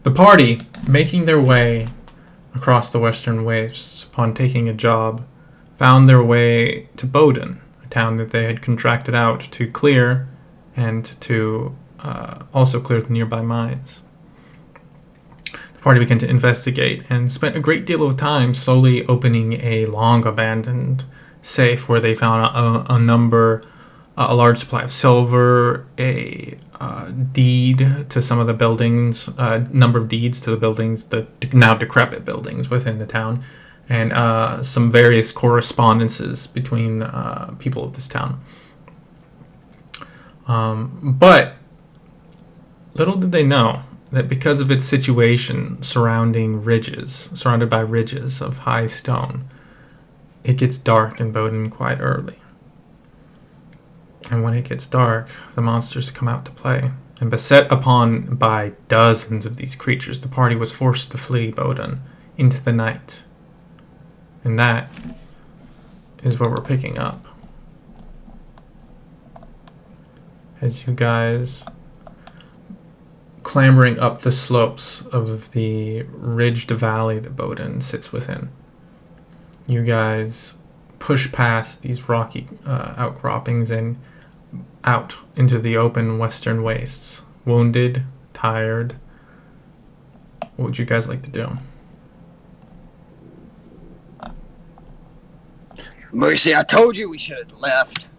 The party, making their way across the western wastes upon taking a job, found their way to Bowden, a town that they had contracted out to clear and to also clear the nearby mines. The party began to investigate and spent a great deal of time slowly opening a long abandoned safe where they found a large supply of silver, a deed to some of the buildings, number of deeds to the buildings, the now decrepit buildings within the town, and some various correspondences between people of this town. But little did they know that because of its situation surrounded by ridges of high stone, it gets dark in Bowden quite early. And when it gets dark, the monsters come out to play. And beset upon by dozens of these creatures, the party was forced to flee Bowden into the night. And that is where we're picking up. As you guys clambering up the slopes of the ridged valley that Bowden sits within. You guys push past these rocky outcroppings and out into the open western wastes. Wounded, tired. What would you guys like to do? Mercy, I told you we should have left.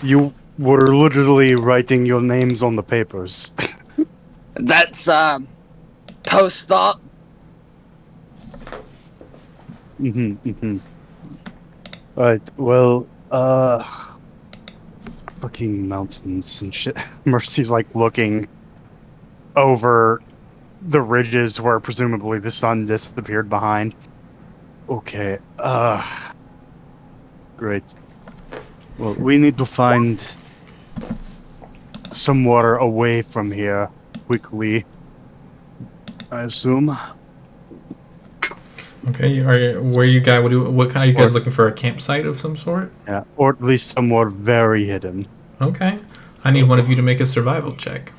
You were literally writing your names on the papers. That's, post-thought. Right, well, fucking mountains and shit. Mercy's like looking over the ridges where presumably the sun disappeared behind. Okay, great. Well, we need to find somewhere away from here quickly, I assume. Okay, what are you guys looking for? A campsite of some sort? Yeah, or at least somewhere very hidden. Okay. I need one of you to make a survival check.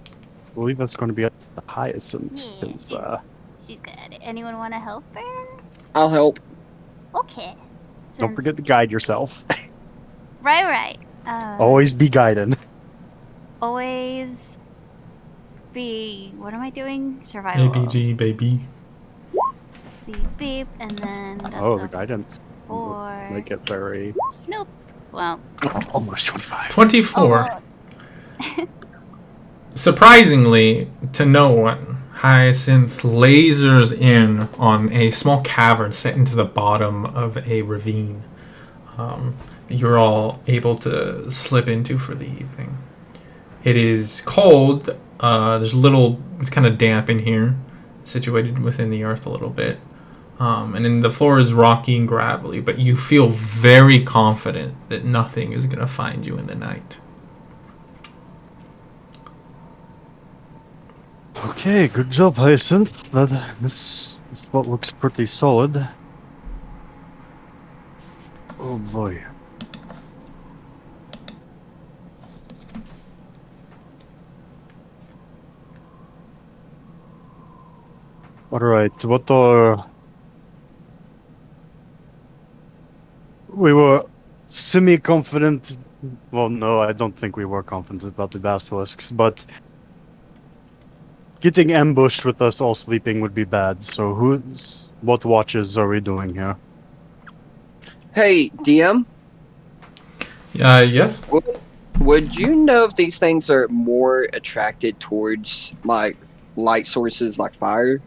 I believe that's going to be at the highest. Yeah, she's good. Anyone want to help her? I'll help. Okay. Don't forget to guide yourself. Right. Always be guided. Always be... What am I doing? Survival. ABG, baby. Beep, beep, and then... That's the guidance. 4. Make it very... Nope. Well... almost 25. 24. Oh. Surprisingly, to no one, Hyacinth lasers in on a small cavern set into the bottom of a ravine. You're all able to slip into for the evening. It is cold. It's kind of damp in here, situated within the earth a little bit. And then the floor is rocky and gravelly, but you feel very confident that nothing is going to find you in the night. Okay, good job, Hyacinth. This spot looks pretty solid. Oh boy. Alright, what are... We were semi-confident... Well, no, I don't think we were confident about the basilisks, but... Getting ambushed with us all sleeping would be bad, so what watches are we doing here? Hey, DM? Yes? Would you know if these things are more attracted towards, like, light sources like fire?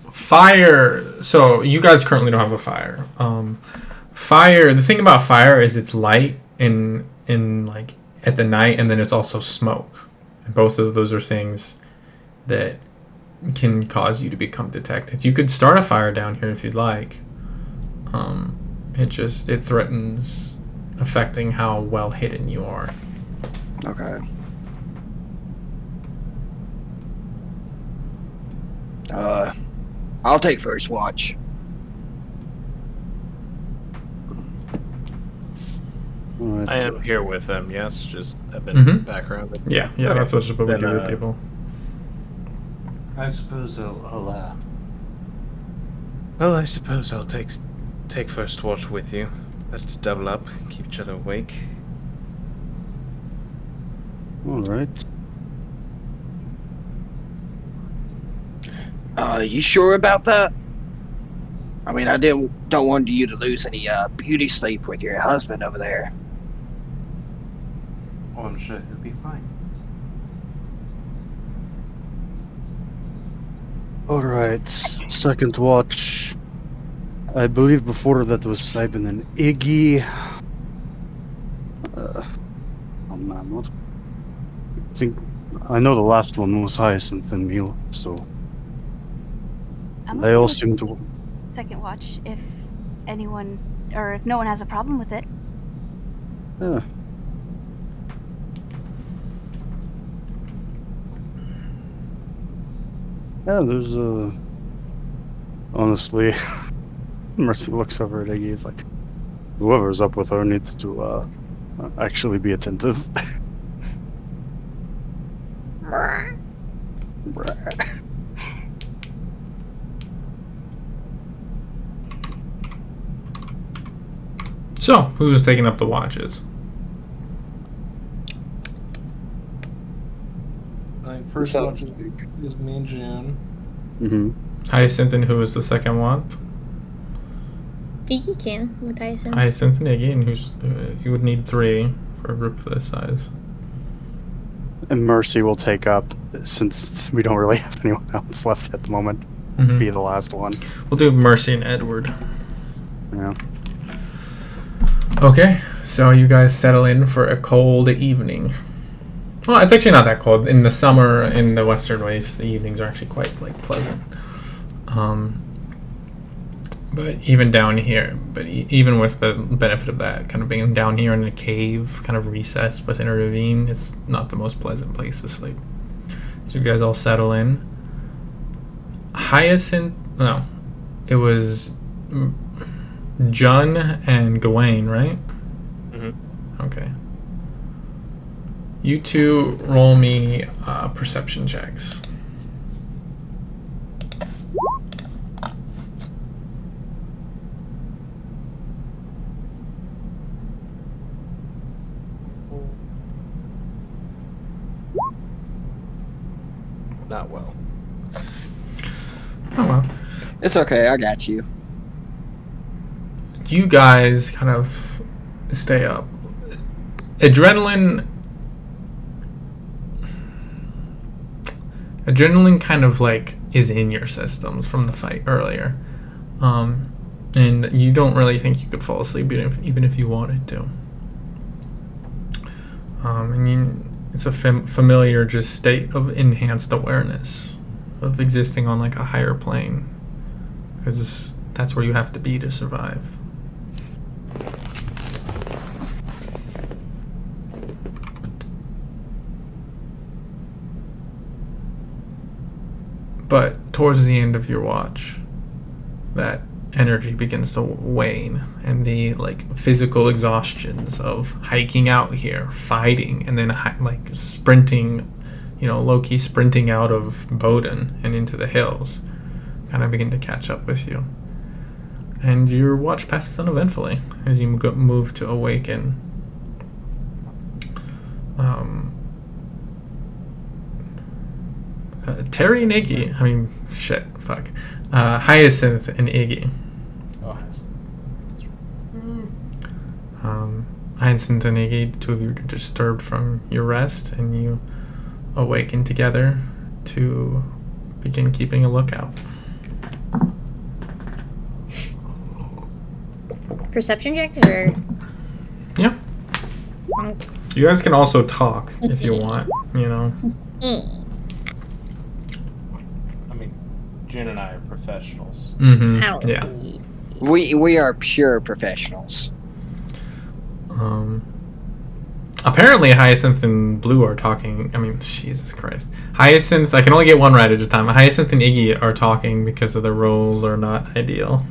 Fire. So you guys currently don't have a fire. Fire. The thing about fire is it's light in like at the night, and then it's also smoke. And both of those are things that can cause you to become detected. You could start a fire down here if you'd like. It threatens affecting how well hidden you are. Okay. I'll take first watch. Alright. I am here with them, yes, just a bit Mhm. of background. Yeah, Okay. that's what we Then, do with people. I suppose I'll take first watch with you. Let's double up, keep each other awake. Alright. You sure about that? I mean, I don't want you to lose any beauty sleep with your husband over there. Oh, I'm sure he'll be fine. Alright. Second watch. I believe before that was Simon and Iggy. Oh man, what? I know the last one was Hyacinth and Mila, so I'm they okay all with seem to. second watch if anyone or if no one has a problem with it. Yeah. Yeah, there's honestly, Mercy looks over at Iggy. He's like, whoever's up with her needs to actually be attentive. Bruh. So, who's taking up the watches? First Sounds watch big. is me and June. Mm-hmm. Hyacinth, and who is the second one? Iggy can with Hyacinth. Hyacinth and Iggy, and who's you would need 3 for a group this size. And Mercy will take up, since we don't really have anyone else left at the moment, Mhm. be the last one. We'll do Mercy and Edward. Yeah. Okay, so you guys settle in for a cold evening. Well, it's actually not that cold. In the summer, in the Western Waste, the evenings are actually quite pleasant. But even down here, even with the benefit of that, kind of being down here in a cave, kind of recessed within a ravine, it's not the most pleasant place to sleep. So you guys all settle in. It was Jun and Gawain, right? Mm-hmm. Okay. You two roll me perception checks. Not well. Oh well. It's okay, I got you. You guys kind of stay up. Adrenaline kind of like is in your systems from the fight earlier. And you don't really think you could fall asleep even if you wanted to. It's a familiar just state of enhanced awareness of existing on like a higher plane, because that's where you have to be to survive. But towards the end of your watch, that energy begins to wane, and the like physical exhaustions of hiking out here, fighting, and then like sprinting, low-key sprinting out of Bowden and into the hills, kind of begin to catch up with you. And your watch passes uneventfully as you move to awaken. Terry and Iggy, Hyacinth and Iggy. Oh, Hyacinth and Iggy, 2 of you are disturbed from your rest, and you awaken together to begin keeping a lookout. Perception checks or Yeah. You guys can also talk if you want, I mean, June and I are professionals. Mm-hmm. Yeah. We are pure professionals. Apparently Hyacinth and Blue are talking. I mean, Jesus Christ. Hyacinth, I can only get one right at a time. Hyacinth and Iggy are talking because of their roles are not ideal.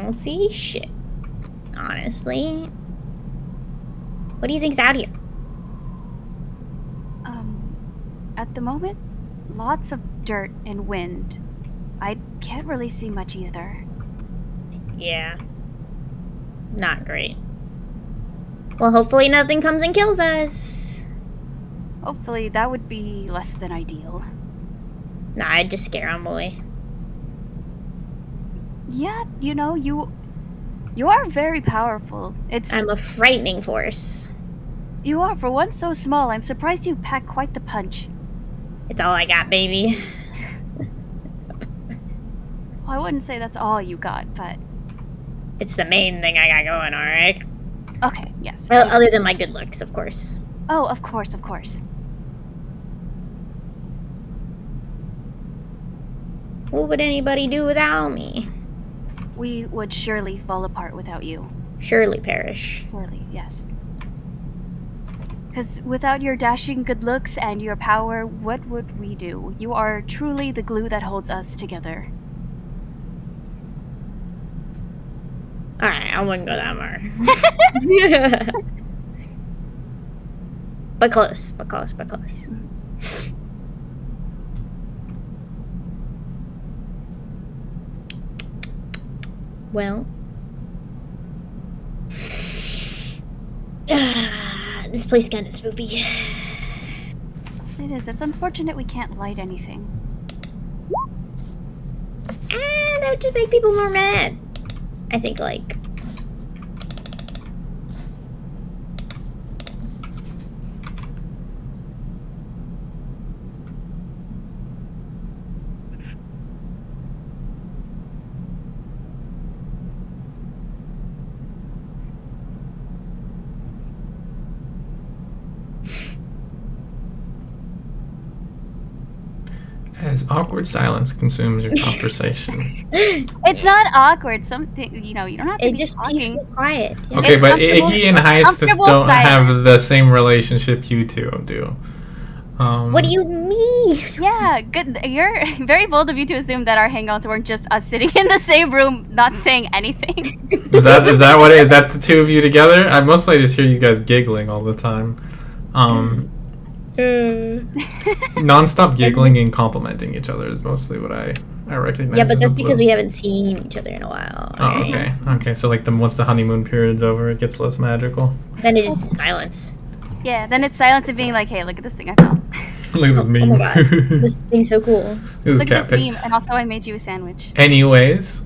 don't see shit. Honestly. What do you think's out here? At the moment, lots of dirt and wind. I can't really see much either. Yeah. Not great. Well, hopefully nothing comes and kills us. Hopefully, that would be less than ideal. Nah, I'd just scare him away. Yeah, you know, you are very powerful. I'm a frightening force. You are, for one so small. I'm surprised you pack quite the punch. It's all I got, baby. Well, I wouldn't say that's all you got, but... It's the main thing I got going, alright? Okay, yes. Well, other than my good looks, of course. Oh, of course, of course. What would anybody do without me? We would surely fall apart without you. Surely perish. Surely, yes. Because without your dashing good looks and your power, what would we do? You are truly the glue that holds us together. Alright, I wouldn't go that far. But close, but close, but close. Well. This place kinda spooky. It is. It's unfortunate we can't light anything. That would just make people more mad. I think, like... As awkward silence consumes your conversation. It's not awkward. Something, you know, you don't have to It's be just talking. peaceful quiet. Yeah. Okay, It's but comfortable- Iggy and Heist comfortable don't have silence. the same relationship you two do. What do you mean? Yeah, good. You're very bold of you to assume that our hangouts weren't just us sitting in the same room, not saying anything. Is that what it is? That's the two of you together? I mostly just hear you guys giggling all the time. Non-stop giggling and complimenting each other is mostly what I recognize. Yeah, but as that's a because blue. we haven't seen each other in a while. Oh, right? okay. So like once the honeymoon period's over, it gets less magical. Then it's just silence. Yeah, then it's silence and being like, hey, look at this thing I found. Look at this Oh meme. my god, this thing's so cool. This Look cat at this pic. meme, and also I made you a sandwich. Anyways,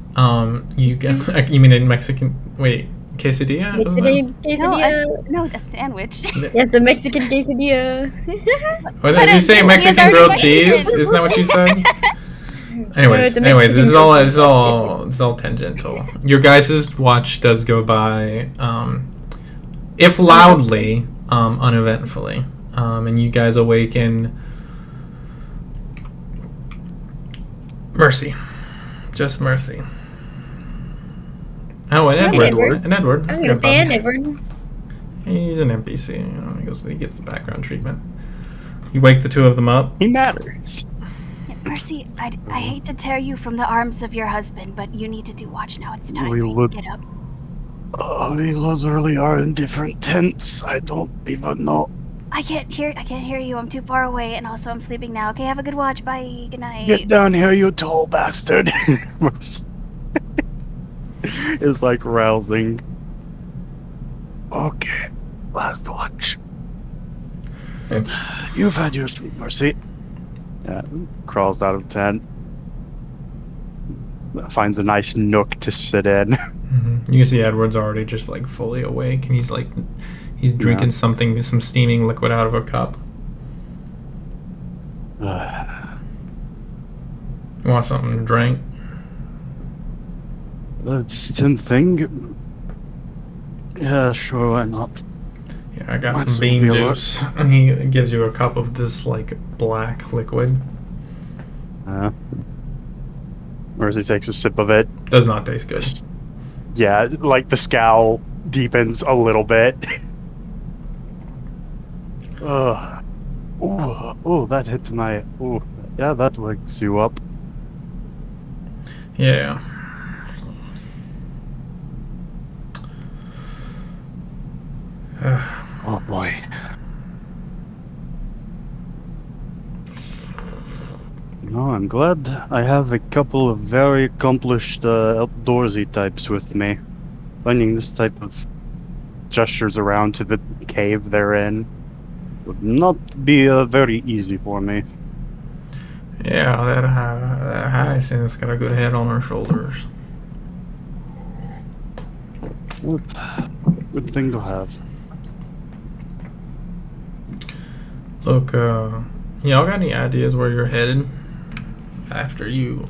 you mean in Mexican? Wait, quesadilla? Quesadilla. No, a sandwich. Yes, a Mexican quesadilla. What did you say? Quesadilla Mexican already grilled made cheese? it. Isn't that what you said? it's Anyways, a this is Mexican all grilled it's all tangential. Your guys' watch does go by, if loudly, uneventfully, and you guys awaken. Mercy, just Mercy. Oh, and Edward. Edward. And Edward. I was gonna say, and Edward. He's an NPC. You know, he gets the background treatment. You wake the two of them up. He matters. Mercy, I hate to tear you from the arms of your husband, but you need to do watch now. It's time We for you would- to get up. We literally are in different tents. I don't even know. I can't hear you. I'm too far away, and also I'm sleeping now. Okay, have a good watch. Bye. Good night. Get down here, you tall bastard. It's like rousing. Okay, last watch. You've had your sleep, Mercy. Crawls out of tent. Finds a nice nook to sit in. You can see Edward's already just like fully awake, and he's drinking something, some steaming liquid out of a cup. You want something to drink? That's something. Yeah, sure, why not? Yeah, I got Might some as bean well be a lot. juice. And he gives you a cup of this like black liquid. Mercy takes a sip of it. Does not taste good. Yeah, like the scowl deepens a little bit. Oh, that hit my. Oh, yeah, that wakes you up. Yeah. Oh boy. No, I'm glad I have a couple of very accomplished outdoorsy types with me. Finding this type of gestures around to the cave they're in would not be very easy for me. Yeah, that Hyacinth's got a good head on her shoulders. Good thing to have. Look, y'all got any ideas where you're headed after you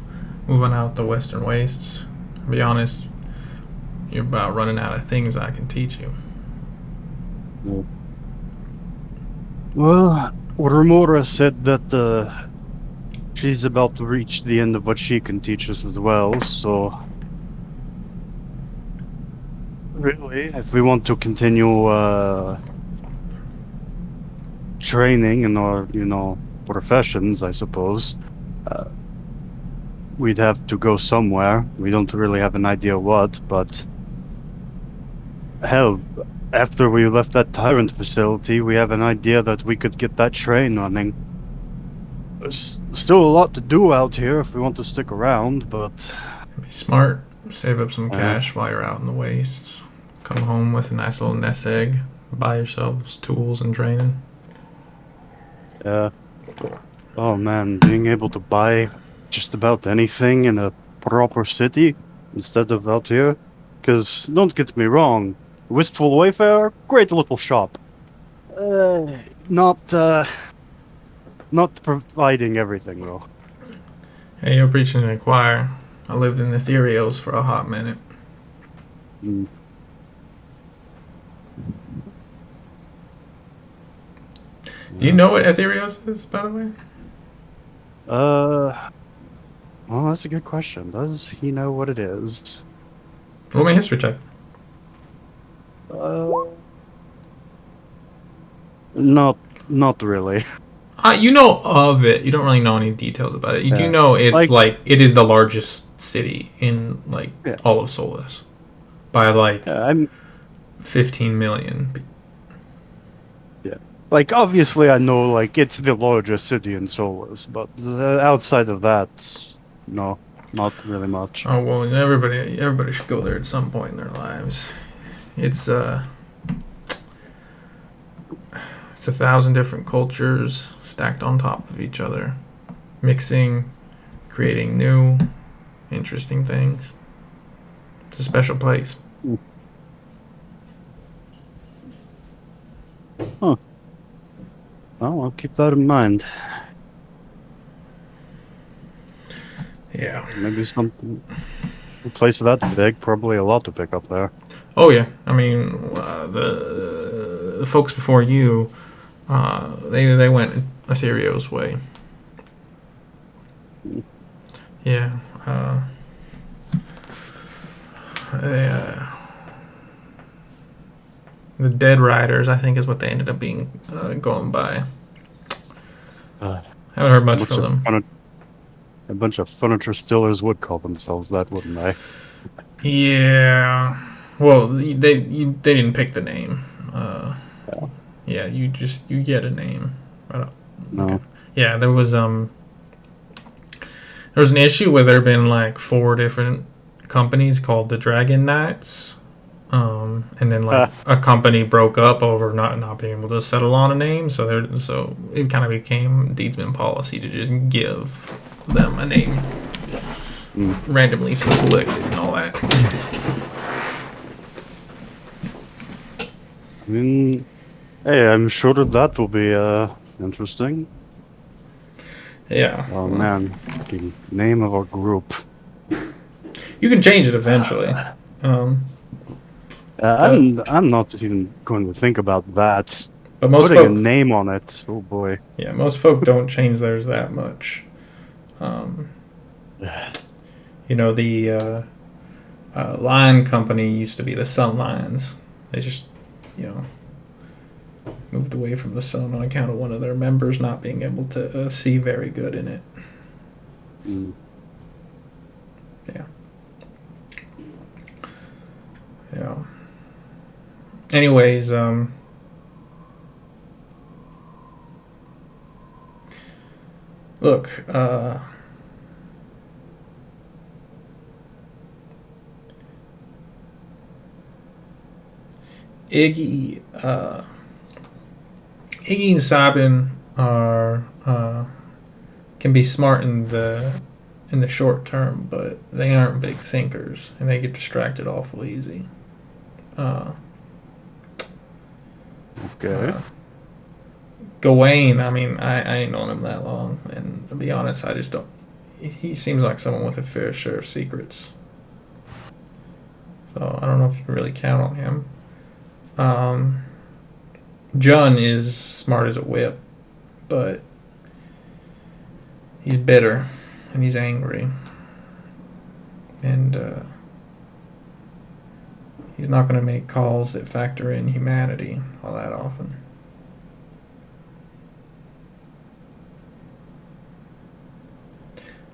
moving out the Western Wastes? To be honest, you're about running out of things I can teach you. Well, Remora said that she's about to reach the end of what she can teach us as well, so really, if we want to continue training in our, professions, I suppose, we'd have to go somewhere. We don't really have an idea what, but hell, after we left that Tyrant facility, we have an idea that we could get that train running. There's still a lot to do out here if we want to stick around, but... Be smart. Save up some cash while you're out in the wastes. Come home with a nice little nest egg. Buy yourselves tools and training. Yeah. Oh man, being able to buy just about anything in a proper city instead of out here. Because, don't get me wrong, Wistful Wayfarer, great little shop. Not providing everything though. Hey, you're preaching to the choir. I lived in Ethereals for a hot minute. Mm. Do you know what Ethereals is, by the way? Well, that's a good question. Does he know what it is? Roll me a history check. Not really. You know of it. You don't really know any details about it. You do Yeah. know it's Like- it is the largest city in Yeah. all of Solus by I'm 15 million. obviously I know it's the largest city in Solus, but outside of that, no, not really much. Oh well, everybody should go there at some point in their lives. It's 1,000 different cultures stacked on top of each other, mixing, creating new, interesting things. It's a special place. Huh. Well, I'll keep that in mind. Yeah. Maybe a place that's big, probably a lot to pick up there. Oh yeah. I mean, the folks before you, they went Ethereo's way. Yeah. The Dead Riders, I think, is what they ended up being going by. Haven't heard much from them. A bunch of furniture stealers would call themselves that, wouldn't they? Yeah. Well, they didn't pick the name. Yeah, you get a name. No. Yeah, there was an issue where there had been 4 different companies called the Dragon Knights. And then a company broke up over not being able to settle on a name, so it kind of became Deedsman policy to just give them a name randomly selected and all that. I mean, hey, I'm sure that will be interesting. Yeah. Oh man, fucking name of our group. You can change it eventually. I'm not even going to think about that. But most Putting folk, a name on it, oh boy. yeah, most folk don't change theirs that much. The Lion Company used to be the Sun Lions. They just, moved away from the sun on account of one of their members not being able to see very good in it. Mm. Yeah. Yeah. Anyways, Look, Iggy, Iggy and Sabin are can be smart in the short term, but they aren't big thinkers, and they get distracted awful easy. Okay. Gawain, I mean, I ain't known him that long, and to be honest, I just don't. He seems like someone with a fair share of secrets, so I don't know if you can really count on him. Jun is smart as a whip, but he's bitter and he's angry, and he's not going to make calls that factor in humanity all that often.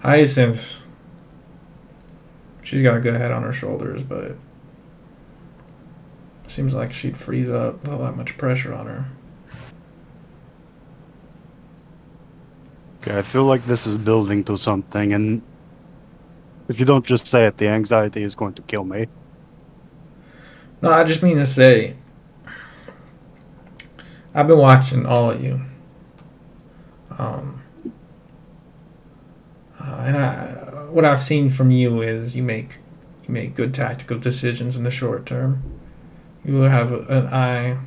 Hyacinth, she's got a good head on her shoulders, but it seems like she'd freeze up with all that much pressure on her. Okay, I feel like this is building to something, and if you don't just say it, the anxiety is going to kill me. No, I just mean to say, I've been watching all of you. And what I've seen from you is you make good tactical decisions in the short term. You have an eye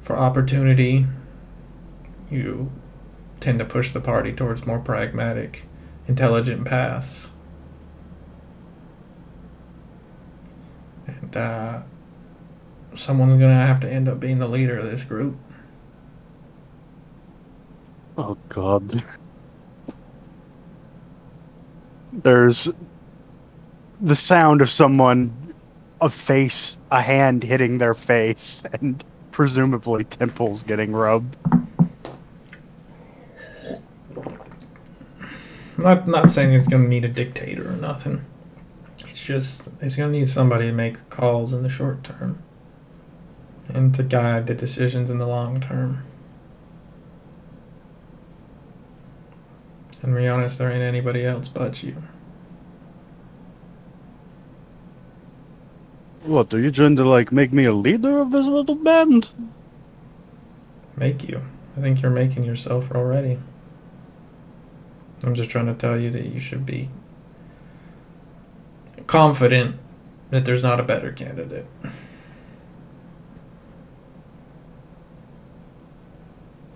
for opportunity. You tend to push the party towards more pragmatic, intelligent paths. And someone's going to have to end up being the leader of this group. Oh god. There's the sound of someone, a hand hitting their face, and presumably temples getting rubbed. Not saying it's going to need a dictator or nothing. It's just, it's going to need somebody to make calls in the short term and to guide the decisions in the long term. And to be honest, there ain't anybody else but you. What, are you trying to, like, make me a leader of this little band? Make you. I think you're making yourself already. I'm just trying to tell you that you should be confident that there's not a better candidate.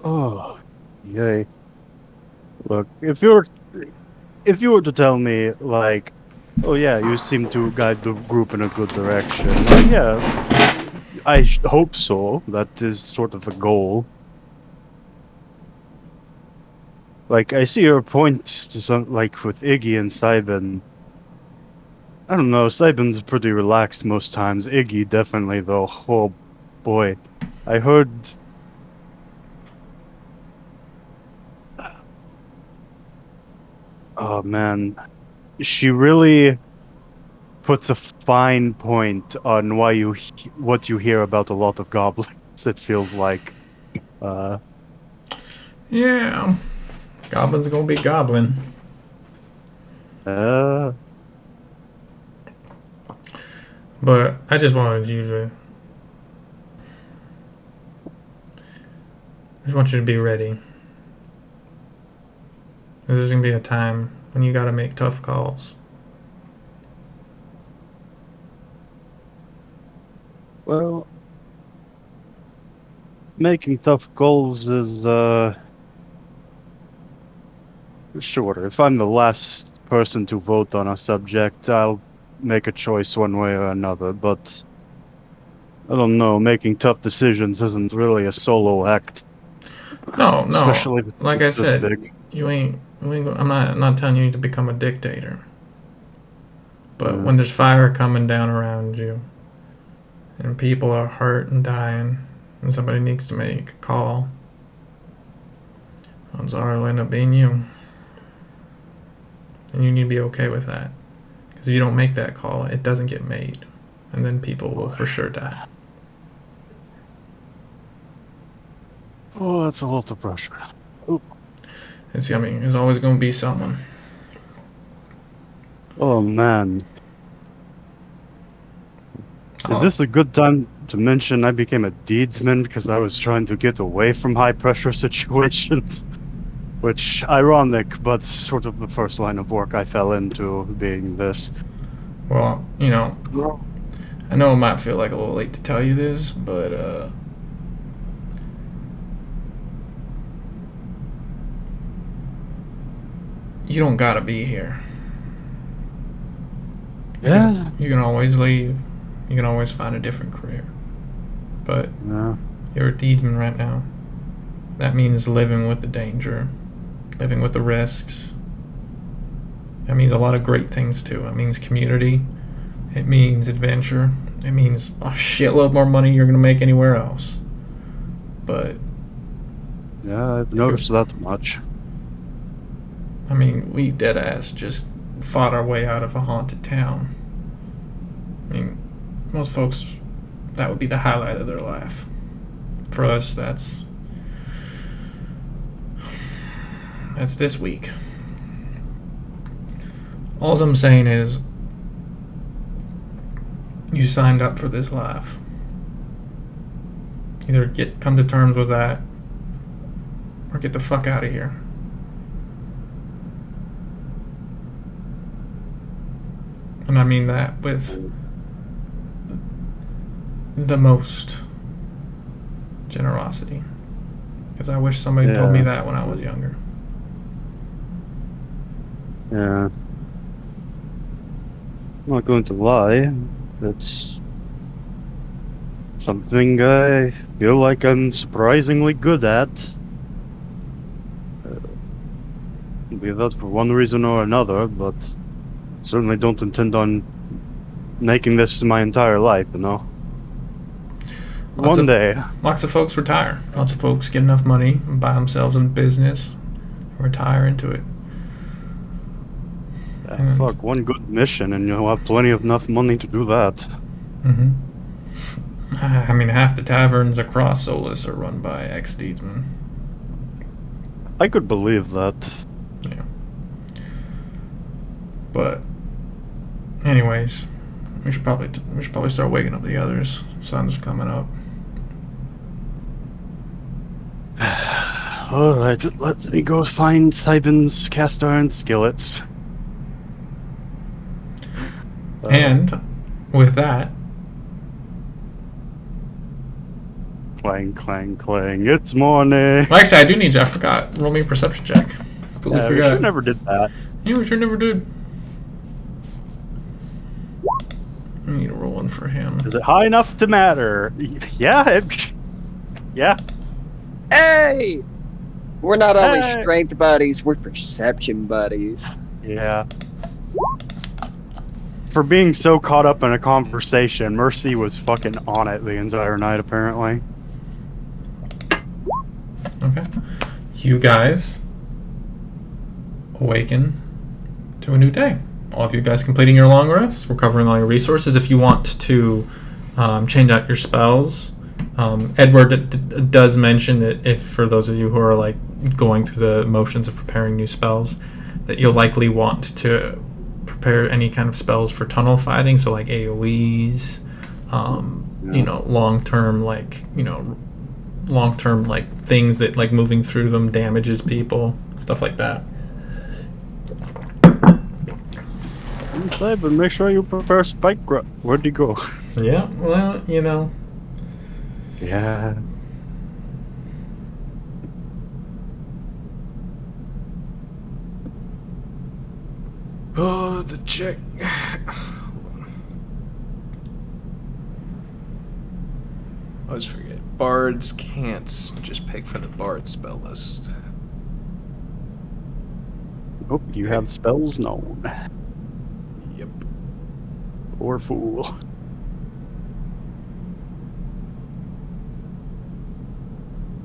Oh, yay. Look, if you were to tell me, like, oh yeah, you seem to guide the group in a good direction, well, yeah, I hope so. That is sort of the goal. Like, I see your point to some, like, with Iggy and Sybin. I don't know, Sybin's pretty relaxed most times. Iggy definitely, though. Oh, boy. I heard... Oh, man. She really puts a fine point on why what you hear about a lot of goblins, it feels like. Yeah. Goblin's gonna be goblin. But I just wanted you to... I just want you to be ready. There's gonna be a time when you gotta make tough calls. Well, making tough calls is, sure, if I'm the last person to vote on a subject, I'll make a choice one way or another, but I don't know, making tough decisions isn't really a solo act. No, Especially if like I it's this said, big. you ain't. I'm not telling you to become a dictator. But Yeah. when there's fire coming down around you, and people are hurt and dying, and somebody needs to make a call, I'm sorry, it'll end up being you. And you need to be okay with that. Because if you don't make that call, it doesn't get made. And then people will for sure die. Oh, that's a lot of pressure. Ooh. There's always going to be someone. Oh man. Is Oh. this a good time to mention I became a deedsman because I was trying to get away from high pressure situations? Which, ironic, but sort of the first line of work I fell into being this. Well, I know it might feel like a little late to tell you this, but you don't gotta be here. Yeah. You can always leave. You can always find a different career. But Yeah. you're a deedsman right now. That means living with the danger, living with the risks. That means a lot of great things too. It means community. It means adventure. It means a shitload more money you're gonna make anywhere else. But Yeah, I've noticed that much. we deadass just fought our way out of a haunted town. Most folks, that would be the highlight of their life. For us, that's this week. All I'm saying is, you signed up for this life. Either come to terms with that, or get the fuck out of here. And I mean that with the most generosity. Because I wish somebody told me that when I was younger. Yeah. I'm not going to lie. It's something I feel like I'm surprisingly good at. Be that for one reason or another, but certainly don't intend on making this my entire life, One day. Lots of folks retire. Lots of folks get enough money and buy themselves a business, retire into it. Fuck, one good mission and you'll have plenty of enough money to do that. Half the taverns across Solus are run by ex-deedsmen. I could believe that. Yeah. But, anyways, we should probably start waking up the others. Sun's coming up. Alright, let me go find Sibin's cast iron skillets. And with that, Clang, clang, clang. It's morning. well, actually, I do need you. I forgot. Roll me a perception check. Completely Yeah, we forgot. sure never did that. Yeah, we sure never did. I need to roll one for him. Is it high enough to matter? Yeah, yeah. Hey! We're not only Hey. strength buddies, we're perception buddies. Yeah. For being so caught up in a conversation, Mercy was fucking on it the entire night, apparently. Okay. You guys awaken to a new day. All of you guys completing your long rest, recovering all your resources. If you want to change out your spells, Edward does mention that if, for those of you who are like going through the motions of preparing new spells, that you'll likely want to prepare any kind of spells for tunnel fighting, so like AoEs, long-term things that like moving through them damages people, stuff like that. Inside, but make sure you prepare spike where'd you go? Yeah, well, Yeah. Oh, the check. I always forget. Bards can't just pick from the bard spell list. Oh, you have spells known. Yep. Poor fool.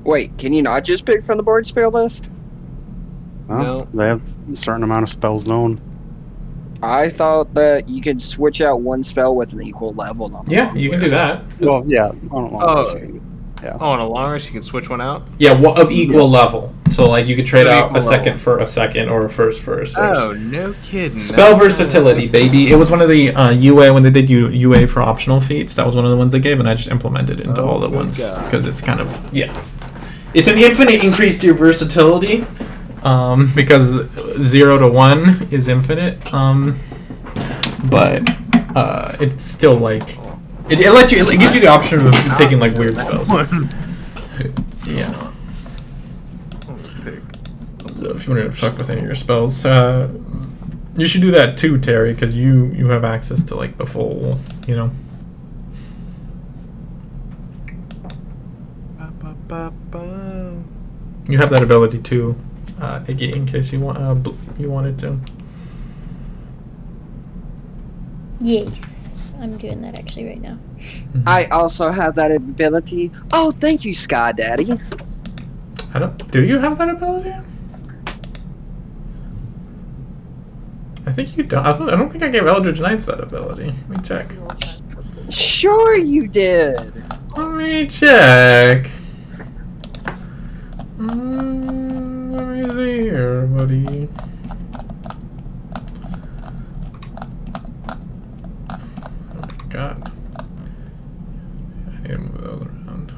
Wait, can you not just pick from the board spell list? Well, No. they have a certain amount of spells known. I thought that you could switch out one spell with an equal level number. Yeah, you can do that. Well, yeah, I don't want Oh. to. Yeah. Oh, on a long rest, you can switch one out? Yeah, of equal level. So like you could trade Leave out him a second alone. for a second or a first for a first. Oh, no kidding. Spell versatility, baby. It was one of the UA when they did UA for optional feats. That was one of the ones they gave, and I just implemented into all the good ones God. because it's kind of It's an infinite increase to your versatility, because 0 to 1 is infinite. But it's still like it lets you. It gives you the option of taking like weird spells. Yeah. If you want to fuck with any of your spells, you should do that too, Terry, because you have access to like the full, you know. You have that ability too, Iggy, in case you want you wanted to. Yes, I'm doing that actually right now. I also have that ability. Oh, thank you, Sky Daddy. I don't. Do you have that ability? I think you don't. I don't think I gave Eldritch Knights that ability. Let me check. Sure you did. Let me check. Let me see here, buddy. Oh my god. I need to move those around.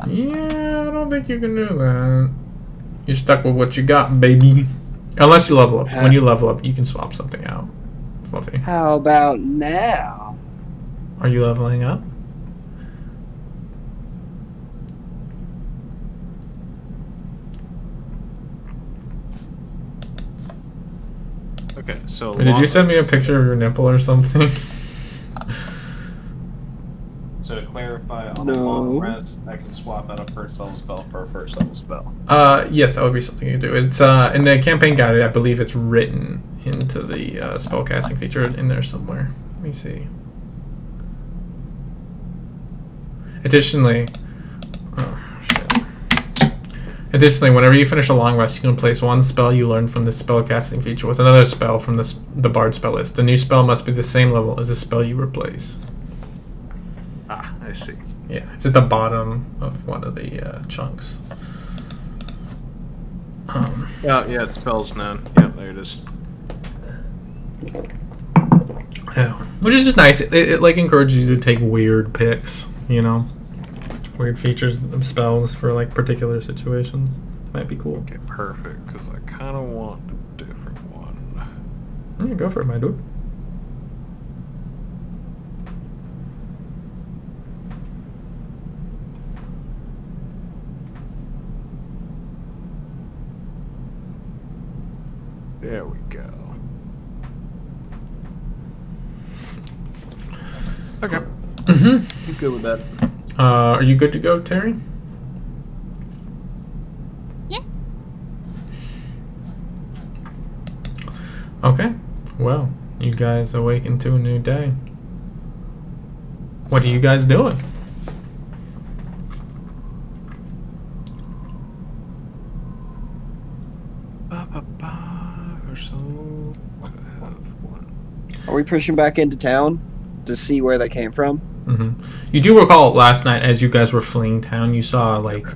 Yeah, I don't think you can do that. You're stuck with what you got, baby. Unless you level up. When you level up, you can swap something out. Fluffy. How about now? Are you leveling up? Okay, so. Wait, did you send me a picture of your nipple or something? So to clarify, on No. a long rest, I can swap out a first level spell for a first level spell. Yes, that would be something you do. It's in the campaign guide. I believe it's written into the spellcasting feature in there somewhere. Let me see. Additionally, whenever you finish a long rest, you can place one spell you learned from the spellcasting feature with another spell from the Bard spell list. The new spell must be the same level as the spell you replace. Ah, I see. Yeah, it's at the bottom of one of the chunks. Yeah, it spells known. Yeah, there it is. Yeah, which is just nice. It like encourages you to take weird picks, you know, weird features of spells for like particular situations. Might be cool. Okay, perfect, because I kind of want a different one. Yeah, go for it, my dude. There we go. Okay. Mm-hmm. I'm good with that. Are you good to go, Terry? Yeah. Okay. Well, you guys awaken to a new day. What are you guys doing? Are we pushing back into town to see where they came from? Mm-hmm. You do recall last night as you guys were fleeing town, you saw like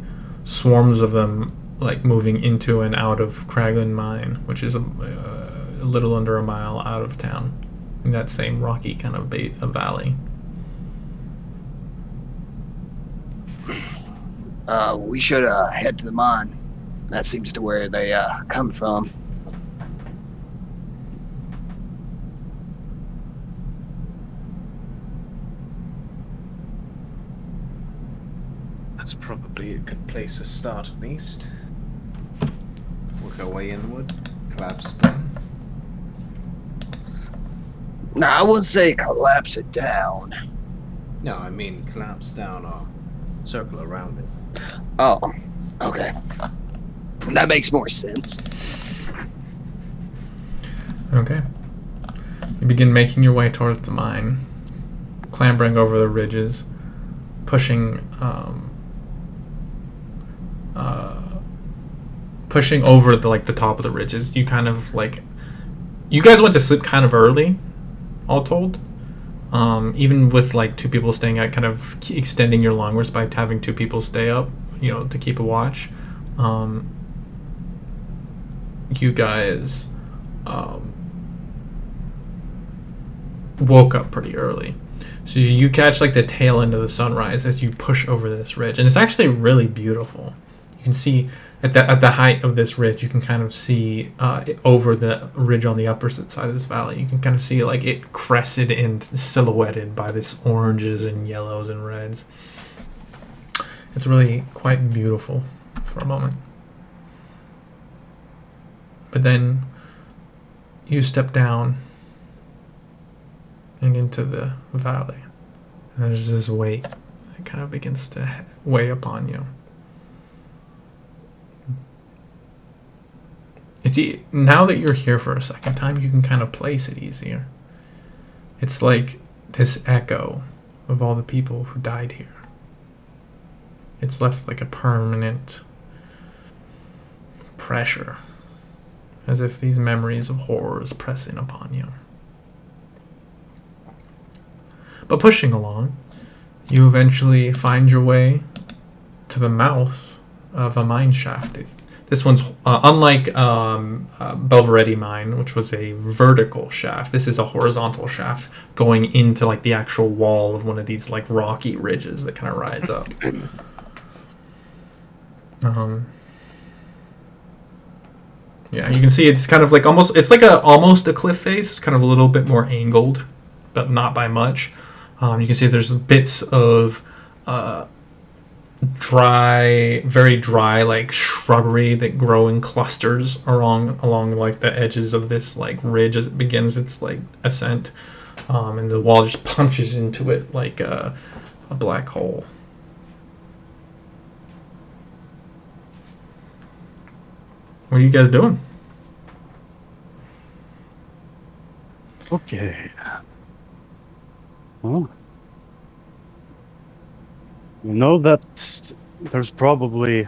swarms of them like moving into and out of Craggun Mine, which is a little under a mile out of town, in that same rocky kind of valley. We should head to the mine. That seems to where they come from. That's probably a good place to start, at least. Work our way inward. Collapse down. No, I wouldn't say collapse it down. No, I mean collapse down or circle around it. Oh, okay. That makes more sense. Okay. You begin making your way towards the mine, clambering over the ridges, pushing over the top of the ridges. You kind of like you guys went to sleep kind of early, all told. Even with like 2 people staying out, kind of extending your long rest by having 2 people stay up, to keep a watch. You guys woke up pretty early. So you catch like the tail end of the sunrise as you push over this ridge, and it's actually really beautiful. You can see at the height of this ridge, you can kind of see over the ridge on the upper side of this valley. You can kind of see like it crested and silhouetted by this oranges and yellows and reds. It's really quite beautiful for a moment. But then you step down and into the valley. And there's this weight that kind of begins to weigh upon you. Now that you're here for a second time, you can kind of place it easier. It's like this echo of all the people who died here. It's left like a permanent pressure, as if these memories of horrors press in upon you. But pushing along, you eventually find your way to the mouth of a mine shaft. This one's unlike Belveretti Mine, which was a vertical shaft. This is a horizontal shaft going into like the actual wall of one of these like rocky ridges that kind of rise up. Yeah, you can see it's kind of like it's like almost a cliff face, kind of a little bit more angled, but not by much. You can see there's bits of very dry like shrubbery that grow in clusters along like the edges of this like ridge as it begins its like ascent, and the wall just punches into it like a black hole. What are you guys doing? Okay. Well, you know that there's probably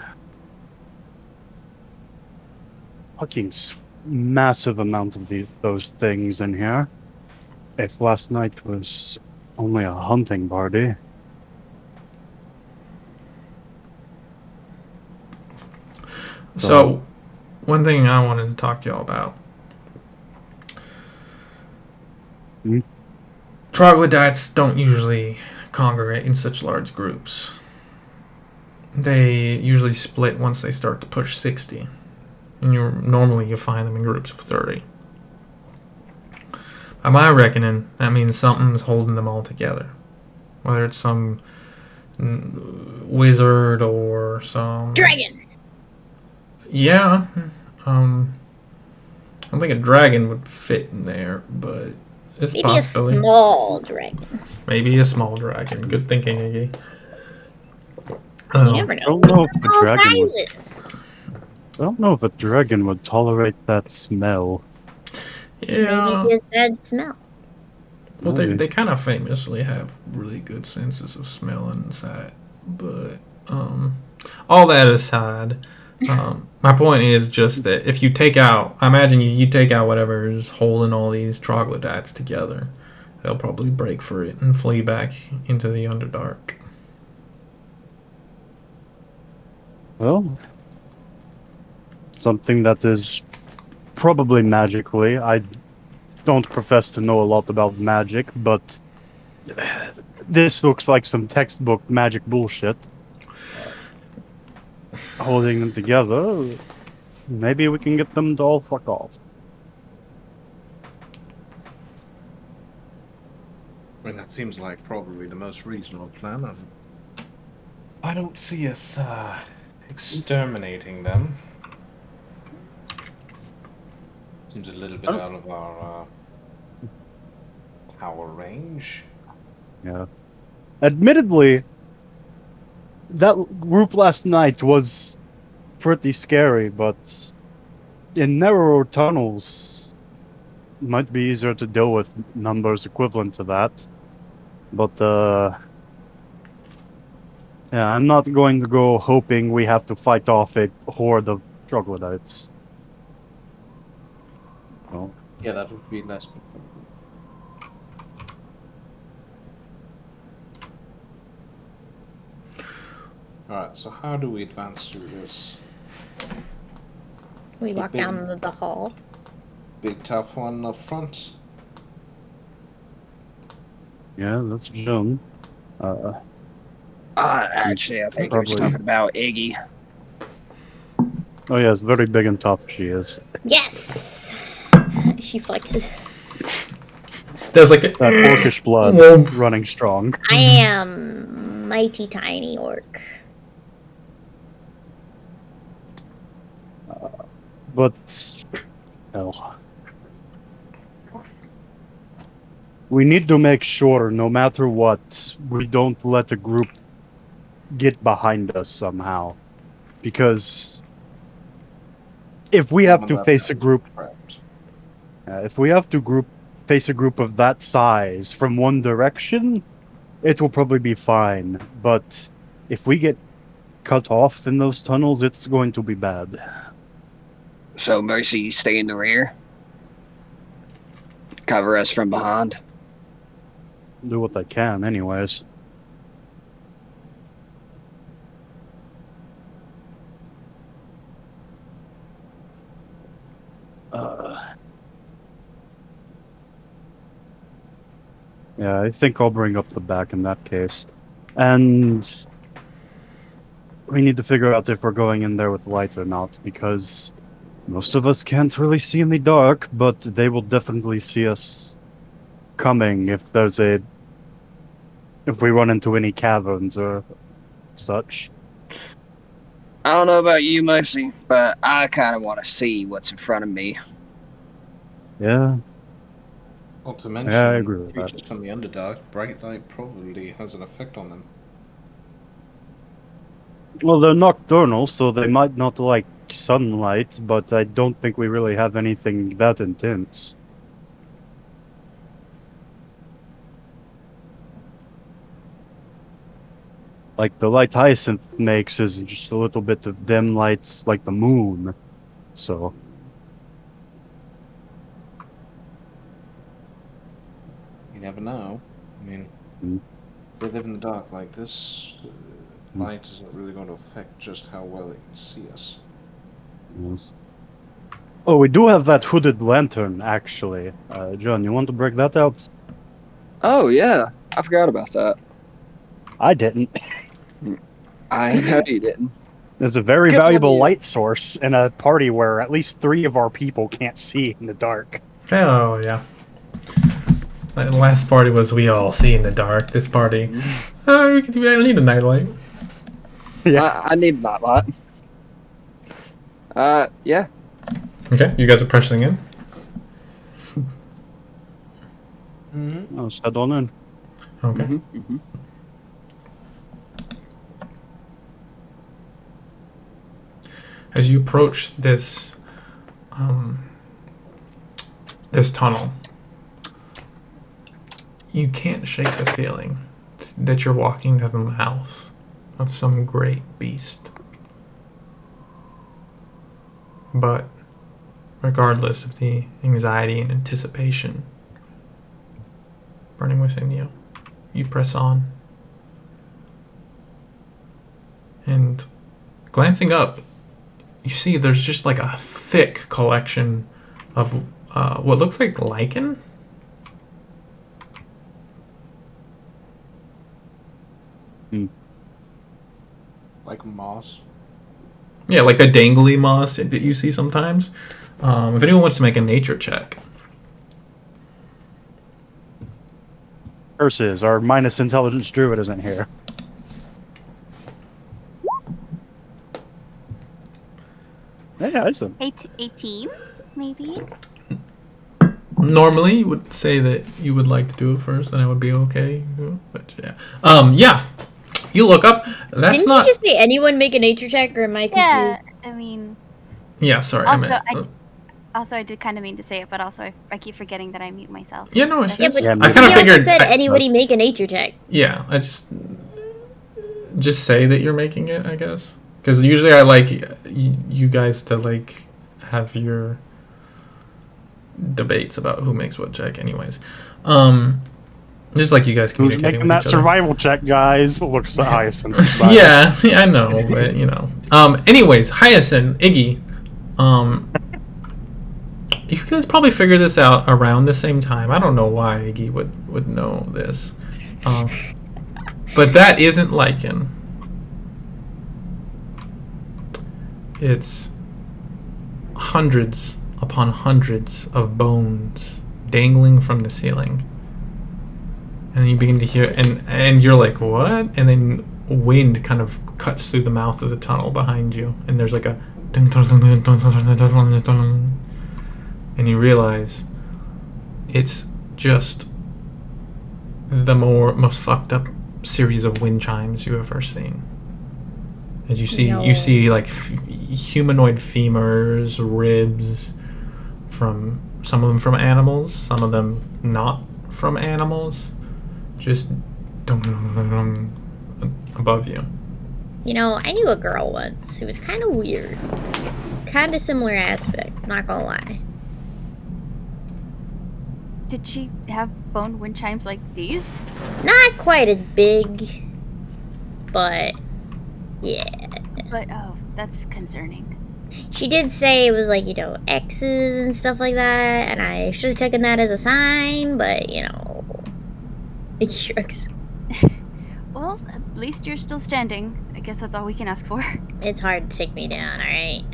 fucking massive amount of those things in here. If last night was only a hunting party. So, one thing I wanted to talk to y'all about. Troglodytes don't usually congregate in such large groups. They usually split once they start to push 60. And normally you find them in groups of 30. By my reckoning, that means something's holding them all together. Whether it's some wizard or some... Dragon! Yeah. I don't think a dragon would fit in there, but it's Maybe possibility. a small dragon. Maybe a small dragon. Good thinking, Iggy. You never know. I don't know if a All dragon would, sizes. I don't know if a dragon would tolerate that smell. Yeah. Maybe he has bad smell. Well, they kind of famously have really good senses of smell and sight. But all that aside, my point is just that if you take out, I imagine you take out whatever's holding all these troglodytes together, they'll probably break for it and flee back into the Underdark. Well, something that is probably magically. I don't profess to know a lot about magic, but this looks like some textbook magic bullshit. Holding them together, maybe we can get them to all fuck off. I mean, that seems like probably the most reasonable plan. I don't see us exterminating them. Seems a little bit out of our range. Yeah. Admittedly, that group last night was pretty scary, but in narrower tunnels, it might be easier to deal with numbers equivalent to that. But, yeah, I'm not going to go hoping we have to fight off a horde of troglodytes. Well, Yeah, that would be less. Alright, so how do we advance through this? We walk big- down the hall. Big tough one up front. Yeah, that's Joan. Actually, I think he was Probably. talking about Iggy. Oh yeah, it's very big and tough. She is. Yes! She flexes. There's like That orcish blood Whoa. running strong. I am mighty tiny orc. But hell, we need to make sure, no matter what, we don't let a group get behind us somehow. Because if we have to face a group, if we have to face a group of that size from one direction, it will probably be fine. But if we get cut off in those tunnels, it's going to be bad. So Mercy, stay in the rear. Cover us from behind. Do what I can, anyways. Yeah, I think I'll bring up the back in that case. And we need to figure out if we're going in there with light or not, because most of us can't really see in the dark, but they will definitely see us coming if we run into any caverns or such. I don't know about you, Mercy, but I kind of want to see what's in front of me. Yeah, Not to mention, I agree with that. creatures from the Underdark, bright light probably has an effect on them. well, they're nocturnal, so they might not like sunlight, but I don't think we really have anything that intense. Like, the light Hyacinth makes is just a little bit of dim light, like the moon. So, You never know. I mean, Mm. if they live in the dark like this, light isn't really going to affect just how well they can see us. yes. Oh, we do have that hooded lantern, actually. John, you want to break that out? Oh, yeah. I forgot about that. I didn't. I know you didn't. There's a very Good valuable idea. light source in a party where at least 3 of our people can't see in the dark. Oh, yeah. Like, the last party was we all see in the dark. This party, I need a nightlight. Yeah. I need that light. Yeah. Okay, you guys are pressing in. Mm-hmm. I'll just head on in. Okay. Mm-hmm. As you approach this this tunnel, you can't shake the feeling that you're walking to the mouth of some great beast. But regardless of the anxiety and anticipation burning within you, you press on. And glancing up, you see there's just like a thick collection of what looks like lichen. Like moss. Yeah, like the dangly moss that you see sometimes. If anyone wants to make a nature check. Curses, our minus intelligence druid isn't here. Hey, Ison. 18, maybe? Normally, you would say that you would like to do it first, and I would be okay. But yeah, yeah. You look up. That's Didn't not. you just say anyone make a nature check, or am I Yeah, confused? I mean... Yeah, sorry. Also, I meant. I did kind of mean to say it, but also I keep forgetting that I mute myself. Yeah, no, it's Yeah, just. but Yeah, I maybe. kind He of also figured. said anybody make a nature check. Yeah, I just say that you're making it, I guess. Because usually I like you guys to like have your debates about who makes what check, anyways. Just like you guys Who's communicating making with that each other. survival check, guys? Looks at Hyacinth. Yeah, I know, but you know. Anyways, Hyacinth, Iggy, you guys probably figured this out around the same time. I don't know why Iggy would know this, but that isn't lichen. It's hundreds upon hundreds of bones dangling from the ceiling. And you begin to hear, and you're like, what? And then wind kind of cuts through the mouth of the tunnel behind you, and there's like a and you realize it's just the most fucked up series of wind chimes you have ever seen. As you see like humanoid femurs, ribs, from some of them from animals, some of them not from animals, just above you. You know, I knew a girl once who was kind of weird. Kind of similar aspect, not gonna lie. Did she have bone wind chimes like these? Not quite as big, but yeah. But, oh, that's concerning. She did say it was like, you know, X's and stuff like that, and I should have taken that as a sign, but, you know, it shrugs. Well, at least you're still standing. I guess that's all we can ask for. It's hard to take me down, alright?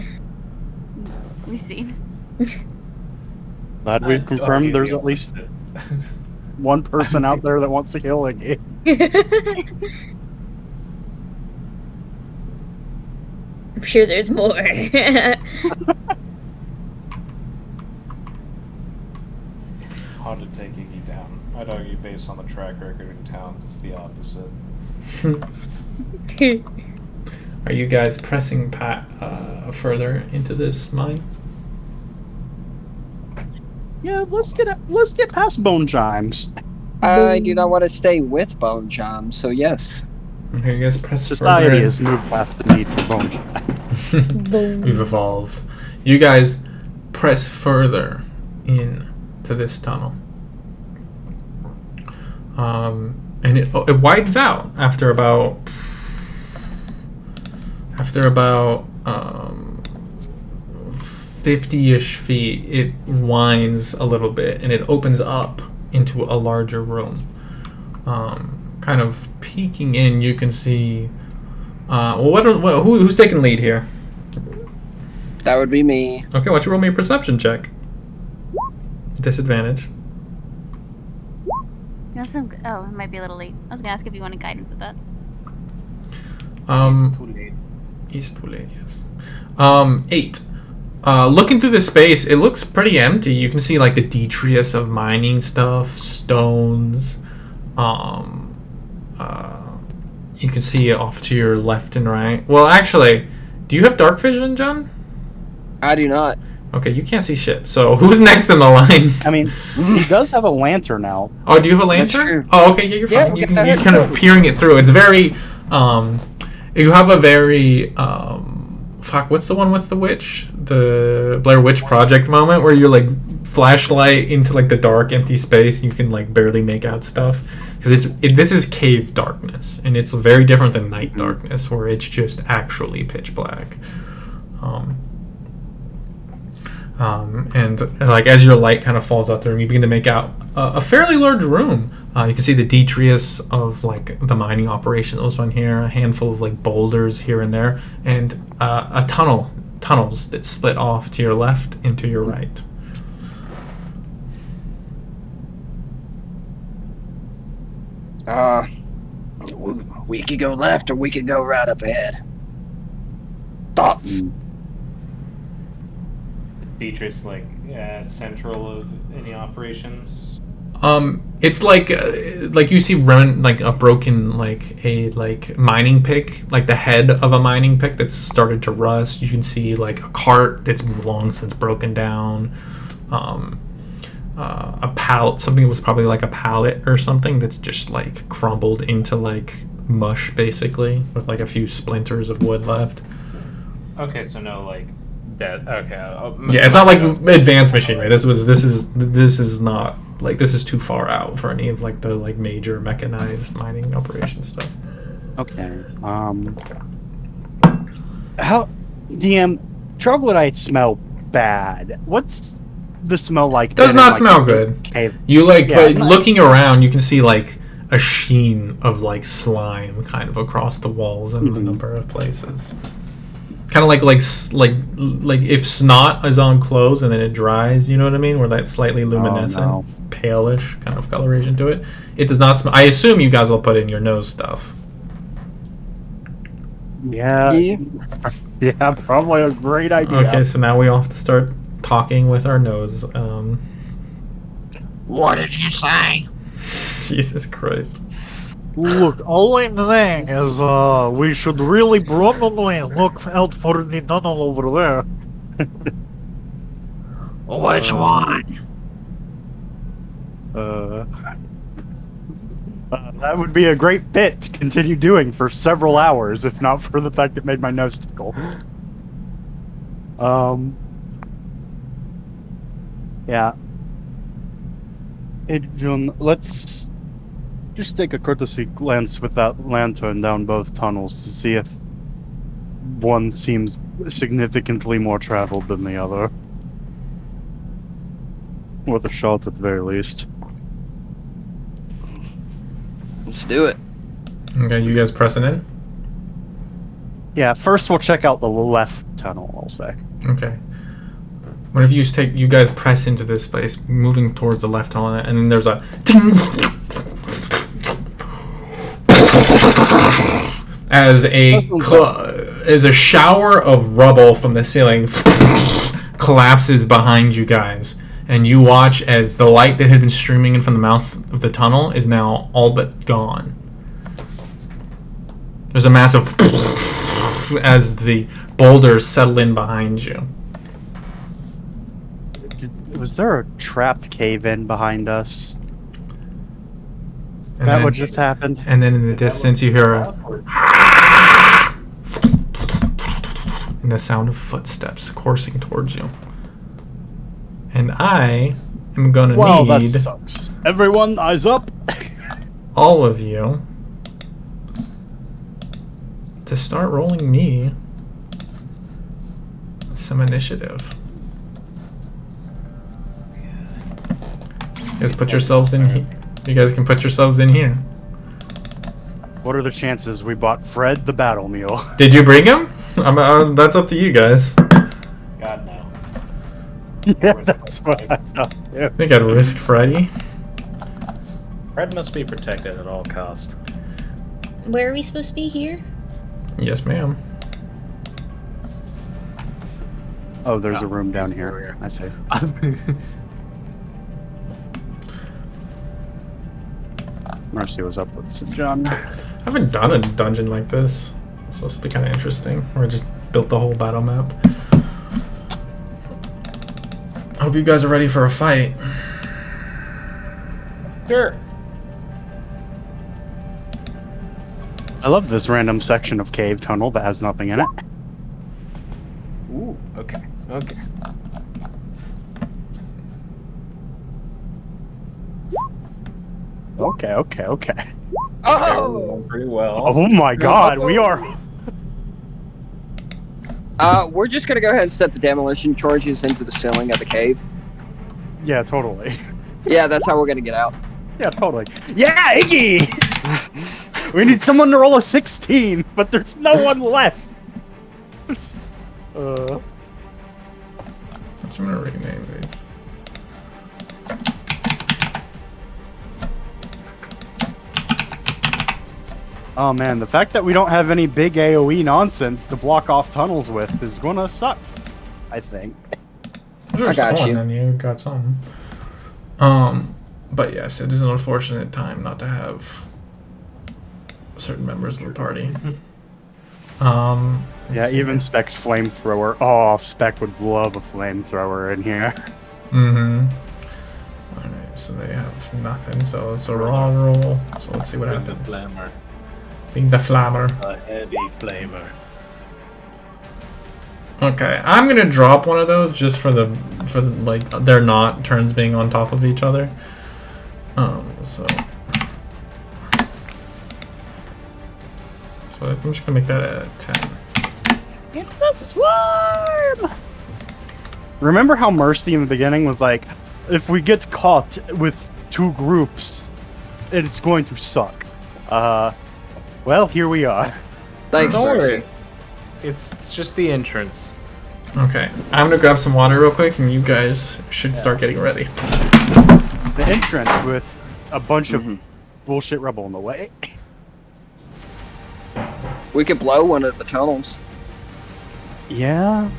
We've seen. Glad we've confirmed there's at least one person out there that wants to kill Iggy. I'm sure there's more. Hard to take Iggy down. I'd argue based on the track record in towns, it's the opposite. Are you guys pressing further into this mine? Yeah, let's get past bone chimes. I do not want to stay with bone chimes, so yes. Okay, you guys press Society further. has moved past the need for bone chimes. We've evolved. You guys press further in to this tunnel. And it widens out after about 50-ish feet. It winds a little bit and it opens up into a larger room. Kind of peeking in, you can see. Who's taking lead here? That would be me. Okay, why don't you roll me a perception check? Disadvantage. You know, oh, it might be a little late. I was gonna ask if you wanted guidance with that. It's too late. It's too late, yes. 8. Looking through the space, it looks pretty empty. You can see like the detritus of mining stuff, stones. You can see off to your left and right. Well, actually, do you have dark vision, John? I do not. Okay, you can't see shit. So who's next in the line? I mean, he does have a lantern now. Oh, do you have a That's lantern? true. Oh, okay, yeah, you're fine. Yeah, You're kind of peering it through. It's very, you have a very, what's the one with the witch? The Blair Witch Project moment where you're like flashlight into like the dark, empty space. You can like barely make out stuff because this is cave darkness, and it's very different than night darkness where it's just actually pitch black. And like as your light kind of falls out there, and you begin to make out a fairly large room. You can see the detritus of like the mining operation that was on here, a handful of like boulders here and there, and a tunnels that split off to your left and to your right. We could go left or we could go right up ahead. Thoughts? Dietrich's like central of any operations. It's like you see like a broken like mining pick, like the head of a mining pick that's started to rust. You can see like a cart that's long since broken down. A pallet, something that was probably like a pallet or something that's just like crumbled into like mush basically with like a few splinters of wood left. Okay, so no like Yeah. Okay. Yeah, it's not like advanced machinery. This is not like this is too far out for any of like the like major mechanized mining operation stuff. Okay. How, DM, troglodytes smell bad. What's the smell like? Does in, not like, smell a good. Cave? You like, Yeah, but I'm not- looking around, you can see like a sheen of like slime kind of across the walls in a number of places. Kind of like if snot is on clothes and then it dries, you know what I mean? Where that slightly luminescent, no. palish kind of coloration to it. It does not smell. I assume you guys will put in your nose stuff. Yeah. Yeah, probably a great idea. Okay, so now we all have to start talking with our nose. What did you say? Jesus Christ. Look, all I'm saying is, we should really probably look out for the tunnel over there. Which one? That would be a great bit to continue doing for several hours, if not for the fact it made my nose tickle. Yeah. Hey, Jun, let's just take a courtesy glance with that lantern down both tunnels to see if one seems significantly more traveled than the other. Worth a shot at the very least. Let's do it. Okay, you guys pressing in? Yeah, first we'll check out the left tunnel, I'll say. Okay. Whenever you guys press into this space, moving towards the left tunnel, and then there's a as a shower of rubble from the ceiling collapses behind you guys, and you watch as the light that had been streaming in from the mouth of the tunnel is now all but gone. There's a massive as the boulders settle in behind you. Was there a trapped cave-in behind us? And That then, what just happened? and then in the distance you hear a and the sound of footsteps coursing towards you. And I am gonna Well, that need sucks. Everyone, eyes up! all of you to start rolling me some initiative. You guys put yourselves in here. You guys can put yourselves in here. What are the chances we bought Fred the battle mule? Did you bring him? That's up to you guys. God no. Yeah, that's what I thought too. I think I'd risk Freddy. Fred must be protected at all costs. Where are we supposed to be here? Yes, ma'am. Oh, there's a room down here. I see. Mercy was up with John. I haven't done a dungeon like this. It's supposed to be kind of interesting. Where I just built the whole battle map. Hope you guys are ready for a fight. Sure. I love this random section of cave tunnel that has nothing in it. Ooh. Okay. Okay. Okay. Oh! Pretty well. Oh my god, we are... We're just gonna go ahead and set the demolition charges into the ceiling of the cave. Yeah, totally. Yeah, that's how we're gonna get out. Yeah, totally. Yeah, Iggy! We need someone to roll a 16, but there's no one left. I'm gonna rename these. Oh man, the fact that we don't have any big AoE nonsense to block off tunnels with is gonna suck, I think. There's I got someone you. in you got some. But yes, it is an unfortunate time not to have certain members of the party. Yeah, let's see. even Spec's flamethrower. Oh, Spec would love a flamethrower in here. Mm-hmm. Alright, so they have nothing, so it's a raw roll. So let's see what Bring the happens. flammer. Being the flammer. A heavy flamer. Okay, I'm gonna drop one of those just for the like they're not turns being on top of each other. So I'm just gonna make that a 10. It's a swarm! Remember how Mercy in the beginning was like, if we get caught with 2 groups, it's going to suck. Well, here we are. Thanks, Don't Mercy. worry. It's just the entrance. Okay, I'm gonna grab some water real quick, and you guys should start getting ready. The entrance with a bunch of bullshit rubble in the way. We could blow one of the tunnels. Yeah.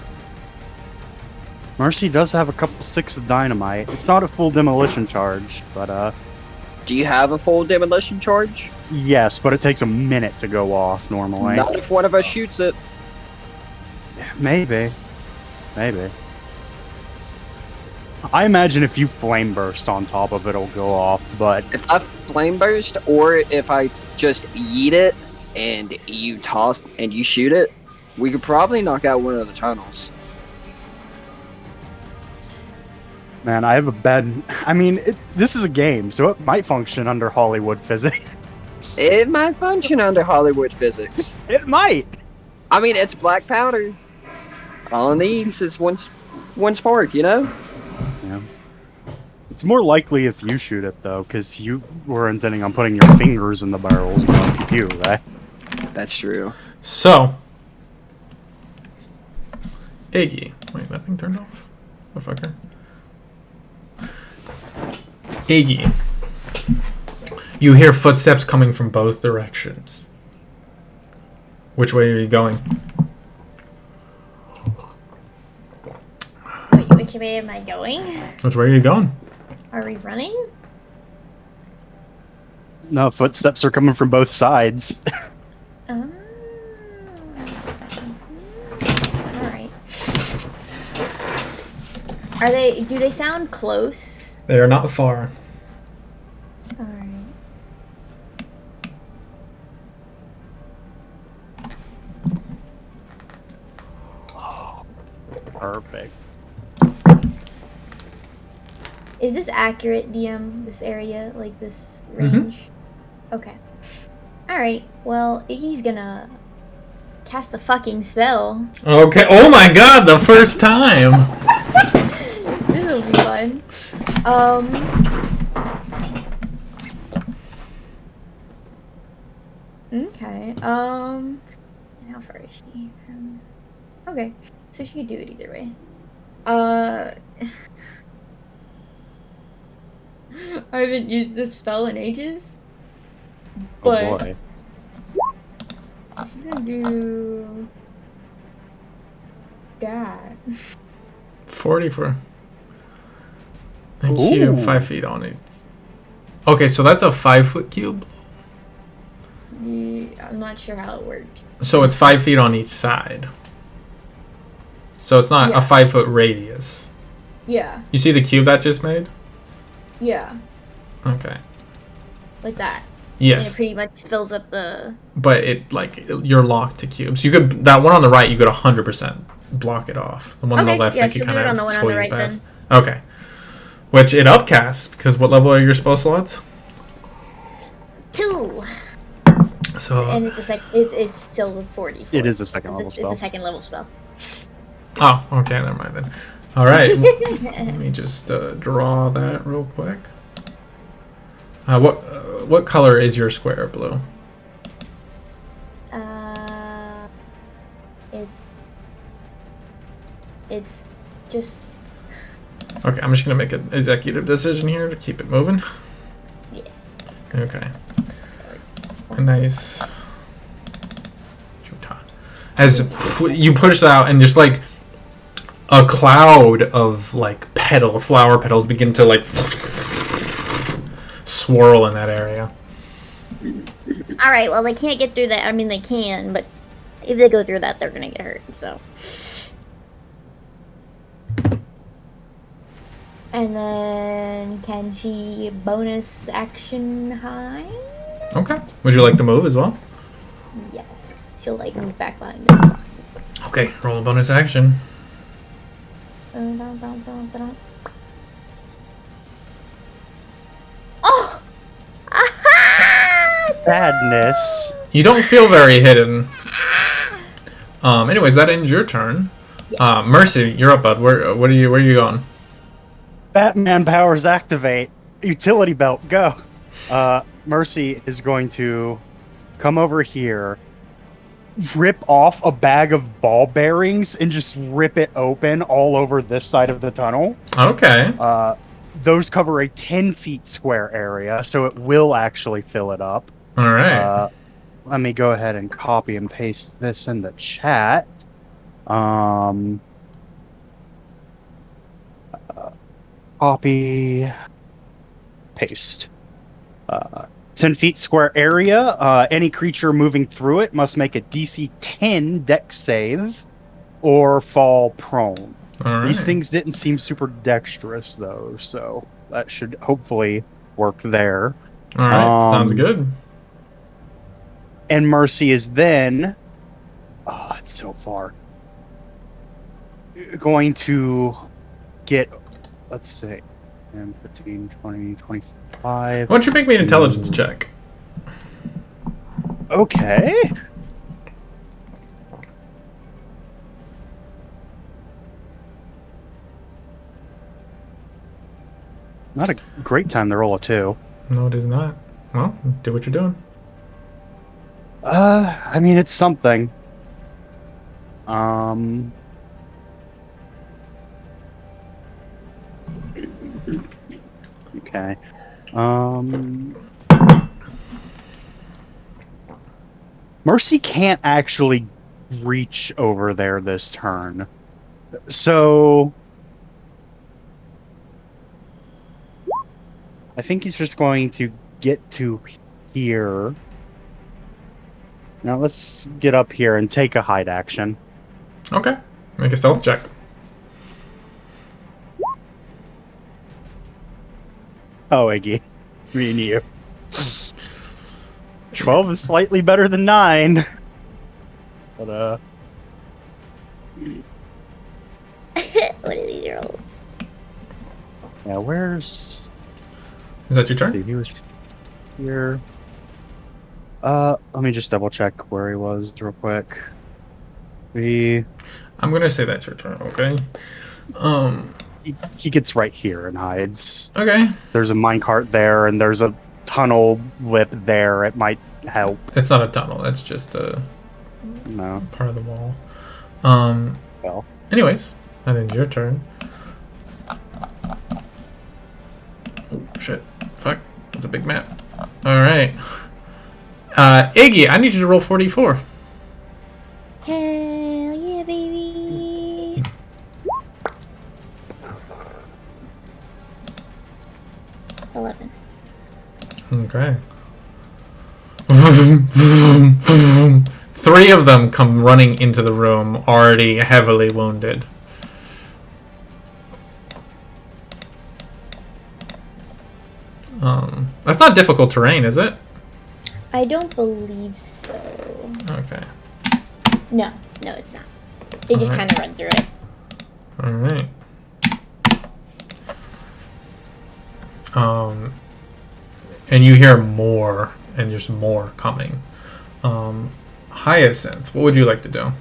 Mercy does have a couple sticks of dynamite. It's not a full demolition charge, but Do you have a full demolition charge? yes, but it takes a minute to go off normally. Not if one of us shoots it. Maybe. I imagine if you flame burst on top of it, it'll go off, but If I flame burst, or if I just yeet it and you toss and you shoot it, we could probably knock out one of the tunnels. man, I have a bad... I mean, this is a game, so it might function under Hollywood physics. It might function under Hollywood physics. It might! I mean, it's black powder. All it needs is one spark, you know? Yeah. It's more likely if you shoot it, though, because you were intending on putting your fingers in the barrels, not you, right? That's true. So, Iggy. Wait, that thing turned off? The fucker. Iggy. You hear footsteps coming from both directions. Which way are you going? Wait, which way am I going? Which way are you going? Are we running? No, footsteps are coming from both sides. Oh. Alright. Do they sound close? They are not far. Alright. Perfect. Is this accurate, DM? This area? Like this range? Okay. Alright, well, Iggy's gonna cast a fucking spell. Okay. Oh my god, the first time! This will be fun. Okay, how far is she from... Okay, so she could do it either way. I haven't used this spell in ages. But Oh boy. I'm gonna do that. 40 for a Ooh. cube, 5 feet on it. Okay, so that's a 5-foot cube. I'm not sure how it works. So it's 5 feet on each side. So it's not Yeah. a 5-foot radius. Yeah, You see the cube that just made? yeah, Okay. like that. And it Yes, pretty much fills up the... but you're locked to cubes. You could that one on the right. You could 100% block it off. The one on Okay, the left, yeah, you she'll kind do it of on the one on the squeeze right past. Okay. Which it upcasts because what level are your spell slots? 2! So And it's still 40. It is a second level It's spell. a second level spell. oh, okay, never mind then. All right, let me just draw that real quick. What color is your square, Blue? It's just... Okay, I'm just gonna make an executive decision here to keep it moving. Yeah. Okay. A nice. As you push out, and just like a cloud of like flower petals begin to like swirl in that area. Alright, well, they can't get through that. I mean, they can, but if they go through that, they're gonna get hurt, so... And then, can she bonus action hide? Okay. Would you like to move as well? Yes. She'll, like, move back behind this block. Okay, roll a bonus action. Oh! Sadness. You don't feel very hidden. Anyways, that ends your turn. Yes. Mercy, you're up, bud. Where are you going? Batman powers activate. Utility belt, go. Mercy is going to come over here, rip off a bag of ball bearings, and just rip it open all over this side of the tunnel. Okay. Those cover a 10 feet square area, so it will actually fill it up. All right. Let me go ahead and copy and paste this in the chat. Copy, paste. 10 feet square area. Any creature moving through it must make a DC 10 dex save or fall prone. All right. These things didn't seem super dexterous, though, so that should hopefully work there. All right. Sounds good. And Mercy is then... Oh, it's so far. Going to get... Let's see. 10, 15, 20, 25... Why don't you make me an intelligence check? Okay. Not a great time to roll a 2. No, it is not. Well, do what you're doing. I mean, it's something. Okay. Mercy can't actually reach over there this turn. So I think he's just going to get to here. Now let's get up here and take a hide action. Okay. Make a stealth check. Oh, Iggy. Me and you. 12 is slightly better than 9. But, What are these rolls? yeah, where's... Is that your Let's see, turn? he was here. Let me just double check where he was real quick. I'm gonna say that's your turn. Okay. He gets right here and hides. Okay. There's a minecart there, and there's a tunnel lip there. It might help. It's not a tunnel. That's just a No. part of the wall. Well. Anyways, that ends your turn. Oh shit! Fuck! That's a big map. All right. Iggy, I need you to roll 44. Hell yeah, baby! 11. Okay. 3 of them come running into the room, already heavily wounded. That's not difficult terrain, is it? I don't believe so. Okay. No, it's not. They just Alright. kind of run through it. All right. And you hear more, and there's more coming. Hyacinth, what would you like to do?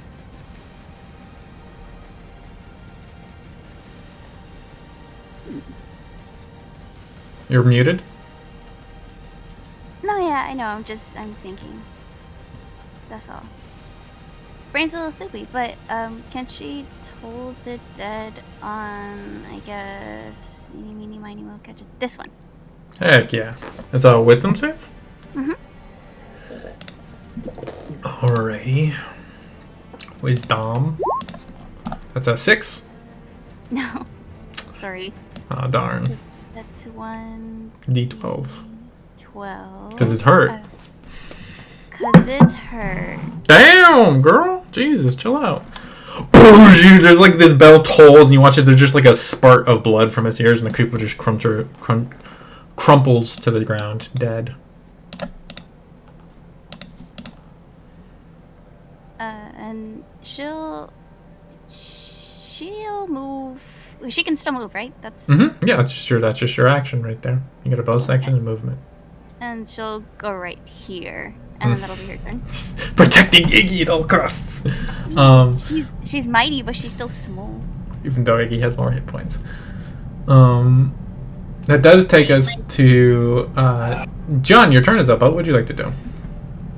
You're muted? No, yeah, I know. I'm thinking. That's all. Brain's a little soupy, but can she toll the dead on, I guess, eeny, meeny, miny, moe, catch it. This one. Heck yeah. It's a wisdom save? Mm-hmm. Alrighty. Wisdom. That's a 6? No. Sorry. Oh, darn. That's 1. D12. 12. Because it's hurt. Because it's hurt. Damn, girl. Jesus, chill out. There's like this bell tolls, and you watch it. There's just like a spurt of blood from its ears, and the creeper just crumples to the ground, dead. And she'll She'll move. She can still move, right? That's. Yeah, that's just your action right there. You get a bonus action and movement. And she'll go right here, and then that'll be her turn. Protecting Iggy at all costs. She's mighty, but she's still small. Even though Iggy has more hit points. That does take us to John. Your turn is up. What would you like to do?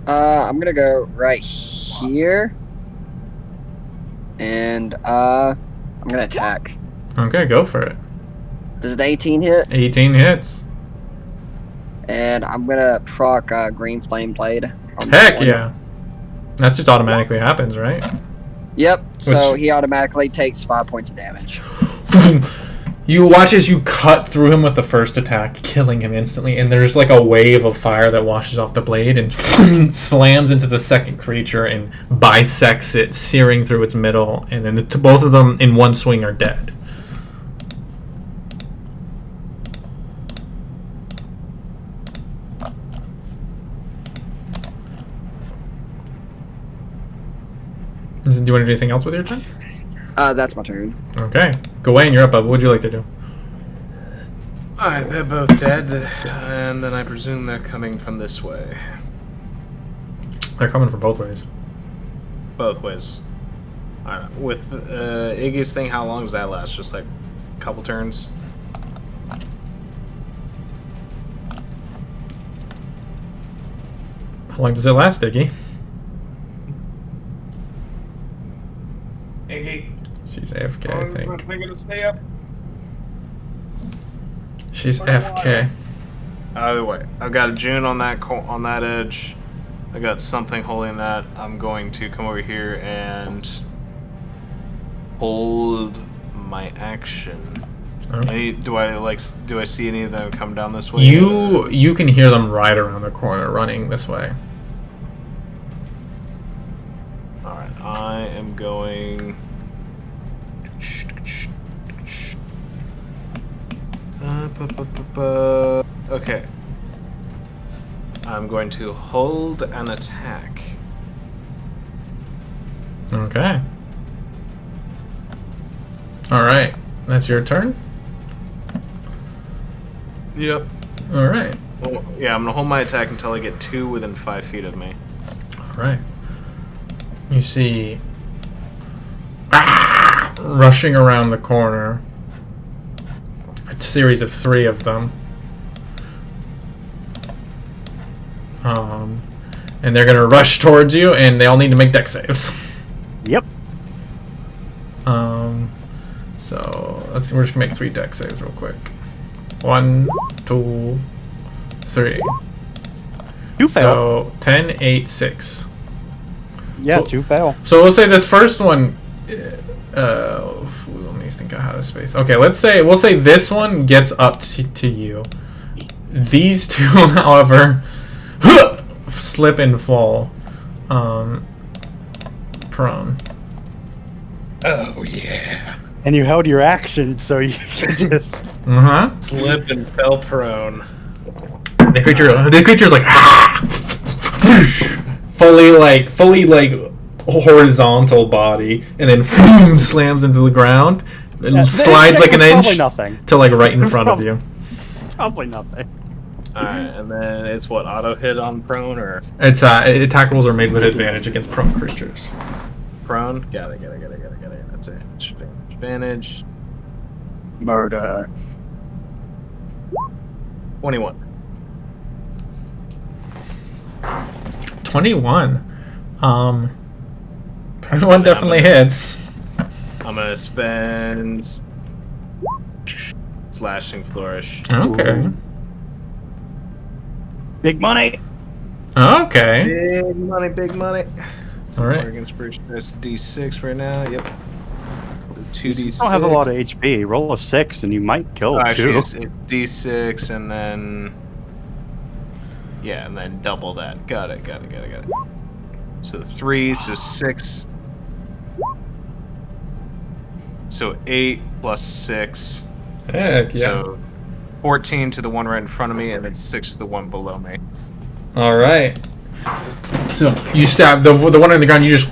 I'm gonna go right here, and I'm gonna attack. Okay, go for it. Does an 18 hit? 18 hits. And I'm gonna proc Green Flame Blade. Heck yeah. That just automatically happens, right? Yep. So he automatically takes 5 points of damage. You watch as you cut through him with the first attack, killing him instantly, and there's like a wave of fire that washes off the blade and slams into the second creature and bisects it, searing through its middle, and then both of them in one swing are dead. Do you want to do anything else with your turn? That's my turn. Okay. Gawain, you're up. What would you like to do? Alright, they're both dead, and then I presume they're coming from this way. They're coming from both ways. Both ways. Alright, with Iggy's thing, how long does that last? Just like a couple turns? How long does it last, Iggy? Iggy. She's AFK, I think. We're gonna stay up. She's AFK. Either way, I've got a June on that edge. I got something holding that. I'm going to come over here and hold my action. Okay. Do I see any of them come down this way? You can hear them right around the corner, running this way. All right, I am going. Okay. I'm going to hold an attack. Okay. All right, that's your turn. Yep. All right. Well, yeah, I'm gonna hold my attack until I get 2 within 5 feet of me. All right. You see rushing around the corner a series of 3 of them. And they're gonna rush towards you, and they all need to make dex saves. Yep. So let's see. We're just gonna make 3 dex saves real quick. 1, 2, 3. 2 fail. So 10, 8, 6. Yeah, So- 2 fail. So we'll say this first one. Let me think out how to space. Okay, we'll say this one gets up to you. These 2, however, slip and fall, prone. Oh yeah. And you held your action, so you can just. Slip and fell prone. The creature's like fully horizontal body, and then slams into the ground. It slides like an inch Nothing. to like right in front of you. Probably nothing. Alright, and then it's what, auto hit on prone or It's attack rolls are made with advantage against prone creatures. prone? Got it. That's it. Advantage. Murder. 21. 21. 21 definitely hits. I'm gonna spend slashing flourish. Okay. Ooh. Big money. Okay. Big money. All right. Against British, that's D6 right now. Yep. 2d6. You don't have a lot of HP. Roll a 6 and you might kill Actually, 2. it's D6 and then and then double that. Got it. So 3, so 6. So 8 plus 6. Heck yeah. So 14 to the one right in front of me, and then 6 to the one below me. All right. So you stab the one on the ground. You just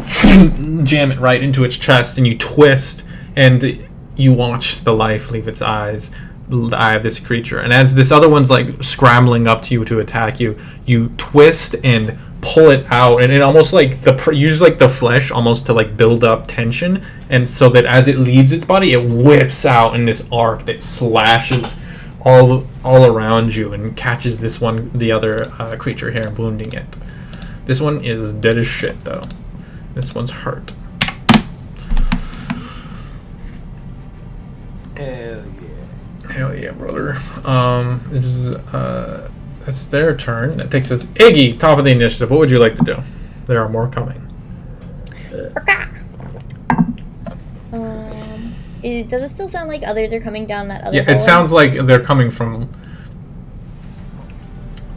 jam it right into its chest, and you twist, and you watch the life leave its eyes, the eye of this creature. And as this other one's like scrambling up to you to attack you, you twist and pull it out, and it almost like use like the flesh almost to like build up tension, and so that as it leaves its body, it whips out in this arc that slashes all around you and catches the other creature here, wounding it. This one is dead as shit though. This one's hurt. Hell yeah, brother. This is that's their turn. That takes us Iggy, top of the initiative. What would you like to do? There are more coming. Does it still sound like others are coming down that other Yeah, it hallway? sounds like they're coming from.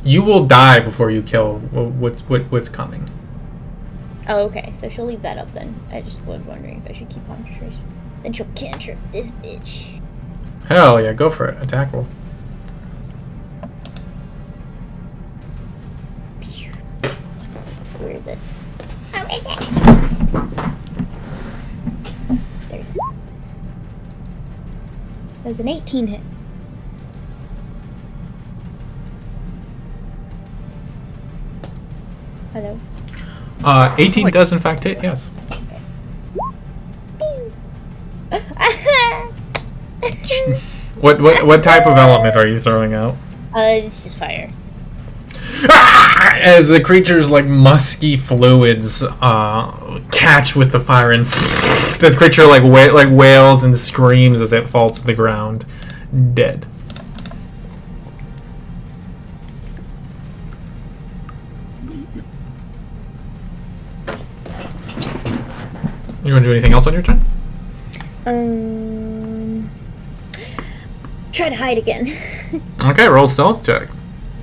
You will die before you kill what's coming. Oh, okay. So she'll leave that up then. I just was wondering if I should keep concentration. Then she'll cantrip this bitch. Hell yeah, go for it. Attack roll. Where is it? Oh, right there. There it is. That's an 18 hit. Hello. 18 does in fact hit. Yes. What type of element are you throwing out? It's just fire. As the creature's like musky fluids catch with the fire, and the creature like wails and screams as it falls to the ground, dead. You want to do anything else on your turn? Try to hide again. Okay, roll stealth check.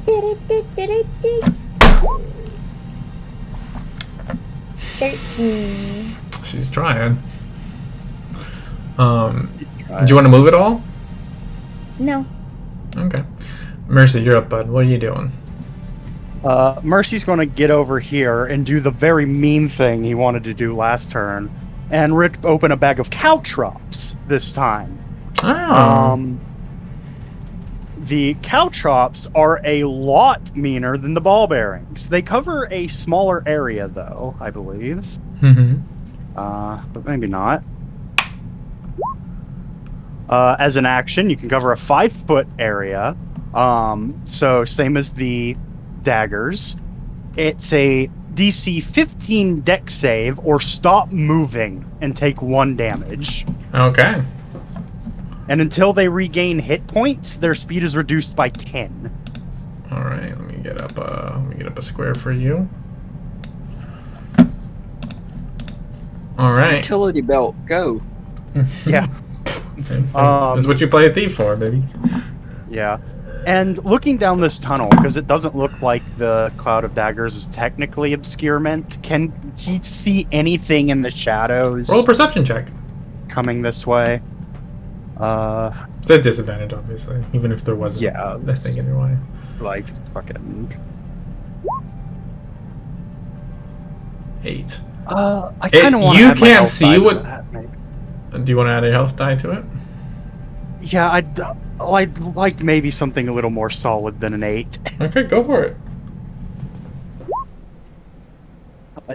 13. She's trying. Do you want to move at all? No. Okay. Mercy, you're up, bud. What are you doing? Mercy's going to get over here and do the very mean thing he wanted to do last turn, and rip open a bag of caltrops this time. Oh. The caltrops are a lot meaner than the ball bearings. They cover a smaller area, though, I believe. Mm-hmm. But maybe not. As an action, you can cover a 5-foot area. So same as the daggers. It's a DC 15 dex save or stop moving and take 1 damage. Okay. And until they regain hit points, their speed is reduced by 10. All right. Let me get up a square for you. All right. Utility belt, go. Yeah. That's what you play a thief for, baby. Yeah. And looking down this tunnel, because it doesn't look like the Cloud of Daggers is technically obscurement, can he see anything in the shadows Roll a perception check. coming this way? It's a disadvantage, obviously, even if there wasn't a thing in your way. Like, fucking... 8. I kind of want to You add my can't health see die to what- that, maybe. Do you want to add a health die to it? Yeah, I'd like maybe something a little more solid than an 8. Okay, go for it.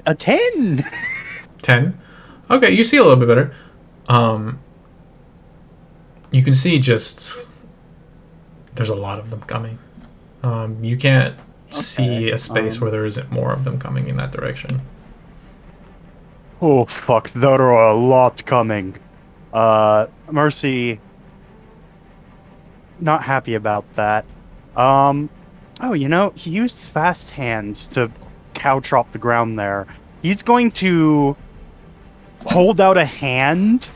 A 10! 10. Okay, you see a little bit better. You can see just there's a lot of them coming. You can't see a space where there isn't more of them coming in that direction. Oh, fuck, there are a lot coming. Mercy... not happy about that. Oh, you know, he used fast hands to caltrop the ground there. He's going to hold out a hand.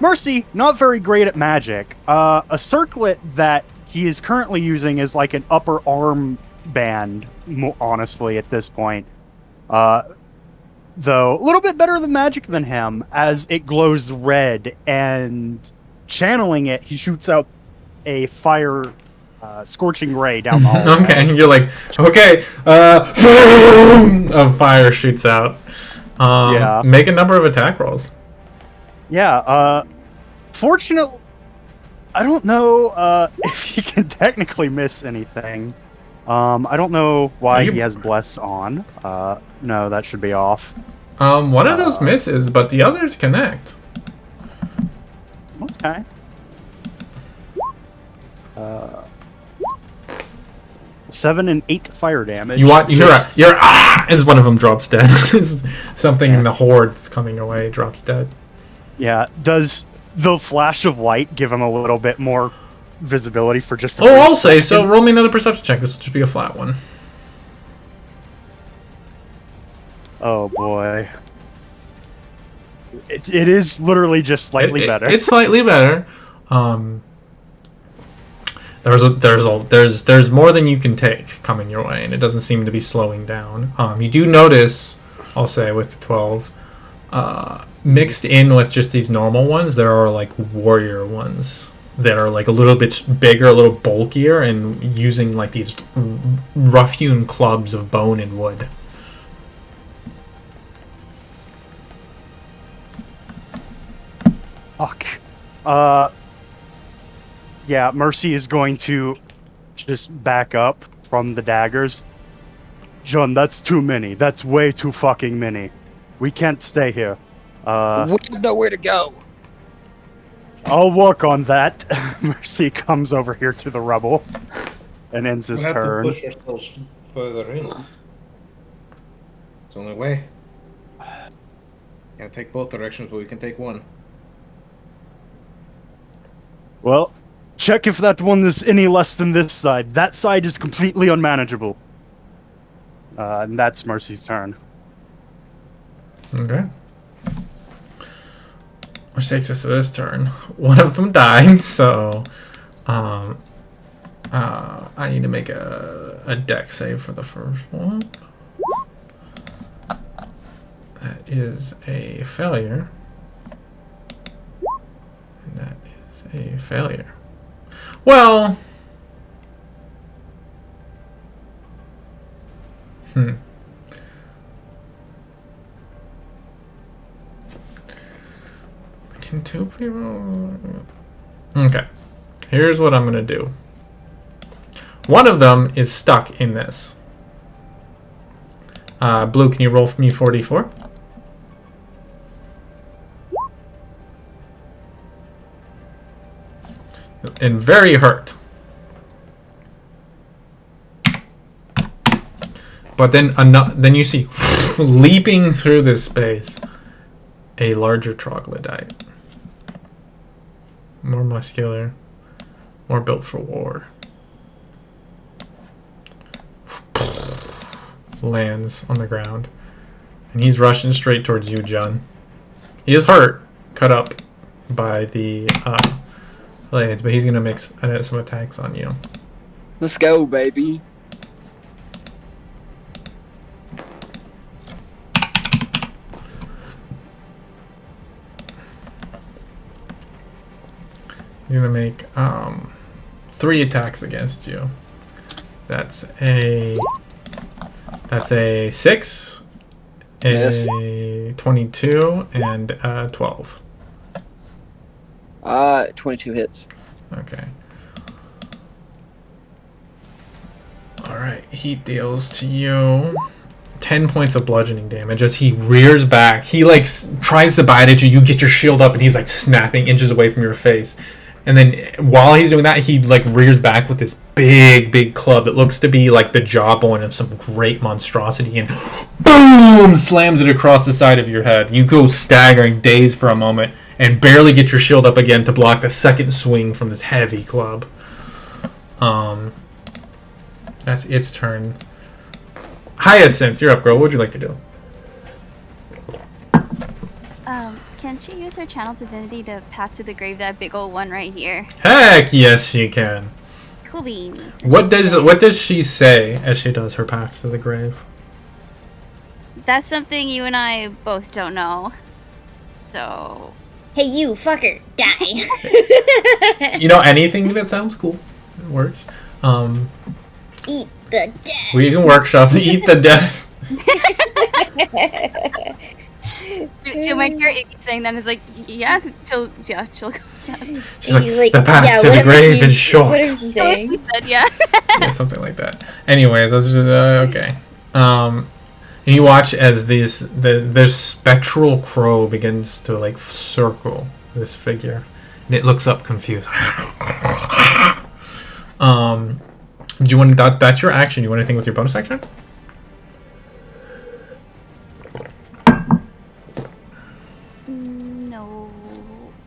Mercy, not very great at magic. A circlet that he is currently using is like an upper arm band, honestly, at this point. Though, a little bit better than magic than him, as it glows red, and channeling it, he shoots out a fire scorching ray down the hallway. Okay, you're like, okay, a fire shoots out. Yeah. Make a number of attack rolls. Yeah, fortunately, I don't know if he can technically miss anything. I don't know why he has Bless on. No, that should be off. One of those misses, but the others connect. Okay. 7 and 8 fire damage. You're as one of them drops dead. Something in the horde that's coming away drops dead. Yeah, does the flash of light give him a little bit more visibility for just a I'll brief say so. second? Roll me another perception check. This will just be a flat one. Oh boy. It is literally just slightly better. It's slightly better. There's more than you can take coming your way, and it doesn't seem to be slowing down. You do notice, I'll say, with the 12, mixed in with just these normal ones, there are like warrior ones that are like a little bit bigger, a little bulkier, and using like these rough-hewn clubs of bone and wood. Fuck. Yeah, Mercy is going to just back up from the daggers. John, that's too many. That's way too fucking many. We can't stay here. We have nowhere to go. I'll work on that. Mercy comes over here to the rubble and ends his We have to turn. push ourselves further in. It's the only way. Can't take both directions, but we can take one. Well, check if that one is any less than this side. That side is completely unmanageable. And that's Mercy's turn. Okay. Which takes us to this turn. One of them died, so I need to make a deck save for the first one. That is a failure. And that is a failure. Well, Can two people? Okay. Here's what I'm gonna do. One of them is stuck in this. Blue, can you roll for me 44? And very hurt. But then you see leaping through this space a larger troglodyte. More muscular, more built for war. Lands on the ground. And he's rushing straight towards you, John. He is hurt, cut up by the blades, but he's gonna make some attacks on you. Let's go, baby. He's gonna make 3 attacks against you. That's a 6, Miss. a 22, and a 12. 22 hits. Okay. Alright, he deals to you 10 points of bludgeoning damage as he rears back. He like tries to bite at you. You get your shield up and he's like snapping inches away from your face. And then while he's doing that, he like rears back with this big club that looks to be like the jawbone of some great monstrosity and boom! Slams it across the side of your head. You go staggering, dazed for a moment, and barely get your shield up again to block the second swing from this heavy club. That's its turn. Hyacinth, you're up, girl. What would you like to do? Can she use her channel divinity to path to the grave that big old one right here? Heck yes, she can. Cool beans. What does she say as she does her path to the grave? That's something you and I both don't know. So... Hey, you fucker, die. You know, anything that sounds cool. It works. Eat the death. We can workshop the eat the death. she'll make her Iggy saying that is like, yeah, she'll go down. She's like, Iggy's the path to the grave is short. What is she saying? She said, yeah. Yeah, something like that. Anyways, that's just okay. And you watch as the spectral crow begins to like circle this figure, and it looks up confused. Do you want that's your action? Do you want anything with your bonus action? No,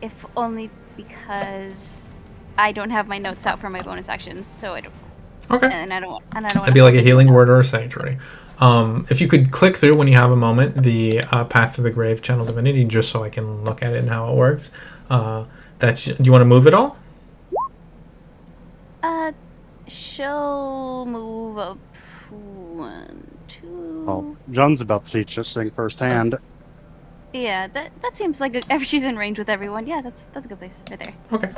if only because I don't have my notes out for my bonus actions, so I don't. Okay. And I don't. It'd be like a healing word or a sanctuary. If you could click through when you have a moment the Path to the Grave Channel Divinity, just so I can look at it and how it works. Do you want to move at all? She'll move up 1, 2. Well, John's about to teach this thing firsthand. Yeah, that seems like if she's in range with everyone. Yeah, that's a good place right there. Okay.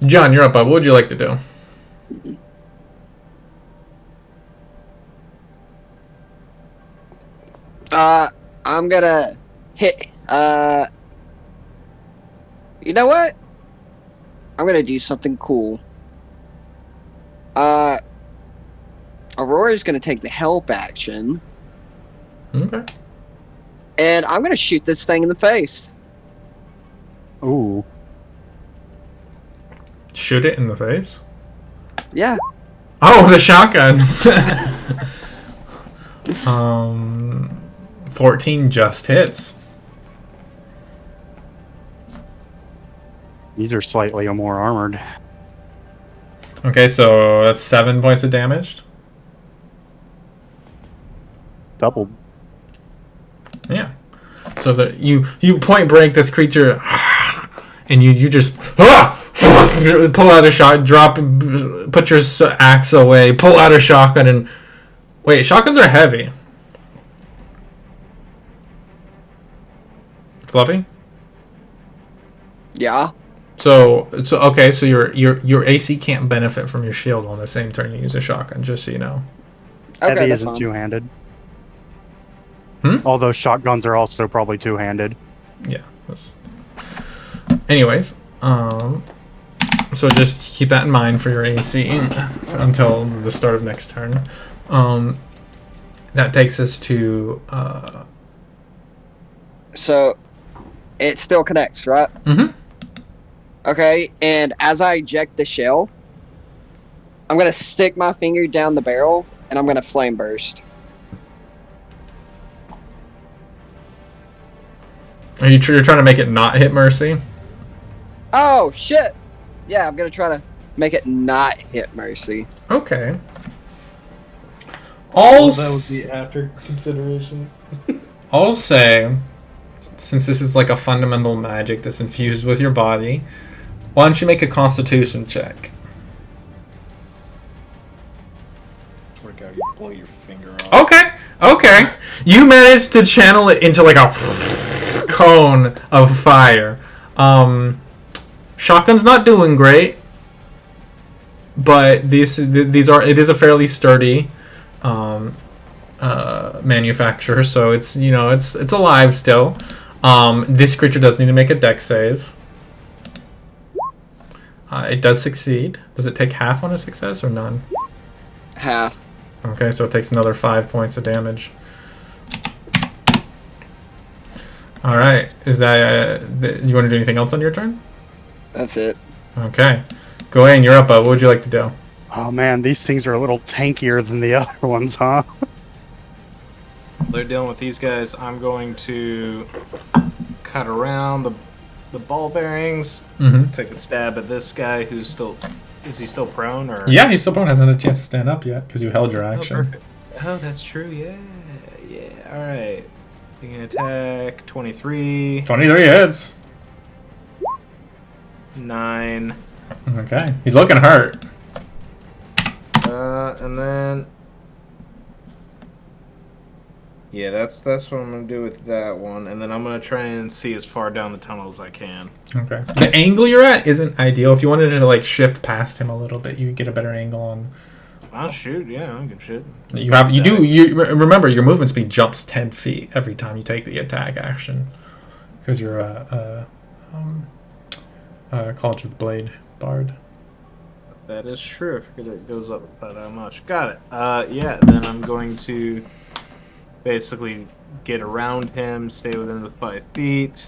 John, you're up. What would you like to do? I'm gonna hit. You know what? I'm gonna do something cool. Aurora's gonna take the help action. Okay. And I'm gonna shoot this thing in the face. Ooh. Shoot it in the face? Yeah. Oh, the shotgun! 14 just hits. These are slightly more armored. Okay, so that's 7 points of damage. Doubled. Yeah. So that you point blank this creature, and you just pull out a shot, drop, put your axe away, pull out a shotgun, and wait, shotguns are heavy. Fluffy? Yeah. So okay, so your AC can't benefit from your shield on the same turn you use a shotgun, just so you know. Okay, Heavy that's isn't fine. two-handed. Hmm? Although shotguns are also probably two-handed. Yeah. Anyways, so just keep that in mind for your AC until the start of next turn. That takes us to So, it still connects, right? Mm-hmm. Okay, and as I eject the shell, I'm gonna stick my finger down the barrel, and I'm gonna flame burst. You're trying to make it not hit Mercy? Oh, shit! Yeah, I'm gonna try to make it not hit Mercy. Okay. Well, that would be after consideration. I'll say, since this is like a fundamental magic that's infused with your body, why don't you make a Constitution check? Work out, you blow your finger off. Okay. You managed to channel it into like a cone of fire. Shotgun's not doing great, but it is a fairly sturdy manufacturer, so it's alive still. This creature does need to make a dex save. It does succeed. Does it take half on a success or none? Half. Okay, so it takes another 5 points of damage. All right. Is that you want to do anything else on your turn? That's it. Okay. Gawain, you're up. What would you like to do? Oh man, these things are a little tankier than the other ones, huh? They're dealing with these guys. I'm going to cut around the ball bearings. Mm-hmm. Take a stab at this guy who's still... Is he still prone? Or? Yeah, he's still prone. Hasn't had a chance to stand up yet because you held your Oh, action. perfect. Oh, that's true. Yeah. All right. You can attack 23. 23 hits. 9. Okay. He's looking hurt. And then... Yeah, that's what I'm going to do with that one. And then I'm going to try and see as far down the tunnel as I can. Okay. The angle you're at isn't ideal. If you wanted to like shift past him a little bit, you could get a better angle on. I'll shoot. Yeah, I can shoot. You remember your movement speed jumps 10 feet every time you take the attack action. because you're a College of the Blade bard. That is true. I forget it goes up by that much. Got it. Yeah, then I'm going to basically get around him, stay within the 5 feet.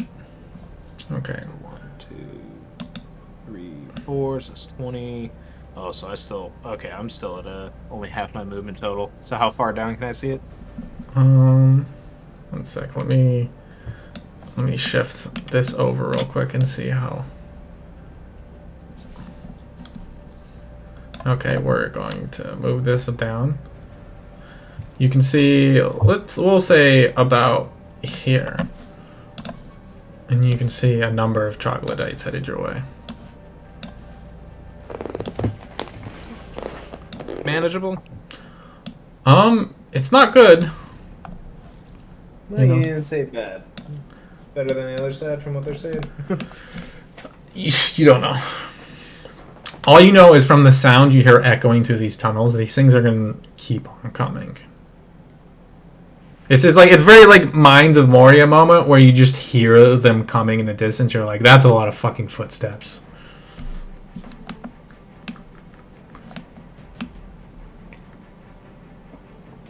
Okay. 1, 2, 3, 4, so that's 20. Oh, so okay, I'm still at only half my movement total. So how far down can I see it? 1 sec. Let me shift this over real quick and see how. Okay, we're going to move this down. You can see, we'll say about here. And you can see a number of troglodytes headed your way. Manageable? It's not good. No, you didn't say bad. Better than the other side from what they're saying. You don't know. All you know is from the sound you hear echoing through these tunnels, these things are going to keep on coming. It's just like, it's very like Mines of Moria moment where you just hear them coming in the distance. You're like, that's a lot of fucking footsteps.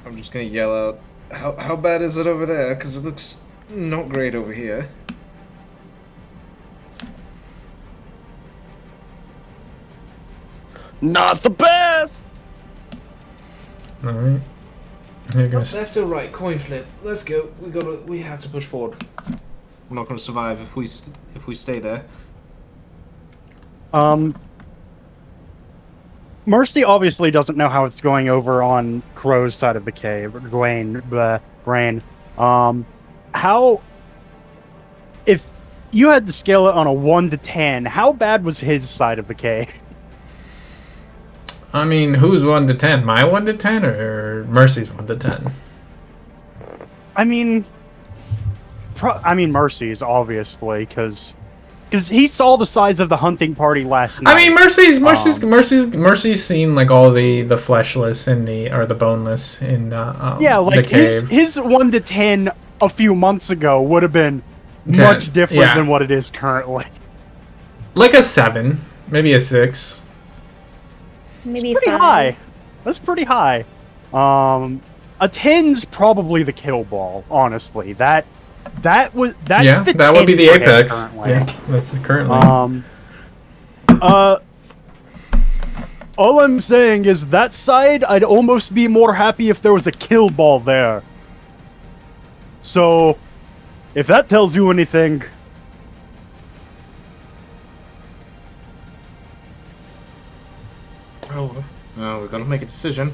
I'm just gonna yell out, how bad is it over there? Because it looks not great over here. Not the best! Alright. You're gonna Left or right, coin flip. Let's go. We have to push forward. We're not going to survive if we stay there. Mercy obviously doesn't know how it's going over on Crow's side of the cave. Brain. How... If you had to scale it on a 1 to 10, how bad was his side of the cave? I mean, who's 1 to 10? My 1 to 10 or Mercy's 1 to 10? I mean... Mercy's, obviously, because he saw the size of the hunting party last night. I mean, Mercy's seen like all the fleshless and the boneless in the cave. his 1 to 10 a few months ago would have been 10, much different yeah. than what it is currently. Like a 7, maybe a 6. Maybe It's pretty 5. high. That's pretty high. A 10's probably the kill ball, honestly. That's That would be the apex. Yeah, that's currently. All I'm saying is that side, I'd almost be more happy if there was a kill ball there. So, if that tells you anything... Oh, we're gonna make a decision.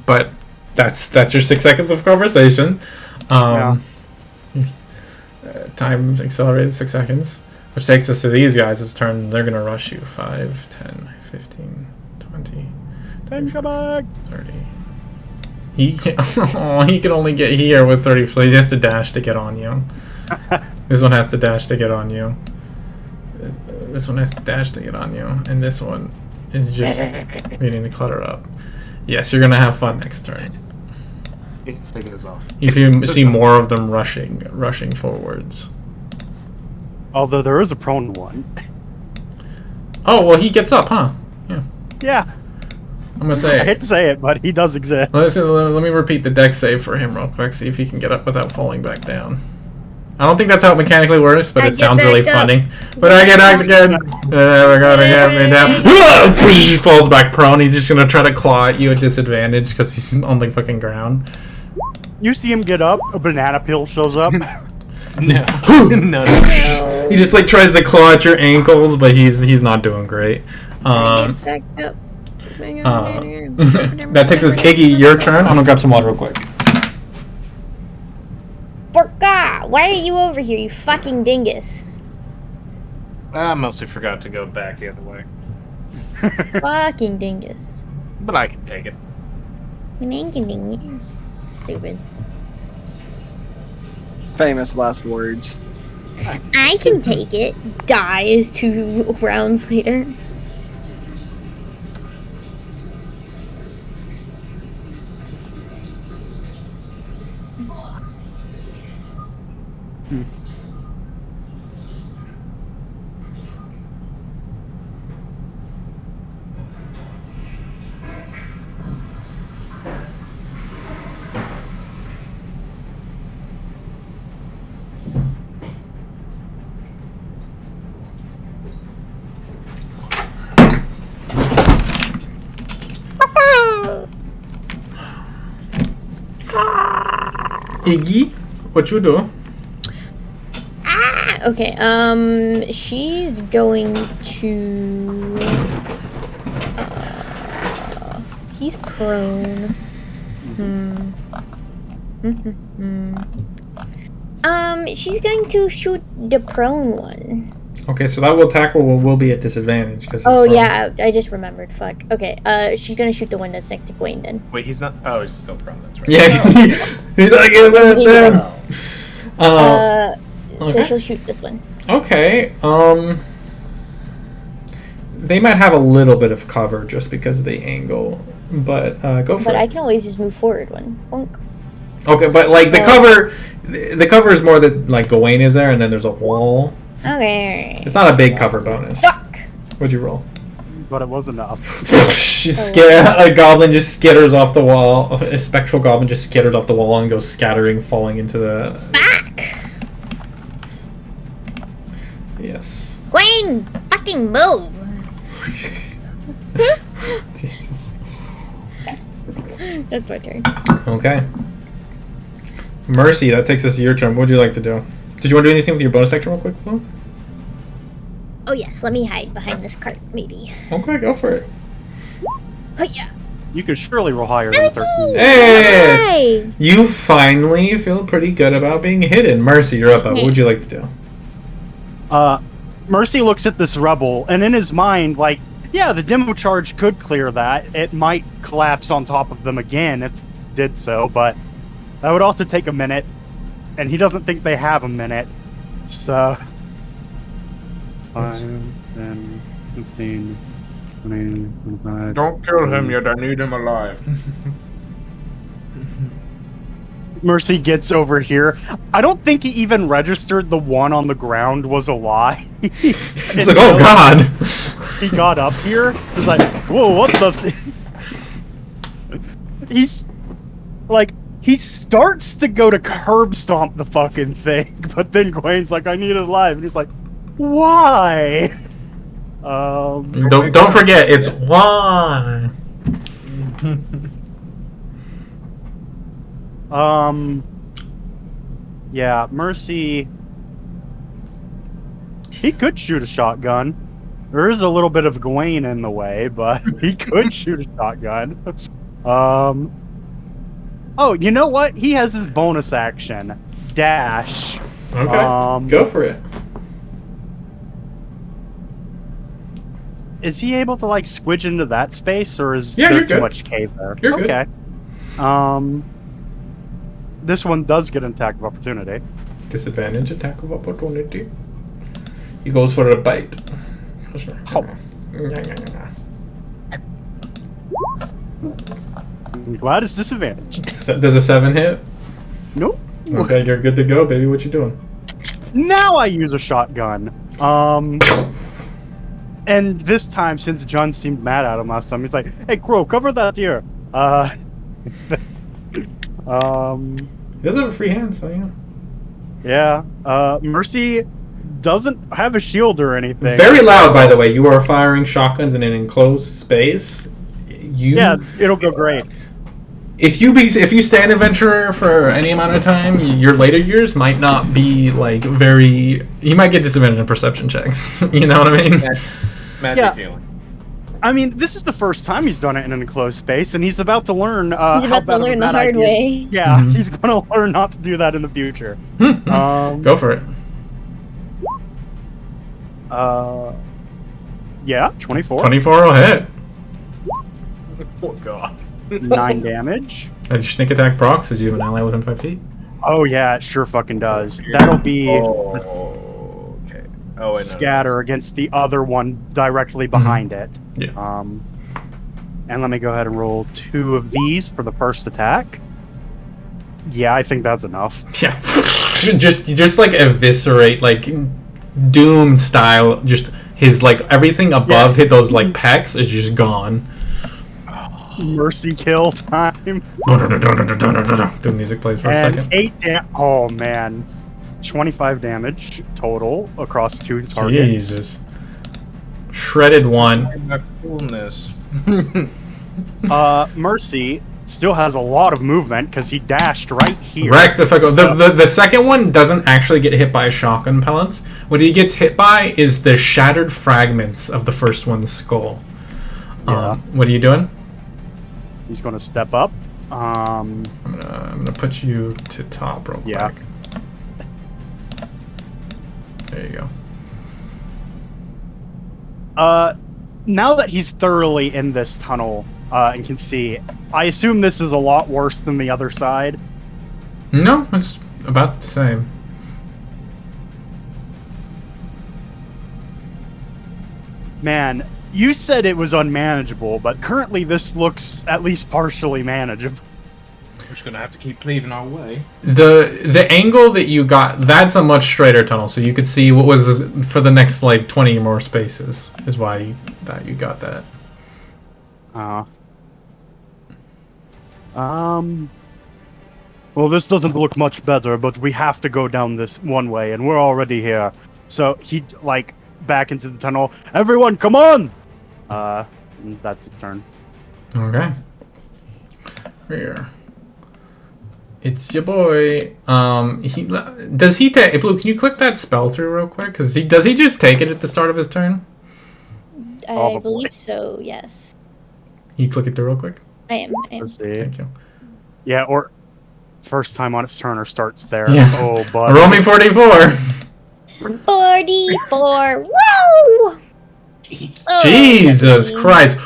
But that's your 6 seconds of conversation. Time accelerated 6 seconds, which takes us to these guys' turn. They're gonna rush you. 5, 10, 15, 20, 30. He can only get here with 30, so he has to dash to get on you. This one has to dash to get on you. This one has to dash to get on you, and this one is just beating the clutter up. Yes, you're gonna have fun next turn. Taking this off. If you see more of them rushing forwards. Although there is a prone one. Oh, well, he gets up, huh? Yeah. Yeah. I'm gonna say. I hate to say it, but he does exist. Let me repeat the dex save for him real quick. See if he can get up without falling back down. I don't think that's how it mechanically works, but it sounds really funny. But I get back again. We're gonna get me down. He falls back prone. He's just gonna try to claw at you at disadvantage because he's on the fucking ground. You see him get up, a banana peel shows up. No. He just like tries to claw at your ankles, but he's not doing great. Back up. That takes us, Iggy, your turn. I'm gonna grab some water real quick. Forgot! Why aren't you over here, you fucking dingus? I mostly forgot to go back the other way. Fucking dingus. But I can take it. Stupid. Famous last words. I can take it. Dies 2 rounds later. Iggy, what you do? Okay, she's going to... he's prone. She's going to shoot the prone one. Okay, so that will tackle will be at disadvantage. Oh, yeah, I just remembered. Fuck. Okay, she's gonna shoot the one that's next to Gwaine then. Wait, he's not. Oh, he's still prone. That's right. Yeah, he's like, So she'll shoot this one. Okay, they might have a little bit of cover just because of the angle, but go for But it. I can always just move forward one. Bonk. Okay, but like the cover is more that like Gawain is there, and then there's a wall. Okay. It's not a big cover bonus. Fuck. What'd you roll? But it was enough. A goblin just skitters off the wall. A spectral goblin just skitters off the wall and goes scattering, falling into the. Fuck. Yes. Gwaine, fucking move. Jesus. That's my turn. Okay. Mercy, that takes us to your turn. What would you like to do? Did you want to do anything with your bonus action real quick, Blue? Oh yes, let me hide behind this cart, maybe. Okay, go for it. Oh yeah. You could surely roll higher than 13. Hey! You finally feel pretty good about being hidden. Mercy, you're up. What would you like to do? Mercy looks at this rebel, and in his mind, like, yeah, the demo charge could clear that. It might collapse on top of them again if it did so, but that would also take a minute, and he doesn't think they have a minute. So 5, 10, 15, 20, 25. Don't kill him yet. I need him alive. Mercy gets over here. I don't think he even registered the one on the ground was a lie. It's like, oh god! He got up here. He's like, whoa, what the? He's like, he starts to go to curb stomp the fucking thing, but then Gwaine's like, I need it alive, and he's like, why? Don't forget, it's why. Yeah, Mercy. He could shoot a shotgun. There is a little bit of Gawain in the way, but he could shoot a shotgun. Oh, you know what? He has his bonus action. Dash. Okay, go for it. Is he able to, like, squidge into that space, or is Yeah, there you're too good. much cave there? You're good. Okay. This one does get an attack of opportunity. Disadvantage attack of opportunity. He goes for a bite. I'm glad it's disadvantage. Does a 7 hit? Nope. Okay, you're good to go, baby. What you doing? Now I use a shotgun. And this time, since John seemed mad at him last time, he's like, "Hey, Crow, cover that deer." He does have a free hand, so yeah. Yeah. Mercy doesn't have a shield or anything. Very loud, by the way. You are firing shotguns in an enclosed space. Yeah, it'll go great. If you stay an adventurer for any amount of time, your later years might not be like very. You might get disadvantage in perception checks. You know what I mean? Magic healing. I mean, this is the first time he's done it in an enclosed space, and he's about to learn. He's about to learn the hard way. Yeah, he's gonna learn not to do that in the future. Go for it. Yeah, 24. 24 will hit. Oh god. 9 damage. Your sneak attack procs because you have an ally within 5 feet. Oh yeah, it sure fucking does. That'll be Okay. Oh, wait, scatter against the other one directly behind it. Yeah. And let me go ahead and roll 2 of these for the first attack. Yeah, I think that's enough. Yeah. just like eviscerate, like Doom style, just his like everything above hit those like pecs is just gone. Mercy kill time. The music plays for a And second. oh man. 25 damage total across 2 targets. Jesus. Shredded one. My coolness. Mercy still has a lot of movement because he dashed right here. Wreck the fuck. The second one doesn't actually get hit by shotgun pellets. What he gets hit by is the shattered fragments of the first one's skull. Yeah. What are you doing? He's gonna step up. I'm gonna put you to top real quick. Yeah. There you go. Now that he's thoroughly in this tunnel and can see, I assume this is a lot worse than the other side. No, it's about the same. Man, you said it was unmanageable, but currently this looks at least partially manageable. We're just gonna have to keep cleaving our way. The angle that you got, that's a much straighter tunnel, so you could see what was for the next like 20 more spaces. Is why you got that. Well, this doesn't look much better, but we have to go down this one way, and we're already here. So he like back into the tunnel. Everyone, come on! That's his turn. Okay. Here. It's your boy. Does he take Blue? Can you click that spell through real quick? Does he just take it at the start of his turn? I believe so, yes. You click it through real quick. I am. Let's see. Thank you. Yeah, or first time on its turn or starts there. Yeah. Oh, but Roll me 44. 44. Whoa! Jesus Christ!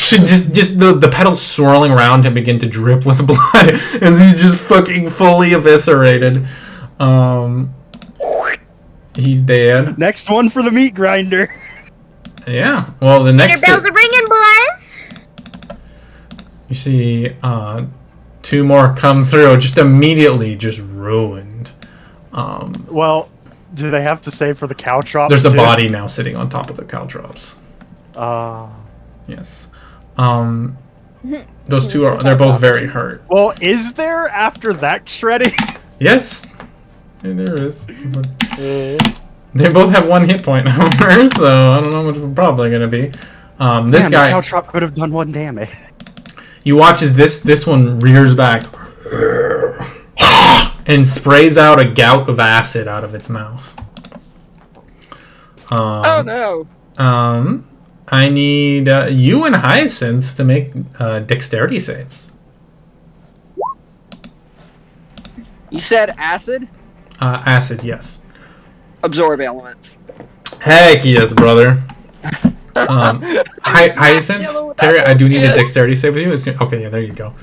Just the petals swirling around him begin to drip with blood as he's just fucking fully eviscerated. He's dead. Next one for the meat grinder. Yeah. Well, the next. Dinner bells are ringing, boys. You see, 2 more come through, just immediately, just ruined. Well, do they have to save for the caltrops? There's a too? body now sitting on top of the caltrops. Yes. Those 2 they're both very hurt. Well, is there after that shredding? Yes. Yeah, there is. They both have 1 hit point, however, so I don't know how much of a problem they're gonna be. This Man, guy. the caltrop could have done 1 damage. You watch as this one rears back and sprays out a gout of acid out of its mouth. Oh no! I need you and Hyacinth to make dexterity saves. You said acid? Acid, yes. Absorb elements. Heck yes, brother. Hyacinth, Terry, I do need a dexterity save with you. Okay, yeah, there you go.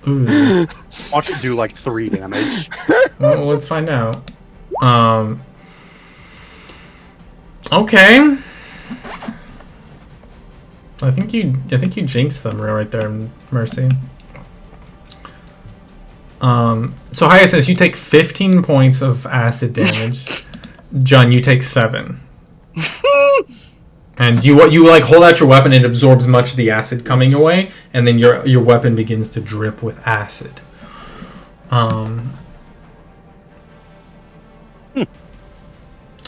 Ooh. Watch it do like 3 damage. Well, let's find out. Okay. I think you jinxed them right there, Mercy. So Hyacinth, you take 15 points of acid damage. John, you take 7. And you like hold out your weapon, and it absorbs much of the acid coming away, and then your weapon begins to drip with acid.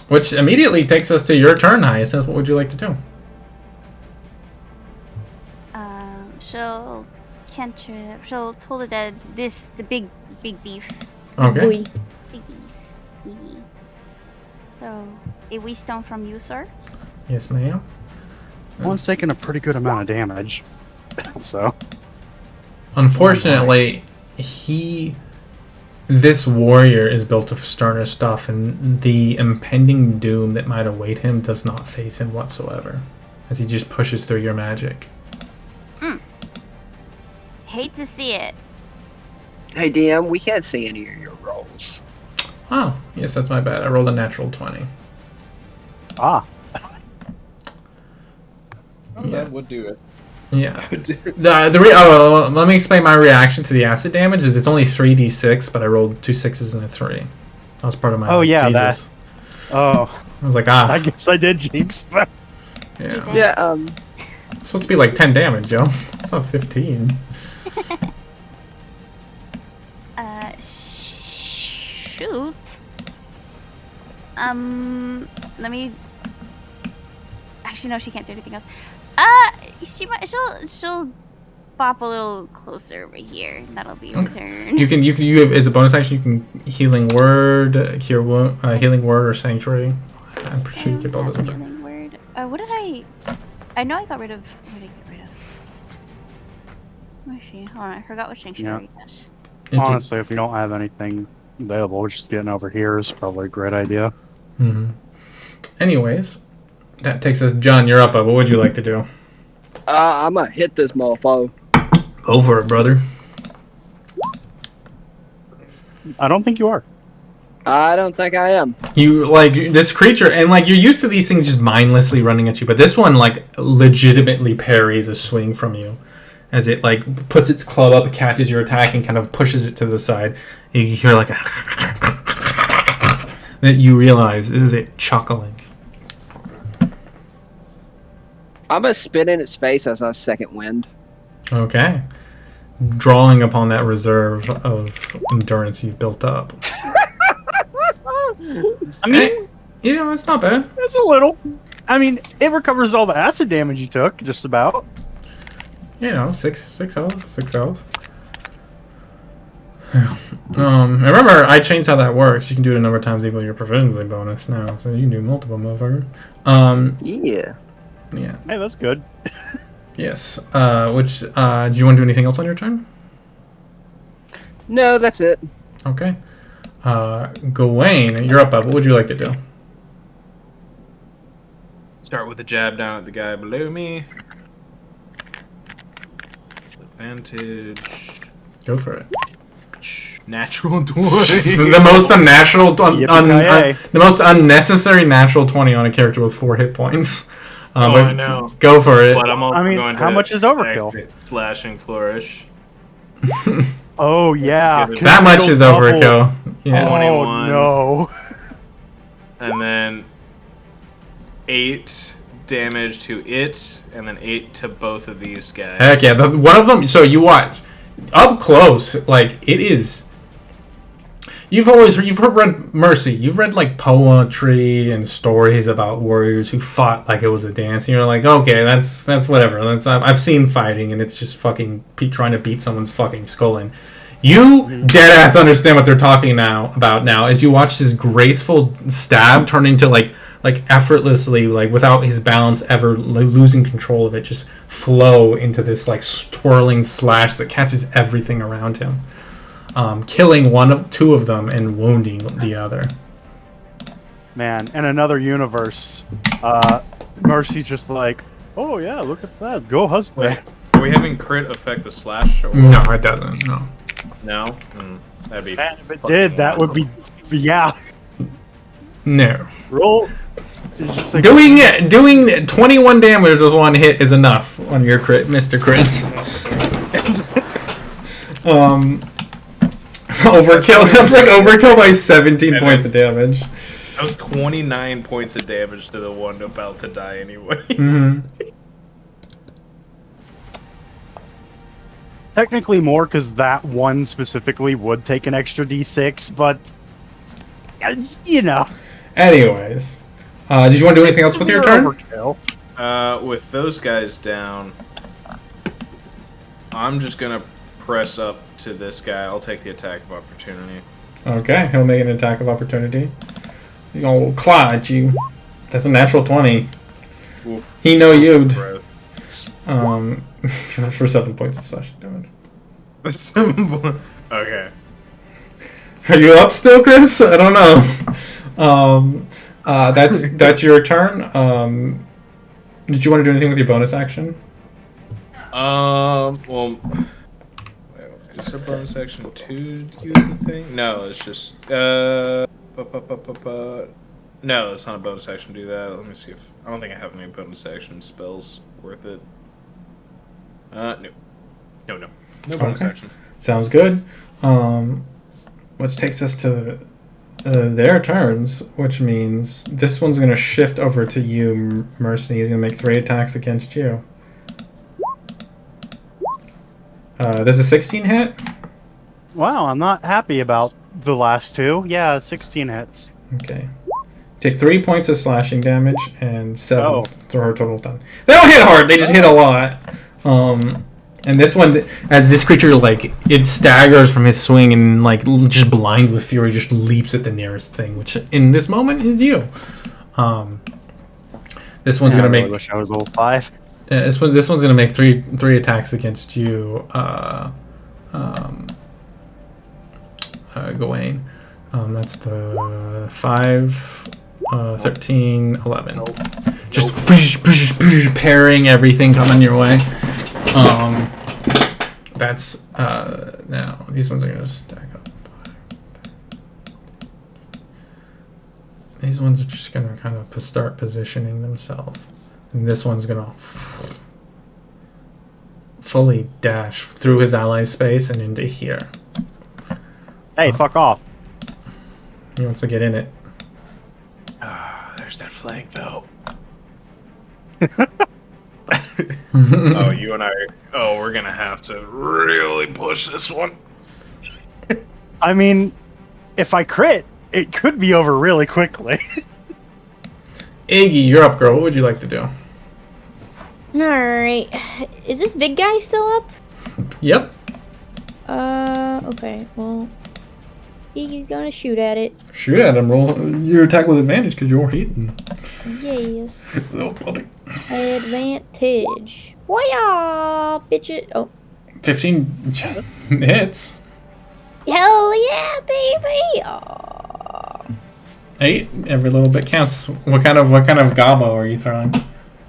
Which immediately takes us to your turn, Hyacinth. What would you like to do? She'll tell the dead the big beef. Okay. Boy. Big beef. So, a wisdom from you, sir. Yes, ma'am. One's taking a pretty good amount of damage. So. Unfortunately, this warrior is built of sterner stuff, and the impending doom that might await him does not faze him whatsoever, as he just pushes through your magic. Hate to see it. Hey DM, we can't see any of your rolls. Oh, yes, that's my bad. I rolled a natural 20. Ah. Oh, that would do it. Yeah. Let me explain my reaction to the acid damage. Is it's only 3d6, but I rolled 2 6s and a 3. That was part of my. Oh yeah, Jesus. Oh. I was like, I guess I did jinx that. Yeah. Yeah. It's supposed to be like 10 damage, yo. It's not 15. Shoot. Let me. Actually, no, she can't do anything else. She'll bop a little closer over here. That'll be her turn. You have as a bonus action. You can healing word, cure wound, healing word, or sanctuary. I'm pretty sure you get all those. Healing word. What did I? I know I got rid of. What did I get rid of? Where is she? Hold on, I forgot what sanctuary does. Honestly, if you don't have anything available, just getting over here is probably a great idea. Mm-hmm. Anyways, that takes us. John, you're up. What would you like to do? I'm gonna hit this mofo. Go for it, brother. I don't think you are. I don't think I am. You like this creature, and like you're used to these things just mindlessly running at you, but this one like legitimately parries a swing from you, as it like puts its club up, it catches your attack, and kind of pushes it to the side. You hear like a that you realize this is it chuckling. I'm gonna spit in its face as a second wind. Okay, drawing upon that reserve of endurance you've built up. I mean, you know, it's not bad. It's a little. I mean, it recovers all the acid damage you took, just about. You know, 6 health. Remember, I changed how that works. You can do it a number of times equal your proficiency bonus now, so you can do multiple, motherfucker. Yeah. Yeah. Hey, that's good. Yes. Do you want to do anything else on your turn? No, that's it. Okay. Gawain, you're up. What would you like to do? Start with a jab down at the guy below me. Advantage. Go for it. Natural 20. The most unnatural, the most unnecessary natural 20 on a character with 4 hit points. I know. Go for it. But I'm also going how to much is overkill? Slashing flourish. Oh yeah, that much is overkill. Yeah. 21. Oh no. And then 8 damage to it, and then 8 to both of these guys. Heck yeah. One of them, so you watch. Up close, like, it is... You've read Mercy. You've read, like, poetry and stories about warriors who fought like it was a dance, and you're like, okay, that's whatever. I've seen fighting, and it's just fucking trying to beat someone's fucking skull in. You deadass understand what they're talking about now as you watch this graceful stab turn into like effortlessly, like without his balance ever losing control of it, just flow into this like twirling slash that catches everything around him, killing two of them and wounding the other. Man, in another universe, Mercy's just like, oh yeah, look at that, go husband. Wait, are we having crit affect the slash? Or... No, it doesn't. No. No? That'd be. Man, if it did, that would be, yeah. No. Roll. Like, doing 21 damage with one hit is enough on your crit, Mr. Chris. Overkill. That's like overkill by 17 points of damage. That was 29 points of damage to the one about to die anyway. Mm-hmm. Technically more, because that one specifically would take an extra d6, but you know. Anyways, did you want to do anything else with your turn? Overkill. With those guys down, I'm just gonna press up to this guy. I'll take the attack of opportunity. Okay, he'll make an attack of opportunity. He's gonna claw at you. That's a natural 20. Oof. He know you'd. For 7 points of slashing damage. Okay. Are you up still, Chris? I don't know. That's your turn. Did you want to do anything with your bonus action? Well, is there bonus action to use the thing? No, it's just no, it's not a bonus action to do that. Let me see if I don't think I have any bonus action spells worth it. No. No bonus Okay. action. Sounds good. Which takes us to their turns, which means this one's going to shift over to you, Mercy. He's going to make 3 attacks against you. Does a 16 hit? Wow, I'm not happy about the last two. Yeah, 16 hits. Okay. Take 3 points of slashing damage and 7 Oh. for a total of 10. They don't hit hard, they just hit a lot. And this one, as this creature, like, it staggers from his swing and, like, just blind with fury, just leaps at the nearest thing, which in this moment is you. This one's gonna I really make. wish I was level 5. This one's gonna make three attacks against you, Gawain. That's the 5, 13, 11. Just parrying everything coming your way. That's now these ones are gonna stack up. These ones are just gonna kind of start positioning themselves, and this one's gonna fully dash through his ally's space and into here. Hey, fuck off. He wants to get in it. There's that flank, though. Oh, you and I. Oh, we're gonna have to really push this one. I mean, if I crit, it could be over really quickly. Iggy, you're up, girl. What would you like to do? Alright. Is this big guy still up? Yep. Okay, well. He's gonna shoot at it. Shoot at him. Roll your attack with advantage because you're heating. Yes. Little puppy. Advantage. Why bitches? Oh. 15 hits. Hell yeah, baby! Aw. 8. Every little bit counts. What kind of gobbo are you throwing?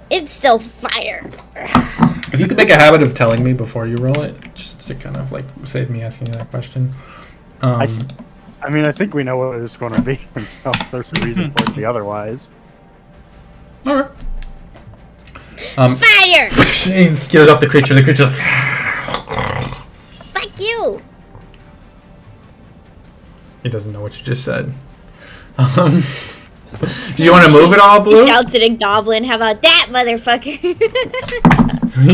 It's still fire. If you could make a habit of telling me before you roll it, just to kind of like save me asking you that question. I mean, I think we know what it's going to be until there's a reason for it to be otherwise. Alright. Fire! He scares off the creature. The creature's like, Fuck you! he doesn't know what you just said. Do you want to move it all, Blue? He shouts at a goblin. How about that, motherfucker?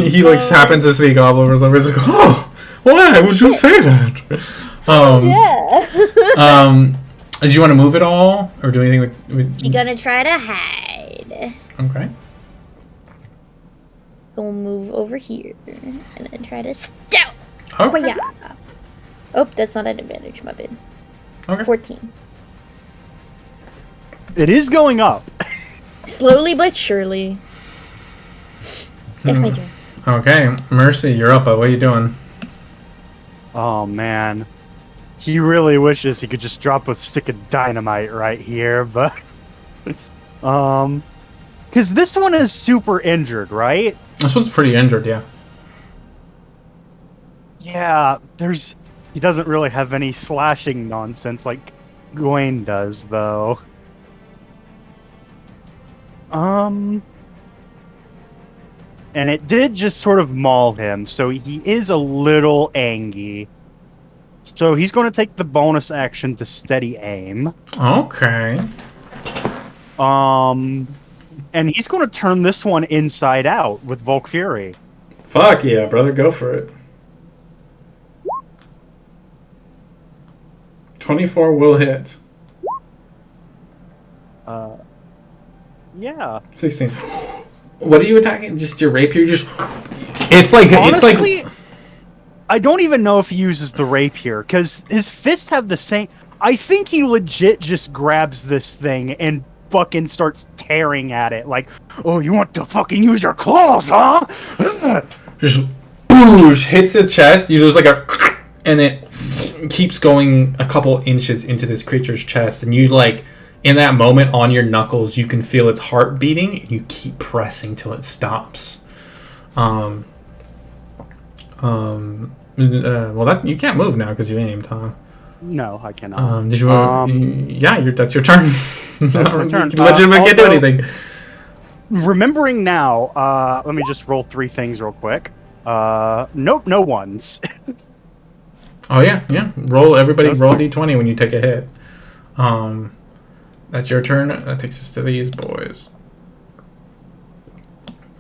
He like happens to speak goblin or something. He's like, oh, why would you say that? Yeah. Do you want to move it all or do anything with You gonna try to hide. Okay. Gonna move over here and then try to scout. Okay. Yeah. Oh, that's not an advantage, my bad. Okay. 14. It is going up. Slowly but surely. It's my turn. Okay, Mercy, you're up. What are you doing? Oh man, he really wishes he could just drop a stick of dynamite right here, but because this one is super injured, right? This one's pretty injured, yeah. Yeah, he doesn't really have any slashing nonsense like Gawain does, though. And it did just sort of maul him, so he is a little angry. So he's going to take the bonus action to steady aim. Okay. And he's going to turn this one inside out with Volk Fury. Fuck yeah, brother, go for it. 24 will hit. Yeah. 16. What are you attacking? Just your rapier? It's like Honestly, I don't even know if he uses the rapier, because his fists have the same... I think he legit just grabs this thing and fucking starts tearing at it, like, oh, you want to fucking use your claws, huh? just boosh, hits the chest. You lose like a... And it keeps going a couple inches into this creature's chest. And you like... In that moment, on your knuckles, you can feel its heart beating, and you keep pressing till it stops. Well, that you can't move now because you aimed, huh? No, I cannot. Did you? That's your turn. That's my turn. You legitimately can't do anything. Remembering now, let me just roll 3 things real quick. Nope, no ones. Oh yeah, yeah. Roll everybody. Those Roll ones. d20 when you take a hit. That's your turn. That takes us to these boys.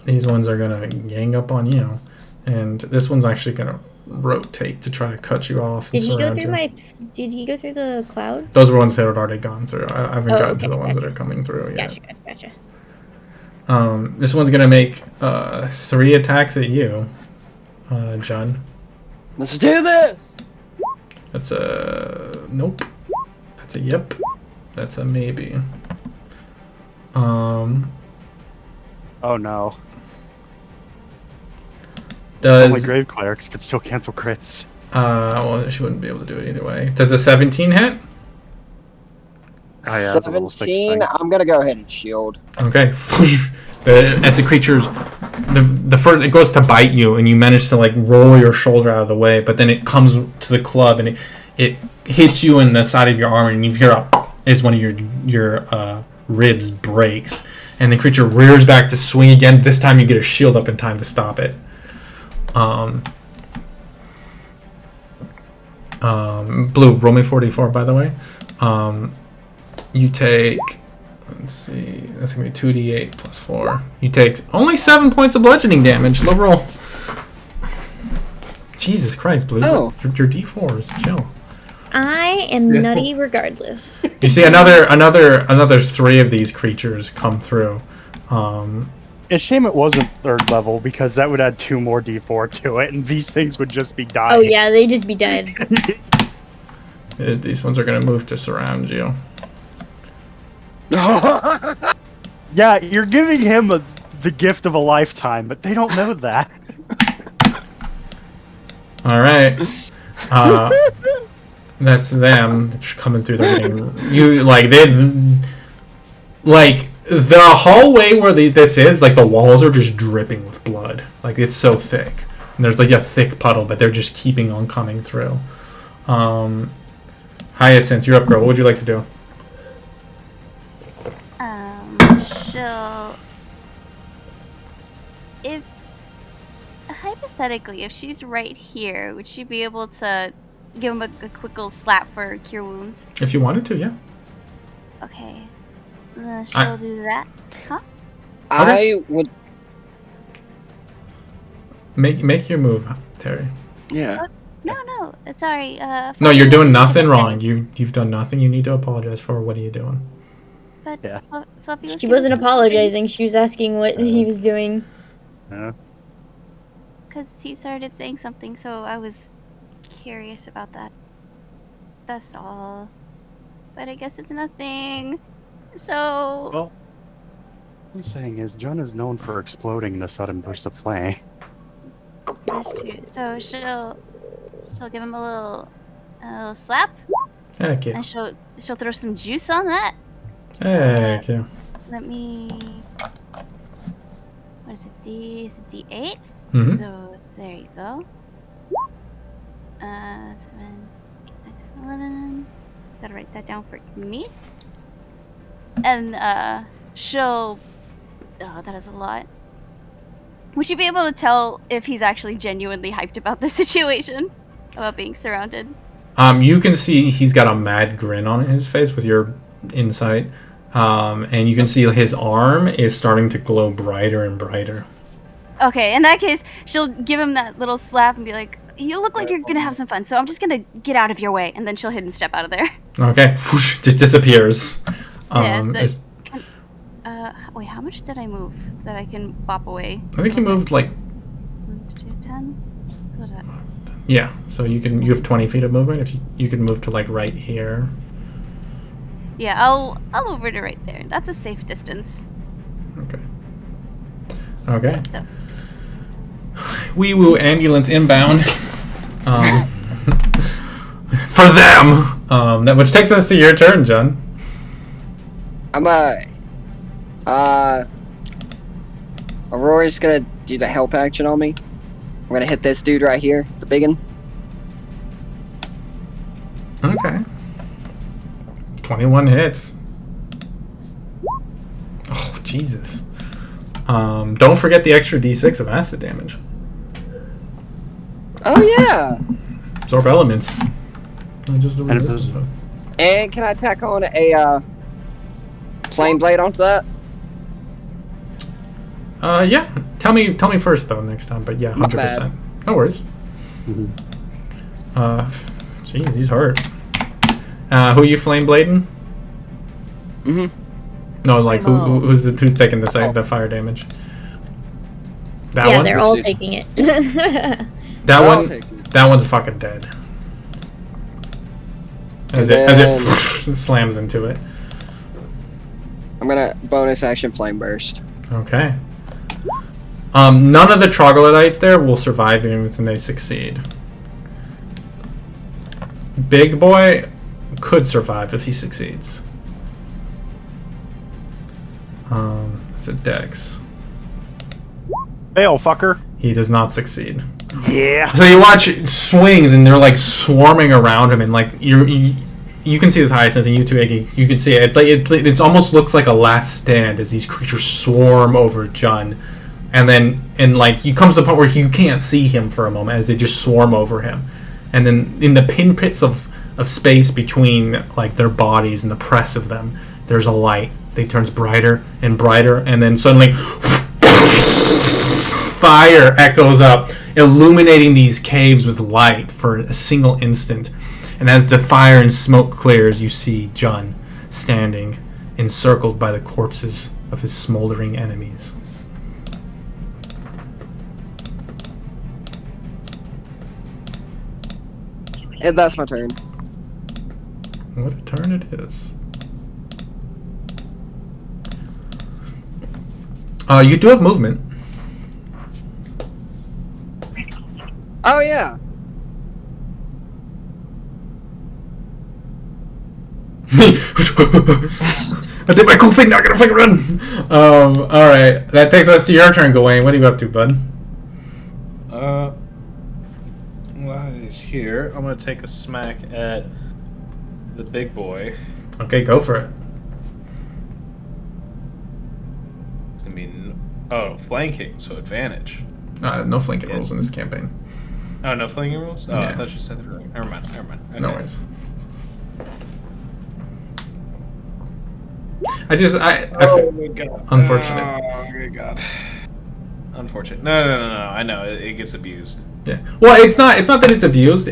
These ones are gonna gang up on you, and this one's actually gonna rotate to try to cut you off. And Did he go surround through you. my? Did he go through the cloud? Those were ones that had already gone through. I haven't Oh, gotten to okay, the ones gotcha. that are coming through yet. Gotcha. This one's gonna make 3 attacks at you, John. Let's do this. That's a nope. That's a yep. That's a maybe. Oh no. Only Does grave clerics could still cancel crits. well, she wouldn't be able to do it either way. Does a 17 hit? Oh yeah, that's a little six 17. thing. I'm gonna go ahead and shield. Okay. As the creature's the first, it goes to bite you, and you manage to like roll your shoulder out of the way, but then it comes to the club and it hits you in the side of your arm, and you hear as one of your ribs breaks, and the creature rears back to swing again. This time you get a shield up in time to stop it. Blue, roll me 44, by the way. You take, let's see, that's gonna be 2d8 plus 4. You take only 7 points of bludgeoning damage. Low roll. Jesus Christ, Blue. Oh. Your d4s, chill. I am nutty regardless. You see another 3 of these creatures come through. It's a shame it wasn't 3rd level, because that would add 2 more d4 to it, and these things would just be dying. Oh yeah, they just be dead. These ones are gonna move to surround you. Yeah, you're giving him the gift of a lifetime, but they don't know that. All right. That's them coming through. They're getting you like the hallway where this is, like the walls are just dripping with blood. Like it's so thick, and there's like a thick puddle, but they're just keeping on coming through. Hyacinth, you're up, girl. What would you like to do? She'll. If hypothetically, if she's right here, would she be able to give him a quick little slap for cure wounds? If you wanted to, yeah. Okay. She'll do that. Huh? I would. Make your move, Terry. Yeah. No, it's alright. No, you're doing nothing wrong. You've done nothing you need to apologize for. What are you doing? But Yeah. Fluffy was She wasn't apologizing. She was asking what he was doing. Yeah. Because he started saying something, so I was curious about that. That's all. But I guess it's nothing. So. Well, what I'm saying is, John is known for exploding in a sudden burst of flame. That's true. So she'll give him a little slap, Heck yeah. and she'll throw some juice on that. Heck yeah. Let me. What is it? Is it D8? Mhm. So there you go. 7, 8, 9, 10, 11. Gotta write that down for me. And she'll. Oh, that is a lot. Would you be able to tell if he's actually genuinely hyped about the situation? About being surrounded? You can see he's got a mad grin on his face with your insight. And you can see his arm is starting to glow brighter and brighter. Okay, in that case, she'll give him that little slap and be like, you look like you're gonna have some fun, so I'm just gonna get out of your way. And then she'll hidden step out of there. Okay. Whoosh, just disappears. Wait, how much did I move that I can bop away? I think you moved like 10? What is that? yeah. So you have 20 feet of movement. If you can move to like right here. Yeah, I'll over to right there. That's a safe distance. Okay. So. Wee woo ambulance inbound. For them. Which takes us to your turn, John. Aurora's gonna do the help action on me. I'm gonna hit this dude right here, the big one. Okay. 21 hits. Oh, Jesus. Don't forget the extra d6 of acid damage. Oh yeah. Absorb elements. Not just a And if resistance there's- buff. And can I tack on a flame blade onto that? Yeah. Tell me first though next time. But yeah, My 100%. No worries. Mhm. Jeez, he's hurt. Who you flame blading? Mm-hmm. No, like who's taking the fire damage? That yeah, one. they're all taking it. That I'll one. take it. That one's fucking dead. As And it slams into it. I'm gonna bonus action flame burst. Okay. None of the troglodytes there will survive even when they succeed. Big boy could survive if he succeeds. That's a dex. Fail, fucker. He does not succeed. Yeah. So you watch it swings and they're like swarming around him and like you can see this Hyacinth and you too, Iggy. You can see it. It's like it almost looks like a last stand as these creatures swarm over Jun, and like he comes to the point where you can't see him for a moment as they just swarm over him, and then in the pinpricks of space between like their bodies and the press of them, there's a light. It turns brighter and brighter, and then suddenly fire echoes up, illuminating these caves with light for a single instant. And as the fire and smoke clears, you see Jun standing, encircled by the corpses of his smoldering enemies. And that's my turn. What a turn it is. You do have movement. Oh yeah. I did my cool thing, not gonna fucking run! Alright. That takes us to your turn, Gawain. What are you up to, bud? While he's here, I'm gonna take a smack at the big boy. Okay, go for it. It's gonna be flanking, so advantage. No flanking rules in this campaign. Oh, no flanking rules? Oh, Yeah. I thought you said that wrong. Never mind. Okay. No worries. I Oh, God. Unfortunate. Oh, good God. Unfortunate. No. I know it gets abused. Yeah. Well, it's not that it's abused.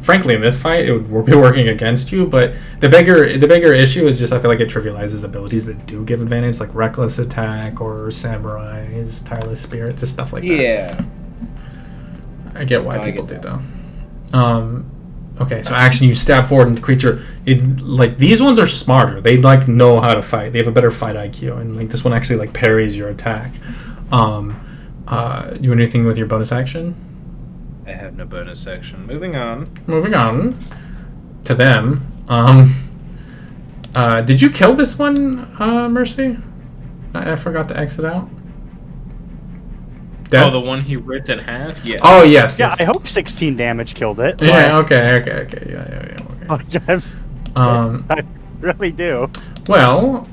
Frankly, in this fight, it would be working against you. But the bigger issue is just I feel like it trivializes abilities that do give advantage, like reckless attack or samurai's tireless spirit, just stuff like that. Yeah. I get why people do though. Okay, so action, you stab forward and the creature. Like these ones are smarter. They like know how to fight. They have a better fight IQ, and like this one actually like parries your attack. You do anything with your bonus action? I have no bonus action. Moving on. Moving on to them. Did you kill this one, Mercy? I forgot to exit out. Death? Oh, the one he ripped in half? Yeah. Oh, yes. Yeah, yes. I hope 16 damage killed it. Yeah, okay. Yeah, okay. I really do. Well,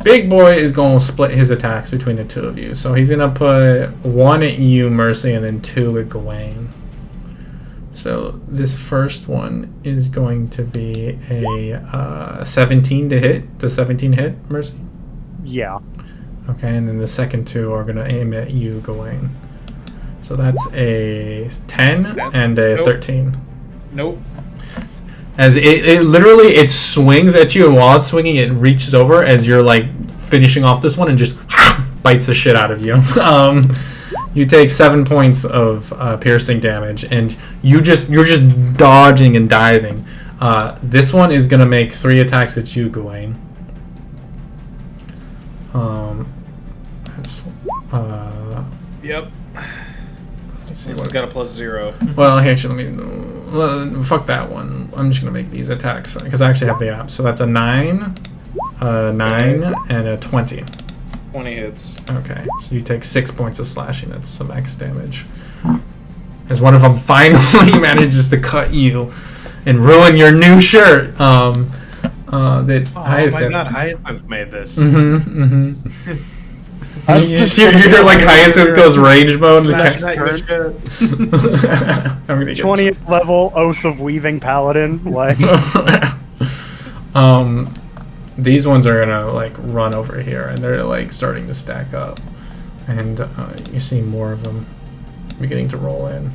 Big boy is going to split his attacks between the two of you. So he's going to put one at you, Mercy, and then two at Gawain. So this first one is going to be a 17 to hit. The 17 hit, Mercy? Yeah. Okay, and then the second two are going to aim at you, Gawain. So that's a 10 and a 13. Nope. As it literally, it swings at you, and while it's swinging, it reaches over as you're like finishing off this one and just bites the shit out of you. You take 7 points of piercing damage, and you're just dodging and diving. This one is gonna make 3 attacks at you, Gawain. That's Yep. let's see This what has got a +0. Well, actually, let me fuck that one. I'm just gonna make these attacks because I actually have the app. So that's a 9, and a 20. 20 hits. Okay, so you take 6 points of slashing. That's some X damage. As one of them finally manages to cut you and ruin your new shirt. That Oh Hyacinth. my God, Hyacinth made this. You just hear like Hyacinth goes rage mode. Slash The that cat- I'm gonna get 20th level Oath of Weaving Paladin. Like, these ones are gonna like run over here, and they're like starting to stack up, and you see more of them beginning to roll in.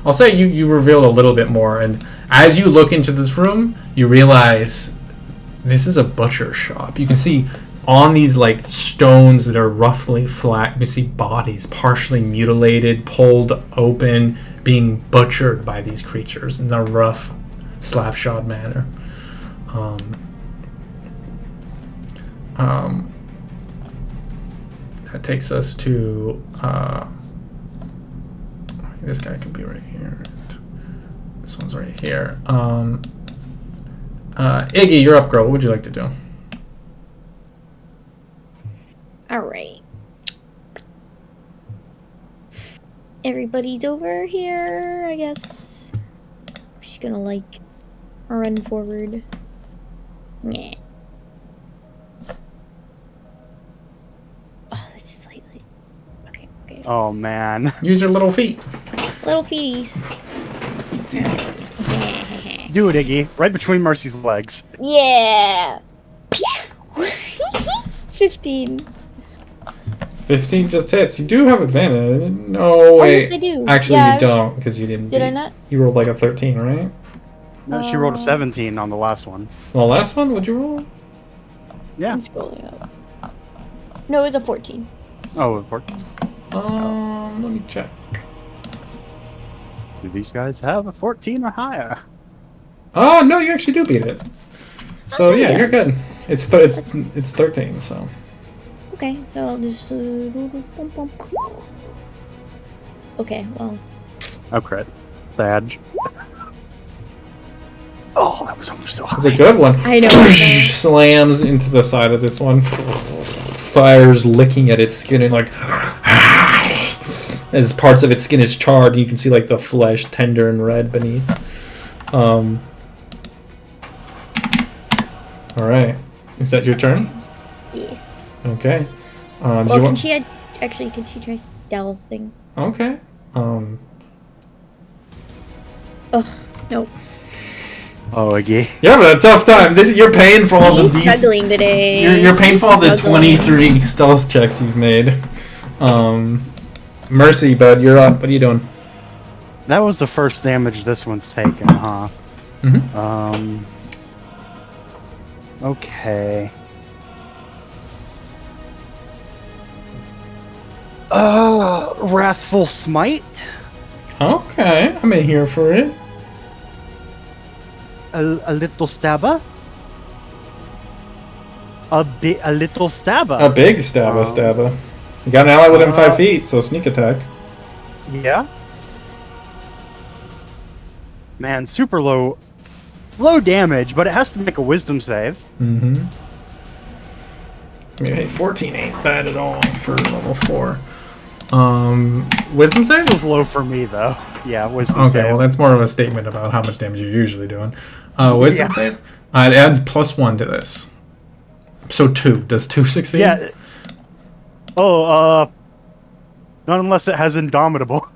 I'll say you revealed a little bit more, and as you look into this room, you realize this is a butcher shop. You can see on these like stones that are roughly flat, you can see bodies partially mutilated, pulled open, being butchered by these creatures in a rough, slapshod manner. That takes us to this guy can be right here. This one's right here. Iggy, you're up, girl. What would you like to do? Alright. Everybody's over here, I guess. I'm just gonna, like, run forward. Yeah. Oh, this is slightly... Okay. oh man. Use your little feet. Little feeties. Do it, Iggy. Right between Mercy's legs. Yeah! 15. 15 just hits. You do have advantage. No, wait. yes, I do. Actually, Yeah, you don't, because you didn't. Did I not? You rolled like a 13, right? No, she rolled a 17 on the last one. The last one, what'd you roll? Yeah. I'm scrolling up. No, it was a 14. Oh, 14. Let me check. Do these guys have a 14 or higher? Oh no, you actually do beat it. So yeah, yeah. you're good. It's 13. So Okay, so I'll just... Okay, well... Oh, crit. Badge. Oh, that was almost so high. it's a good one. I know. Slams into the side of this one. Fires licking at its skin and like as parts of its skin is charred, you can see like the flesh tender and red beneath. All right, is that your turn? Yes. Okay. Do Well, you can want? she... Actually, can she try stealthing? Okay. Ugh, nope. Oh, Iggy. You're having a tough time. You're paying for all He's these. struggling today. You're paying for all the Struggling. 23 stealth checks you've made. Mercy, bud, you're up. What are you doing? That was the first damage this one's taken, huh? Mm-hmm. Okay. Wrathful Smite? Okay, I'm in here for it. A little stabber? A little stabber. A big stabber. You got an ally within 5 feet, so sneak attack. Yeah. Man, super low damage, but it has to make a wisdom save. Mm-hmm. I mean, hey, 14 ain't bad at all for level 4. Wisdom save? Feels low for me though. Yeah, wisdom Okay, save. well that's more of a statement about how much damage you're usually doing. Wisdom Yeah. save? It adds +1 to this. So 2. Does 2 succeed? Yeah. Oh, not unless it has Indomitable.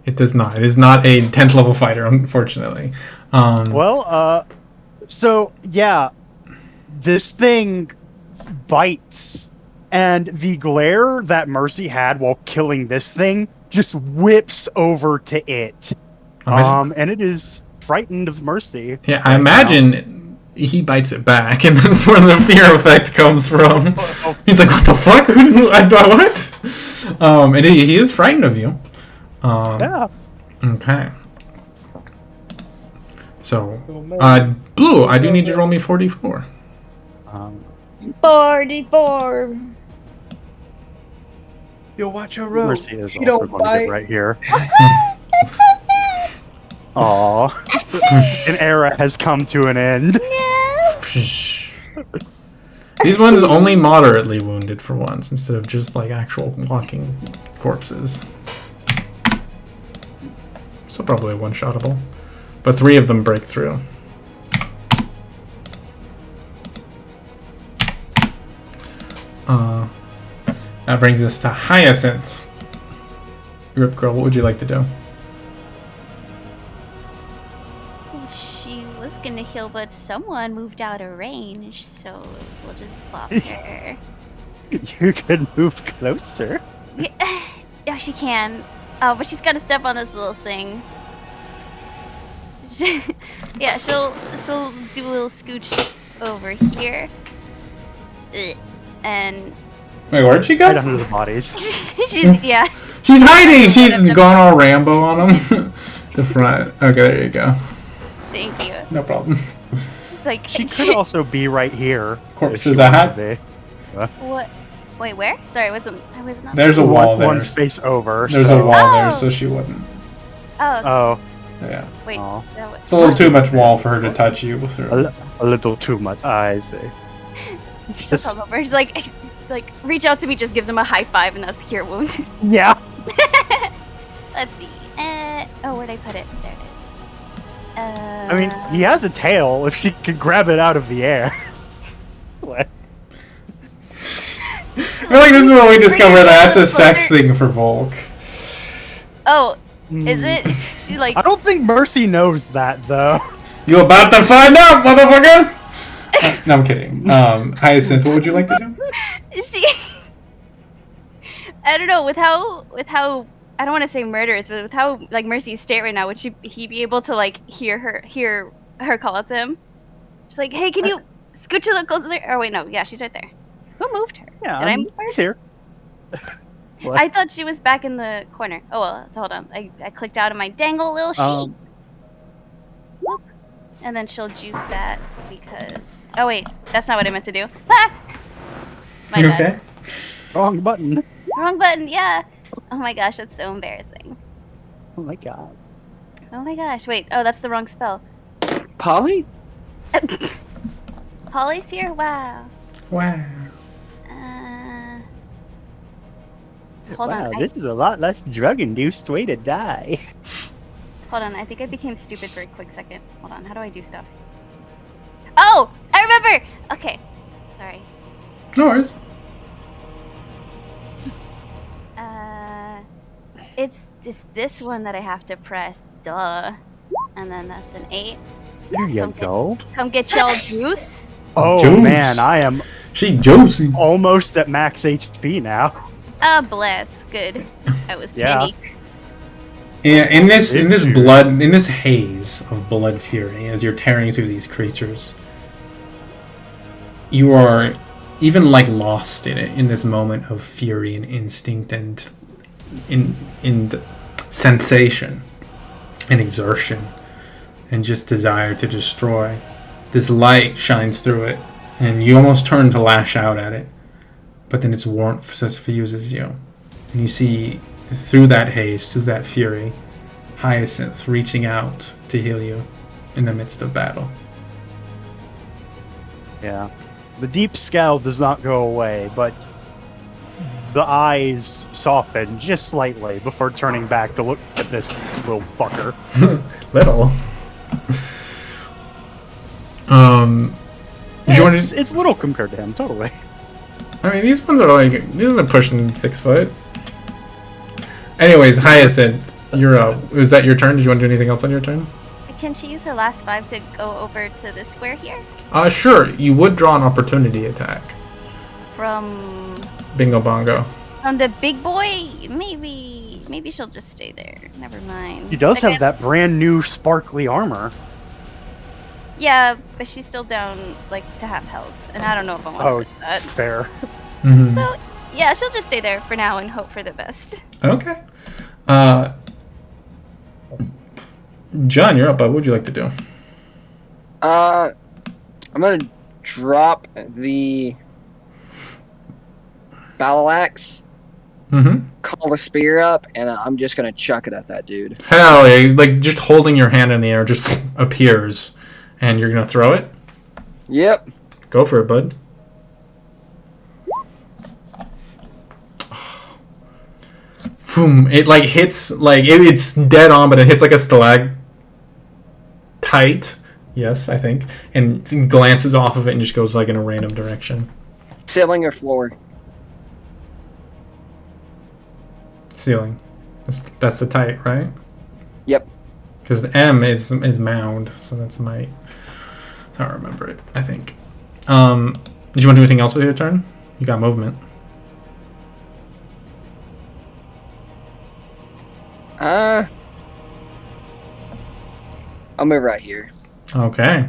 It does not. It is not a 10th level fighter, unfortunately. Well, so yeah, this thing bites, and the glare that Mercy had while killing this thing just whips over to it. And it is frightened of Mercy. Yeah, I imagine he bites it back, and that's where the fear effect comes from. He's like, "What the fuck? What?" And he is frightened of you. Yeah. Okay. So, Blue, I do need you to roll me 44. 44. Yo, watch your road. Mercy is You also don't going to bite. get right here. That's so sad. Aww. An era has come to an end. No. These ones only moderately wounded for once, instead of just like actual walking corpses. So probably one-shottable. But 3 of them break through. That brings us to Hyacinth. Rip Girl, what would you like to do? She was gonna heal, but someone moved out of range, so we'll just plop her. You could move closer. Yeah, she can. Oh, but she's gotta step on this little thing. Yeah, she'll do a little scooch over here. And Wait, where'd she Right go? under the bodies. yeah. She's hiding! She's gone all Rambo on him. The front. Okay, there you go. Thank you. No problem. She's like She could also be right here. Corpse if is she a wanted hat? to be. What? Wait, where? Sorry, I wasn't up. There's a wall there. One space over. There's so. a wall there, Oh. so she wouldn't. Oh, Oh, Yeah. wait. Aw. is that what- It's a little too much wall for her to touch you through. a little too much. I see. She'll Just, come over. She's like, reach out to me, just gives him a high five, and that's a cure wound. yeah. Let's see. Oh, where'd I put it? There it is. I mean, he has a tail. If she could grab it out of the air. What? I feel like this is when we discover that's a sex thing for Volk. Oh, is it? She like. I don't think Mercy knows that though. You about to find out, motherfucker! No, I'm kidding. Hyacinth, what would you like to do? She. I don't know. With how I don't want to say murderous, but with how like Mercy's state right now, would he be able to like hear her call out to him? She's like, "Hey, can you scoot a little closer?" Oh wait, no, yeah, she's right there. Who moved her? Yeah, Did I move her? he's here. What? I thought she was back in the corner. Oh well, so hold on. I clicked out of my dangle little sheet. Whoop. And then she'll juice that because. Oh wait, that's not what I meant to do. Ah! My You bad. okay? Wrong button. Wrong button. Yeah. Oh my gosh, that's so embarrassing. Oh my god. Oh my gosh. Wait. Oh, that's the wrong spell. Polly? Polly's here. Wow. Wow. Hold wow, on. this is a lot less drug-induced way to die. Hold on. I think I became stupid for a quick second. Hold on. How do I do stuff? Oh, I remember. Okay. Sorry. No worries. It's this one that I have to press. Duh. And then that's an 8. There you Okay. go. Come get y'all juice. Oh Juice. man, I am She juicy. almost at max HP now. Ah, bless. Good. I was Yeah. penny. Yeah, in this Dude. blood, in this haze of blood fury, as you're tearing through these creatures, you are even like lost in it in this moment of fury and instinct and in the sensation and exertion and just desire to destroy. This light shines through it, and you almost turn to lash out at it, but then its warmth suffuses you, and you see through that haze, through that fury, Hyacinth reaching out to heal you in the midst of battle. Yeah. The deep scowl does not go away, but the eyes soften just slightly before turning back to look at this little fucker. Little. Do you want to? It's little compared to him, totally. I mean, these ones are pushing 6 foot. Anyways, Hyacinth, you're up. Was that your turn? Did you want to do anything else on your turn? Can she use her last 5 to go over to this square here? Sure. You would draw an opportunity attack. From Bingo bongo. the big boy? Maybe she'll just stay there. Never mind. He does Like, have that brand new sparkly armor. Yeah, but she's still down like to half health, and I don't know if I want Oh, to do that. fair. Mm-hmm. So yeah, she'll just stay there for now and hope for the best. Okay. John, you're up. What would you like to do? I'm gonna drop the battle axe, Mm-hmm. call the spear up, and I'm just gonna chuck it at that dude. Hell yeah! Like just holding your hand in the air just appears, and you're gonna throw it. Yep. Go for it, bud. Boom! It like hits like it's dead on, but it hits like a stalactite. Yes, I think, and glances off of it and just goes like in a random direction. Ceiling or floor? Ceiling. That's the tight, right? Yep. Because the M is mound, so that's might. That's how I remember it, I think. Did you want to do anything else with your turn? You got movement. I'll move right here. Okay.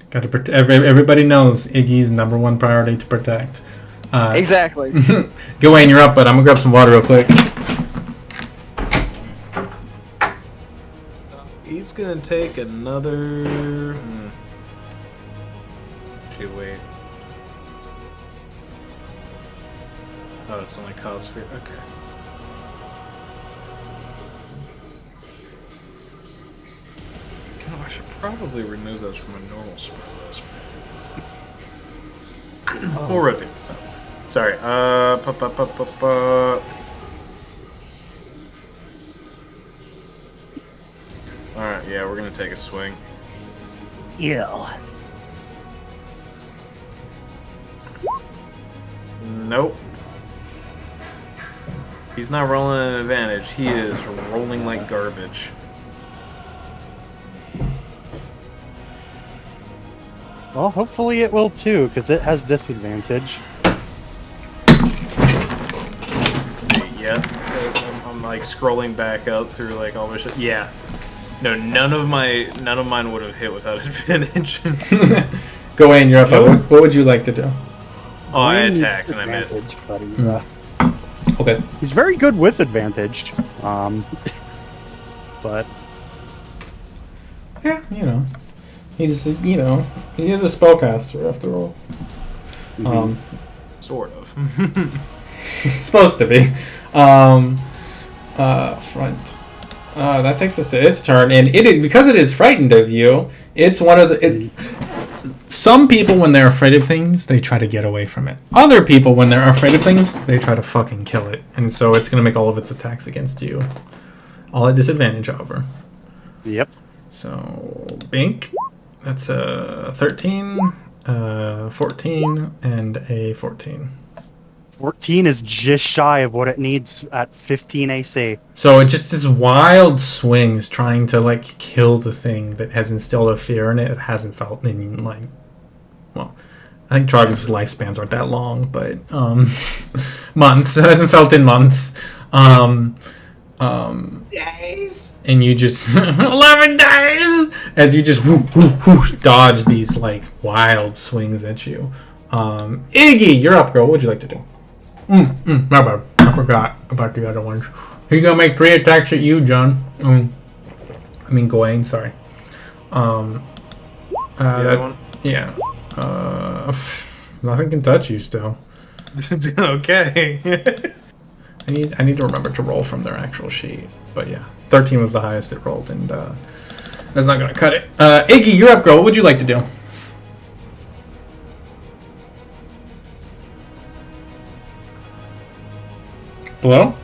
Got to protect. Everybody knows Iggy's number one priority to protect. Exactly. Gawain, you're up, but I'm gonna grab some water real quick. He's gonna take another. Actually, wait. Oh, it's only cost for. Okay. I should probably remove those from a normal spell list. We'll rotate this up. Sorry. Alright, yeah, we're gonna take a swing. Yeah. Nope. He's not rolling an advantage. He is rolling like garbage. Well, hopefully it will too, because it has disadvantage. Let's see, yeah. I'm like scrolling back up through like all my shit. Yeah. No, none of mine would have hit without advantage. Gawain, you're up. What would you like to do? Oh, I attacked and I missed. But he's, Okay. he's very good with advantage. But Yeah, he's he is a spellcaster after all. Sort of. It's supposed to be. Front. That takes us to its turn, and because it is frightened of you. It's one of the. Some people, when they're afraid of things, they try to get away from it. Other people, when they're afraid of things, they try to fucking kill it, and so it's gonna make all of its attacks against you, all at disadvantage, however. yep. So Bink, that's a 13, 14, and a 14. 14 is just shy of what it needs at 15 AC. So it just is wild swings trying to like kill the thing that has instilled a fear in it. It hasn't felt in like, well, I think Trog's lifespans aren't that long, but months. It hasn't felt in months. Days. And you just 11 days as you just dodge these like wild swings at you. Iggy, you're up, girl. What'd you like to do? My bad. I forgot about the other ones. He's gonna make 3 attacks at you, John. Gawain, sorry. Yeah. Nothing can touch you still. Okay. I need to remember to roll from their actual sheet. But yeah, 13 was the highest it rolled, and that's not gonna cut it. Iggy, you're up, girl. What would you like to do? Hello?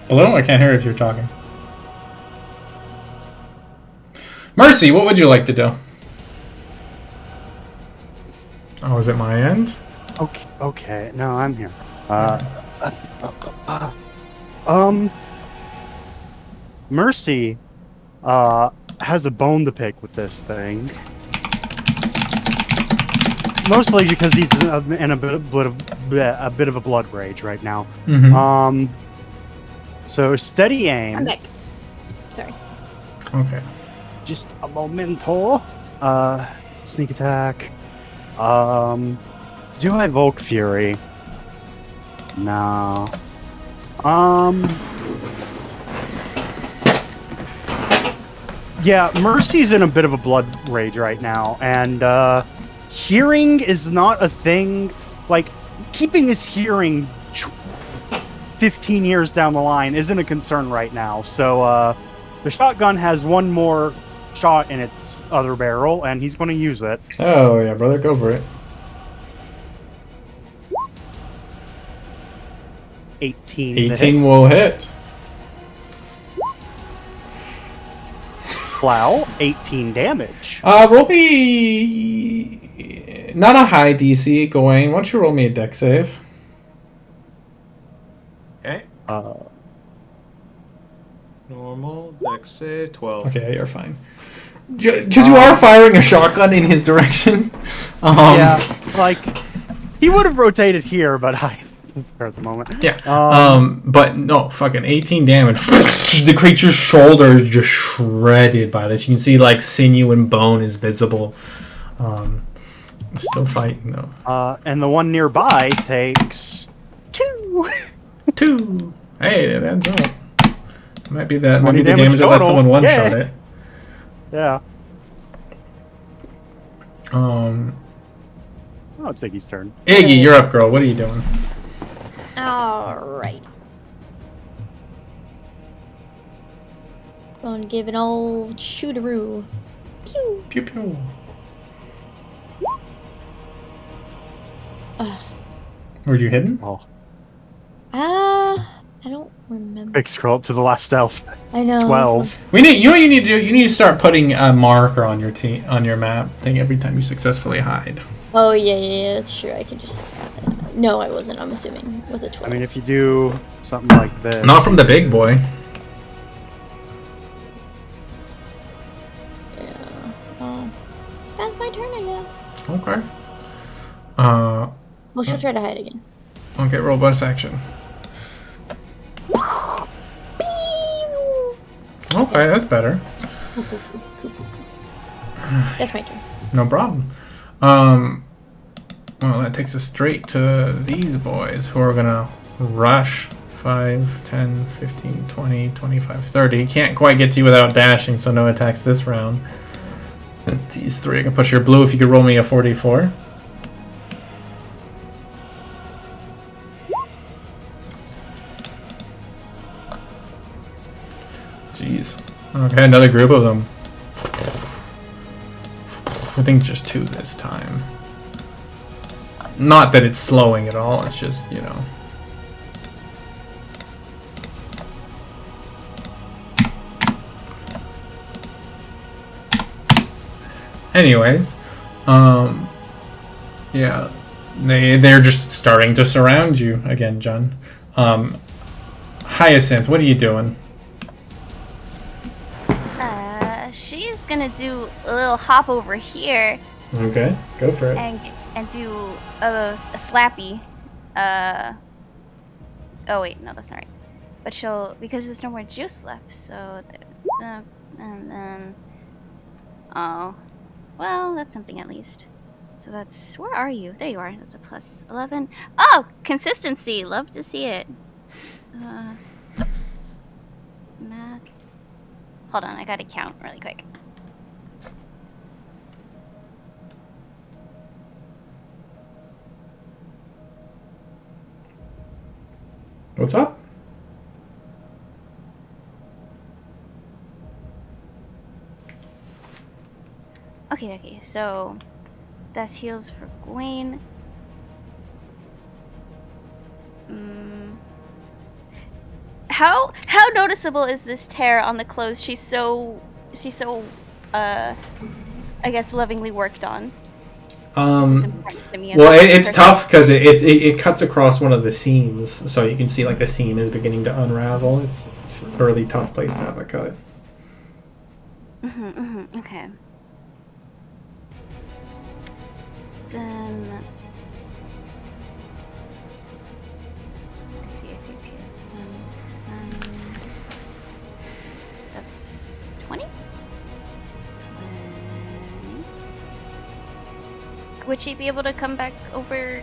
Hello? I can't hear if you're talking. Mercy, what would you like to do? Oh, is it my end? Okay. No, I'm here. Mercy, has a bone to pick with this thing. Mostly because he's in a bit of a blood rage right now. Mm-hmm. So steady aim. I'm back. Sorry. Okay. Just a momento. Sneak attack. Do I Evoke Fury? No. Yeah, Mercy's in a bit of a blood rage right now, and hearing is not a thing. Like, keeping his hearing 15 years down the line isn't a concern right now. So, the shotgun has one more shot in its other barrel, and he's going to use it. Oh, yeah, brother, go for it. 18. 18 will hit. Wow, 18 damage. Roll me not a high DC. Gawain, why don't you roll me a deck save? Okay. Normal, dex save, 12. Okay, you're fine. Because you are firing a shotgun in his direction. Yeah, like he would have rotated here, but I at the moment. Yeah. But no, fucking 18 damage. The creature's shoulder is just shredded by this. You can see like sinew and bone is visible. Still fighting though. And the one nearby takes 2. 2. Hey, that adds up. Might be that. Might 20 be the damage that lets total. someone one Yay. shot it. Yeah. Oh, it's Iggy's turn. Iggy, you're up, girl. What are you doing? Alright. Gonna give an old shooteroo. Pew! Pew pew. Were you hidden? Oh. I don't remember. Quick scroll up to the last stealth. I know. 12. We need. You know what you need to do? You need to start putting a marker on your on your map thing every time you successfully hide. Oh, yeah, that's true. I can just... no, I wasn't, I'm assuming, with a 12. I mean, if you do something like this. Not from the big boy. Yeah. That's my turn, I guess. Okay. Well, she'll try to hide again. Okay, roll bonus action. Okay, that's better. That's my turn. No problem. Well, that takes us straight to these boys who are gonna rush 5, 10, 15, 20, 25, 30. Can't quite get to you without dashing, so no attacks this round. These three, I can push your blue if you could roll me a 44. Jeez. Okay, another group of them. I think just 2 this time. Not that it's slowing at all, it's just, you know. Anyways, yeah, they're just starting to surround you again, John. Hyacinth, what are you doing? She's gonna do a little hop over here Okay, go for it. and do a slappy. Oh wait, no, that's not right. But she'll, because there's no more juice left, so and then oh, well, that's something at least. So that's, where are you? There you are. That's a plus 11. Oh, consistency. Love to see it. Math. Hold on, I gotta count really quick. What's up? Okay, so that's heals for Gwen. How noticeable is this tear on the clothes she's so I guess lovingly worked on? This is important to me as Well, a it's person. tough because it cuts across one of the seams, so you can see like the seam is beginning to unravel. It's a really tough place to have a cut. Okay. Then I see. That's 20. Would she be able to come back over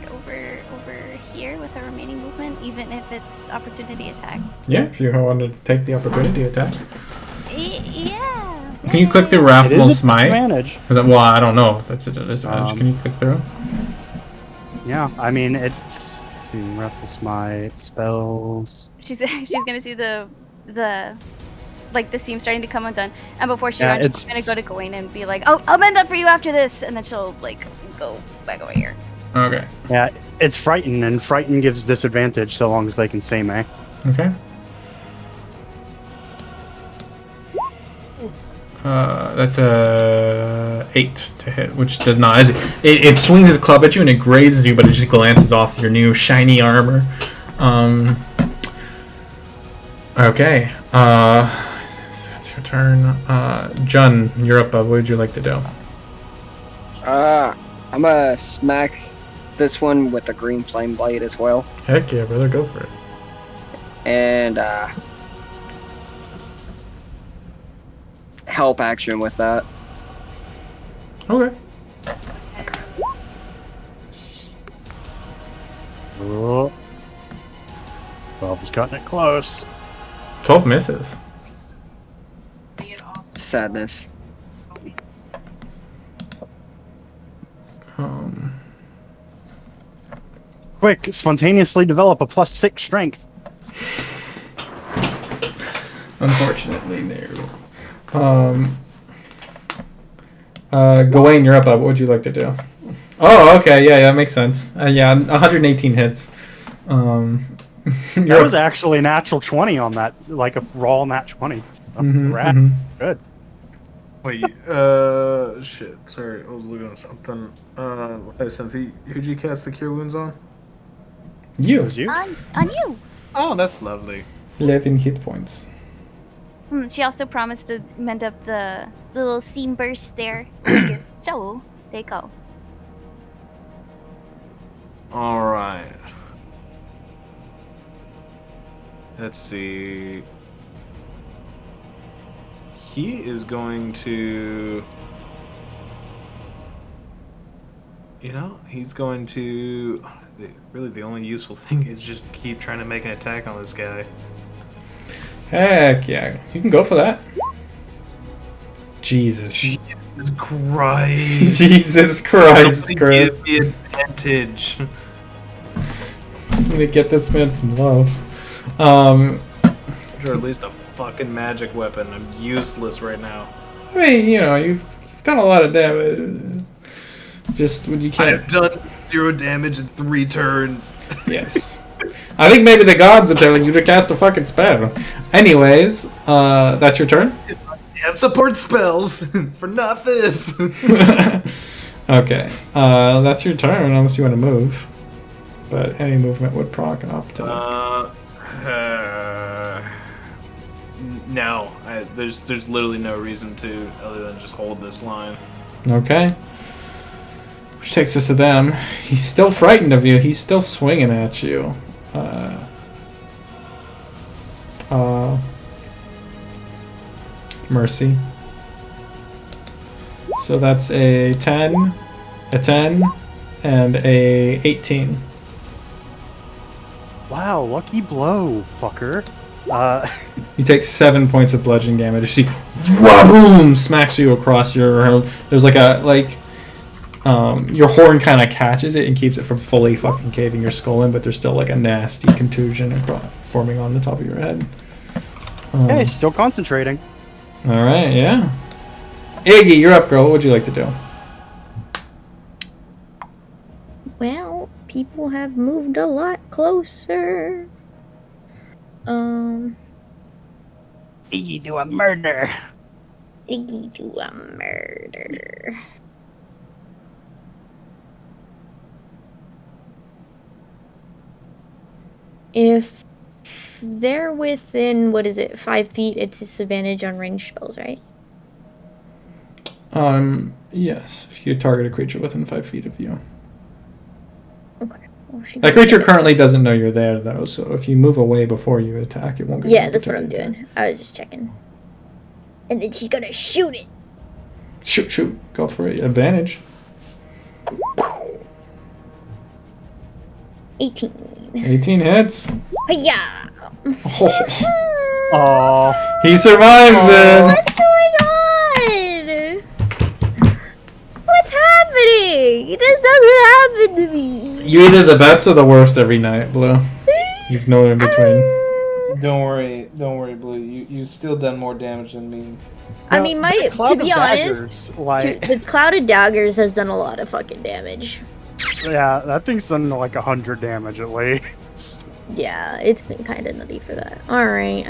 here with her remaining movement, even if it's opportunity attack? Yeah, if you wanted to take the opportunity attack. Yeah. Can you click through It Wrathful is a Smite? disadvantage. Well, I don't know if that's a disadvantage. Can you click through? Yeah, I mean, it's... let's see, Wrathful Smite, spells... She's gonna see the like the seam starting to come undone, and before she Yeah, runs, she's gonna go to Gawain and be like, "Oh, I'll mend up for you after this," and then she'll like go back over here. Okay. Yeah, it's Frighten, and Frighten gives disadvantage so long as they can say me. Okay. That's a 8 to hit, which does not. It swings its club at you and it grazes you, but it just glances off your new shiny armor. Okay. That's your turn. Jun, you're up. What would you like to do? I'm gonna smack this one with the green flame blade as well. Heck yeah, brother, go for it. And help action with that. Okay. Oh. 12 is cutting it close. 12 misses. Sadness. Quick, spontaneously develop a +6 strength. Unfortunately, no. Gawain, you're up. What would you like to do? Oh, okay, yeah, that makes sense. Yeah, 118 hits. There was actually a natural 20 on that, like a raw nat 20. Good. Wait, shit. Sorry, I was looking at something. Hey, Cynthia, who'd you cast the Cure Wounds on? You. It was you? On you. Oh, that's lovely. 11 hit points. She also promised to mend up the little steam burst there. So, there you go. Alright. Let's see. He is going to... You know, he's going to... Really, the only useful thing is just keep trying to make an attack on this guy. Heck yeah. You can go for that. Jesus. Jesus Christ. Jesus Christ, Chris. Give me advantage. I'm gonna get this man some love. Or at least a fucking magic weapon. I'm useless right now. I mean, you know, you've done a lot of damage. Just when you can't. I've done 0 damage in 3 turns. Yes. I think maybe the gods are telling you to cast a fucking spell. Anyways, that's your turn? I have support spells for not this. Okay. That's your turn unless you want to move. But any movement would proc an up to. No. There's literally no reason to other than just hold this line. Okay. Which takes us to them. He's still frightened of you. He's still swinging at you. Mercy. So that's a 10, a 10, and a 18. Wow, lucky blow, fucker. You take 7 points of bludgeoning damage. You see, boom, smacks you across your. There's like your horn kind of catches it and keeps it from fully fucking caving your skull in, but there's still like a nasty contusion forming on the top of your head. Hey, still concentrating. All right, yeah. Iggy, you're up, girl. What would you like to do? Well, people have moved a lot closer. Iggy, do a murder. Iggy do a murder. If they're within, 5 feet, it's disadvantage on ranged spells, right? Yes. If you target a creature within 5 feet of you. Okay. Well, That creature currently doesn't know you're there, though, so if you move away before you attack, it won't get Yeah, that's what I'm doing. I was just checking. And then she's gonna shoot it. Shoot. Go for it. Advantage. 18. 18 hits. Hiya! Oh. He survives it! What's going on? What's happening? This doesn't happen to me. You either the best or the worst every night, Blue. You've no in between. Don't worry, Blue. You still done more damage than me. I mean, to be honest, like, the Cloud of Daggers has done a lot of fucking damage. yeah, that thing's done like 100 damage at least. Yeah, it's been kind of nutty for that. Alright,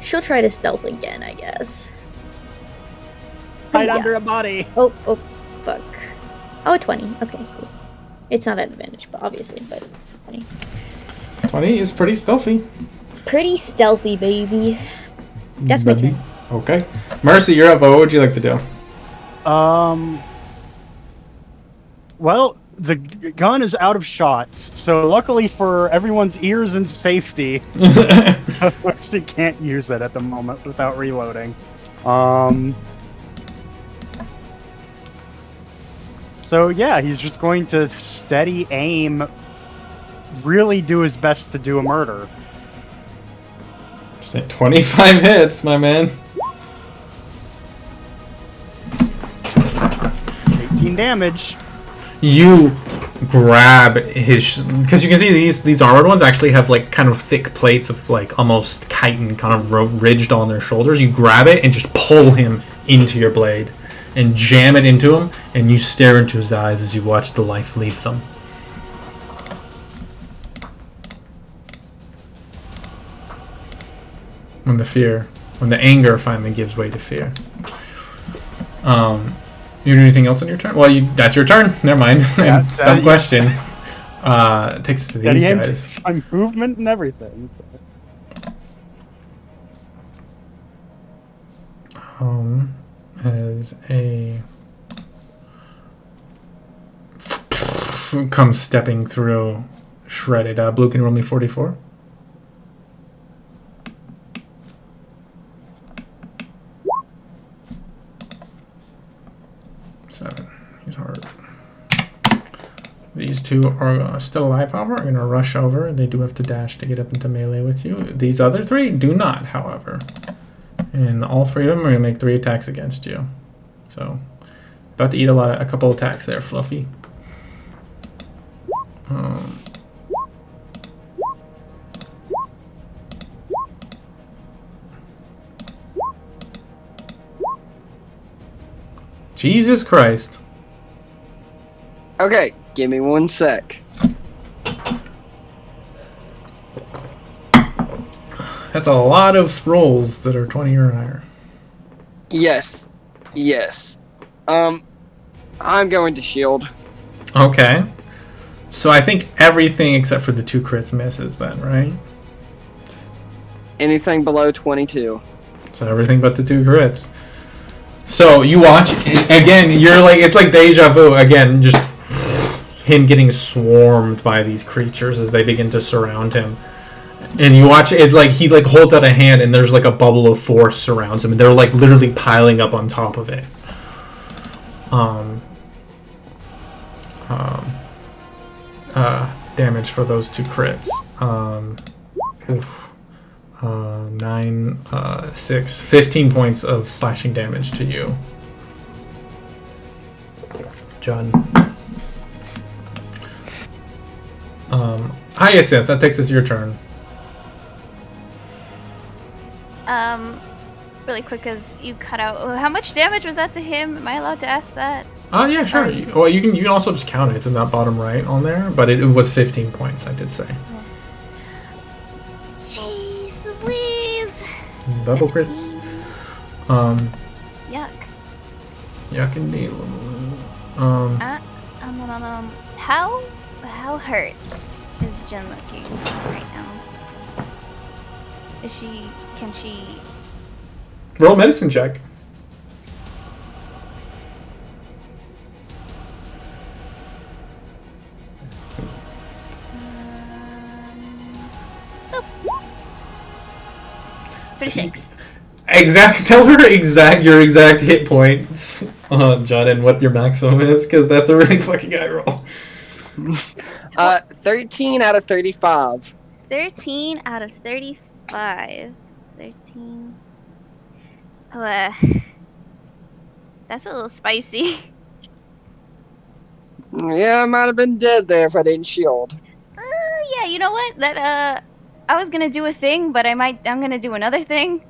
She'll try to stealth again, I guess. Hide Yeah. under a body. Oh, fuck. Oh, 20. Okay, cool. It's not at advantage, but obviously, but 20. 20 is pretty stealthy. Pretty stealthy, baby. That's my turn. Okay. Mercy, you're up. What would you like to do? Well, the gun is out of shots, so luckily for everyone's ears and safety, Mercy can't use it at the moment without reloading. So yeah, he's just going to steady aim, really do his best to do a murder. 25 hits, my man. 18 damage. You grab his, because you can see these armored ones actually have like kind of thick plates of like almost chitin kind of ridged on their shoulders. You grab it and just pull him into your blade and jam it into him, and you stare into his eyes as you watch the life leave them. When the anger finally gives way to fear. You do anything else on your turn? Well, that's your turn. Never mind. Yeah, Dumb question. Takes us to these guys. On movement and everything. As a comes stepping through, shredded. Blue, can you roll me 44? He's hard. These two are still alive, however, are going to rush over. They do have to dash to get up into melee with you. These other three do not, however. And all three of them are going to make 3 attacks against you. So, about to eat a couple attacks there, Fluffy. Jesus Christ. Okay, give me 1 sec. That's a lot of scrolls that are 20 or higher. Yes. I'm going to shield. Okay. So I think everything except for the 2 crits misses then, right? Anything below 22. So everything but the 2 crits. So you watch, again, you're like, it's like deja vu. Again, just him getting swarmed by these creatures as they begin to surround him. And you watch, it's like he like holds out a hand and there's like a bubble of force surrounds him. And they're like literally piling up on top of it. Damage for those 2 crits. 9, 6, 15 points of slashing damage to you. John. Hyacinth, that takes us to your turn. Really quick, because you cut out. How much damage was that to him? Am I allowed to ask that? Yeah, sure. Well, you can also just count it. It's in that bottom right on there, but it was 15 points, I did say. Jeez Louise. Double crits. Yuck. Yuck indeed. How hurt is Jen looking right now? Can she... Roll medicine check. Boop. 36. Tell her your exact hit points, John, and what your maximum is, because that's a really fucking high roll. 13 out of 35. 13 out of 35. 13. Oh, that's a little spicy. Yeah, I might have been dead there if I didn't shield. Yeah, you know what? That I was gonna do a thing, but I'm gonna do another thing.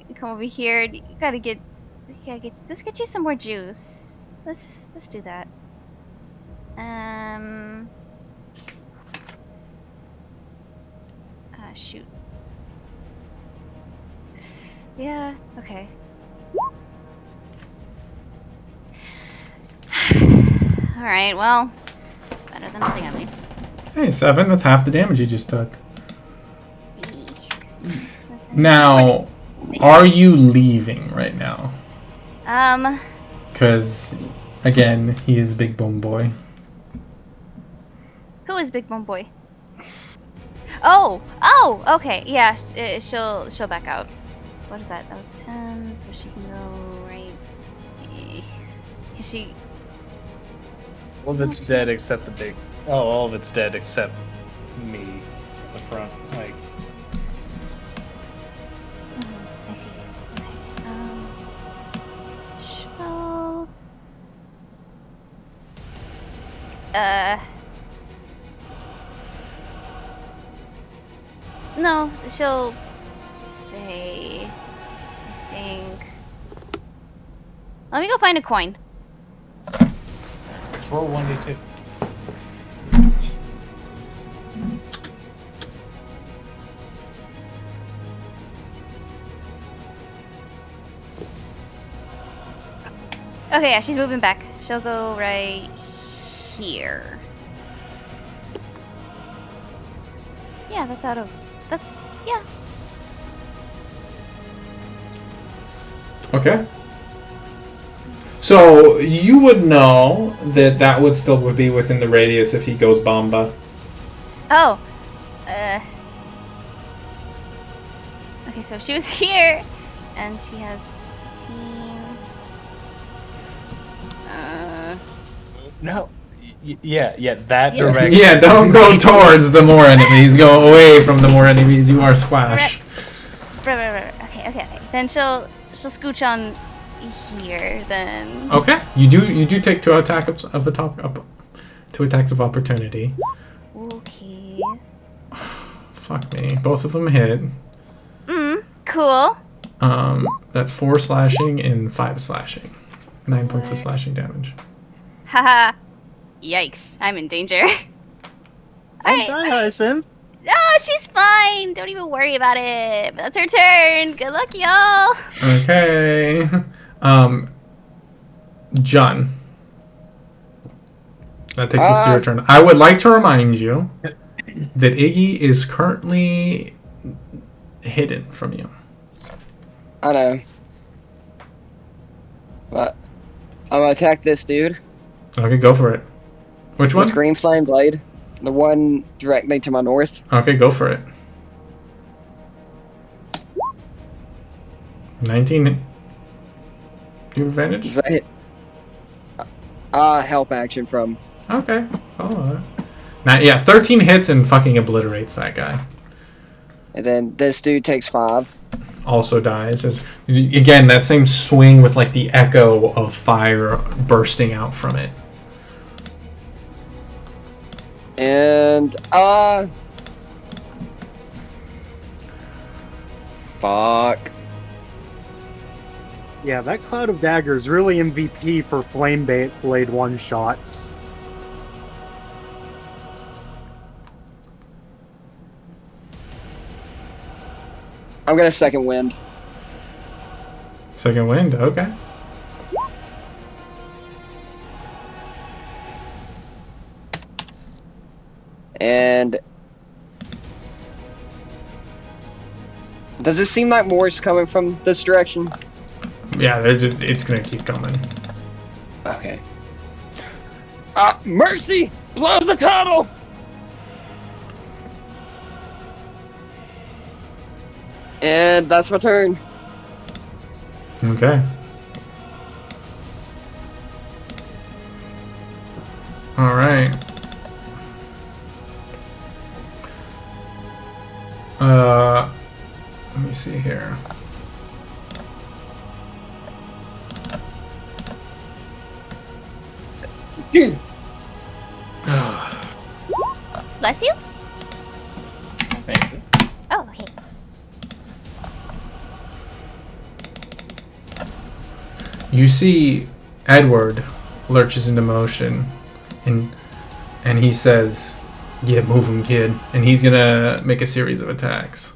You come over here. Let's get you some more juice. Let's do that. Shoot. Yeah, okay. Alright, well, it's better than nothing at least. Hey, 7. That's half the damage you just took. Now, are you leaving right now? Because, again, he is Big Bone Boy. Who is Big Bone Boy? Oh, okay, yeah, she'll back out. What is that? That was 10, so she can go right. Is she? All of it's dead except the big. Oh, all of it's dead except me at the front. Like, I see. Okay. Shell. No, she'll stay. I think. Let me go find a coin. let's roll 1d2. Okay, yeah, she's moving back. She'll go right here. Yeah, yeah. Okay. So, you would know that that would still be within the radius if he goes Bomba. Oh. Okay, so she was here, and she has 15. No. Yeah, that direction. Yeah, don't go towards the more enemies. Go away from the more enemies. You are squash. Right. Okay. Then she'll scooch on here. Then. Okay. You do take 2 attacks of opportunity. Okay. Fuck me. Both of them hit. Cool. That's 4 slashing and 5 slashing. 9 points of slashing damage. Haha. Yikes! I'm in danger. Don't die, Hyacinth. Oh, she's fine. Don't even worry about it. But that's her turn. Good luck, y'all. Okay. John. That takes us to your turn. I would like to remind you that Iggy is currently hidden from you. I know. But I'm gonna attack this dude. Okay, go for it. Which one? With Green Flame Blade. The one directly to my north. Okay, go for it. 19. You have advantage? Is that hit? Help action from. Okay. Oh. Now, yeah, 13 hits and fucking obliterates that guy. And then this dude takes 5. Also dies. Again, that same swing with like the echo of fire bursting out from it. And fuck. Yeah, that Cloud of Dagger is really MVP for Flame Blade one-shots. I'm gonna second wind. Second wind, okay. And does it seem like more is coming from this direction? Yeah, it's gonna keep coming. Okay. Mercy! Blow the tunnel! And that's my turn. Okay. Alright. Let me see here. Bless you. Thank you. Oh, okay. You see Edward lurches into motion and he says, "Yeah, move him, kid." And he's gonna make a series of attacks.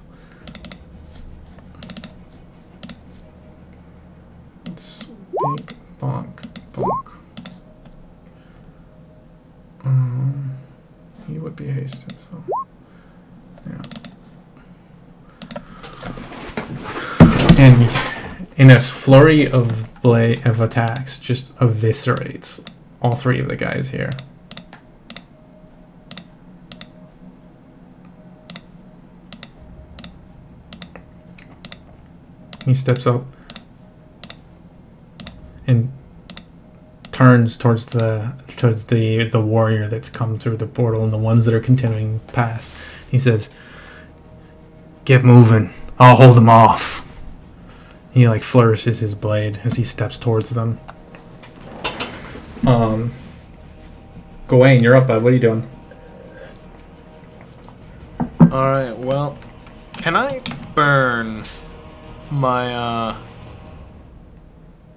bonk, bonk. He would be hasted, so yeah. And in a flurry of attacks, just eviscerates all three of the guys here. He steps up and turns towards the warrior that's come through the portal and the ones that are continuing past. He says, "Get moving. I'll hold them off." He like flourishes his blade as he steps towards them. Gawain, you're up, bud. What are you doing? Alright, well, can I burn my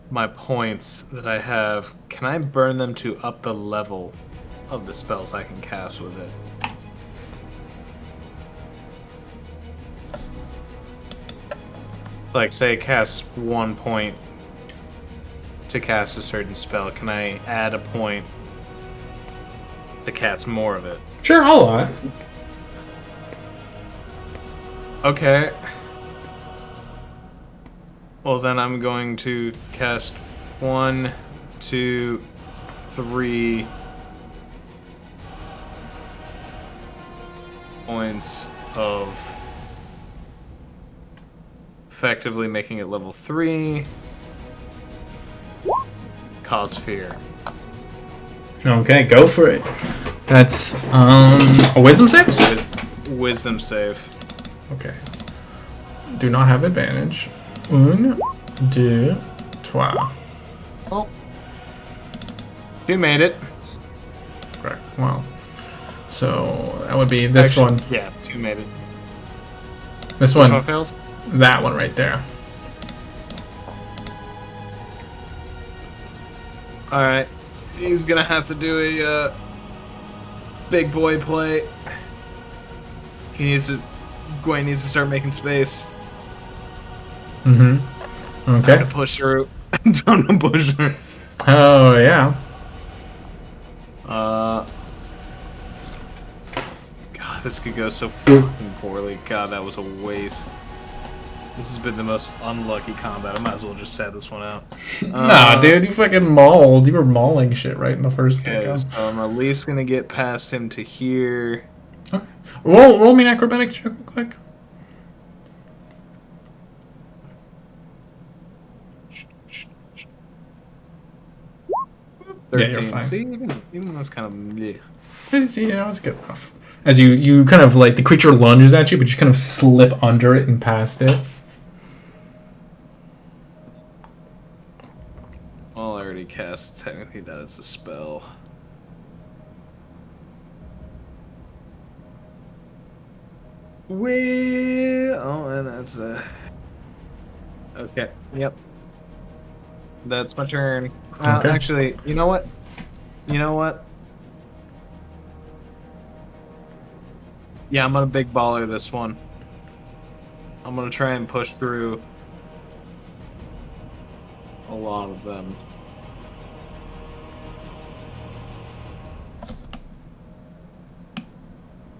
my points that I have? Can I burn them to up the level of the spells I can cast with it? Like, say, cast 1 point to cast a certain spell. Can I add a point to cast more of it? Sure, I'll allow it. Okay. Well, then I'm going to cast 1, 2, 3 points of effectively making it level 3. Cause fear. Okay, go for it. That's a wisdom save? Wisdom save. Okay. Do not have advantage. 1, 2, 3. Oh. You made it. Right. Well, so that would be this Actually, one. Yeah, 2 made it. This Which one. fails? That one right there. Alright. He's gonna have to do a big boy play. Gwen needs to start making space. Mm-hmm. Okay. Time to push through. Time to push through. Oh, yeah. God, this could go so fucking poorly. God, that was a waste. This has been the most unlucky combat. I might as well just set this one out. Nah, dude, you fucking mauled. You were mauling shit right in the first Okay, game. so I'm at least gonna get past him to here. Okay. Roll me an acrobatics check real quick. Yeah, you're fine. See, even that's kind of yeah. Yeah, it's good enough. As you kind of like the creature lunges at you, but you kind of slip under it and past it. Well, I already cast. Technically, that is a spell. And that's okay. Yep. That's my turn. Okay. Actually, you know what? Yeah, I'm gonna big baller this one. I'm gonna try and push through a lot of them.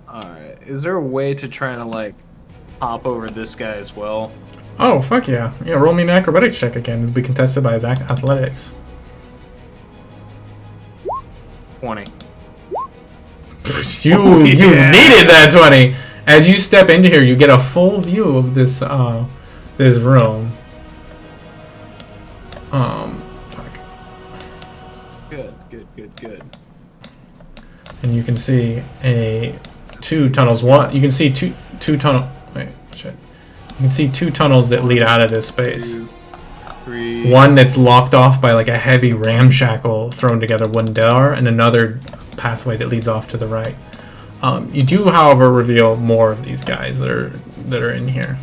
Alright, is there a way to try to, like, hop over this guy as well? Oh, fuck yeah. Yeah, roll me an acrobatics check again. It'll be contested by his athletics. 20. You needed that 20! As you step into here, you get a full view of this this room. Fuck. Good. And you can see two tunnels. One, you can see two tunnel. Wait, shit. You can see 2 tunnels that lead out of this space. 2, 3. One that's locked off by like a heavy ramshackle thrown together wooden door, and another pathway that leads off to the right. You do, however, reveal more of these guys that are in here.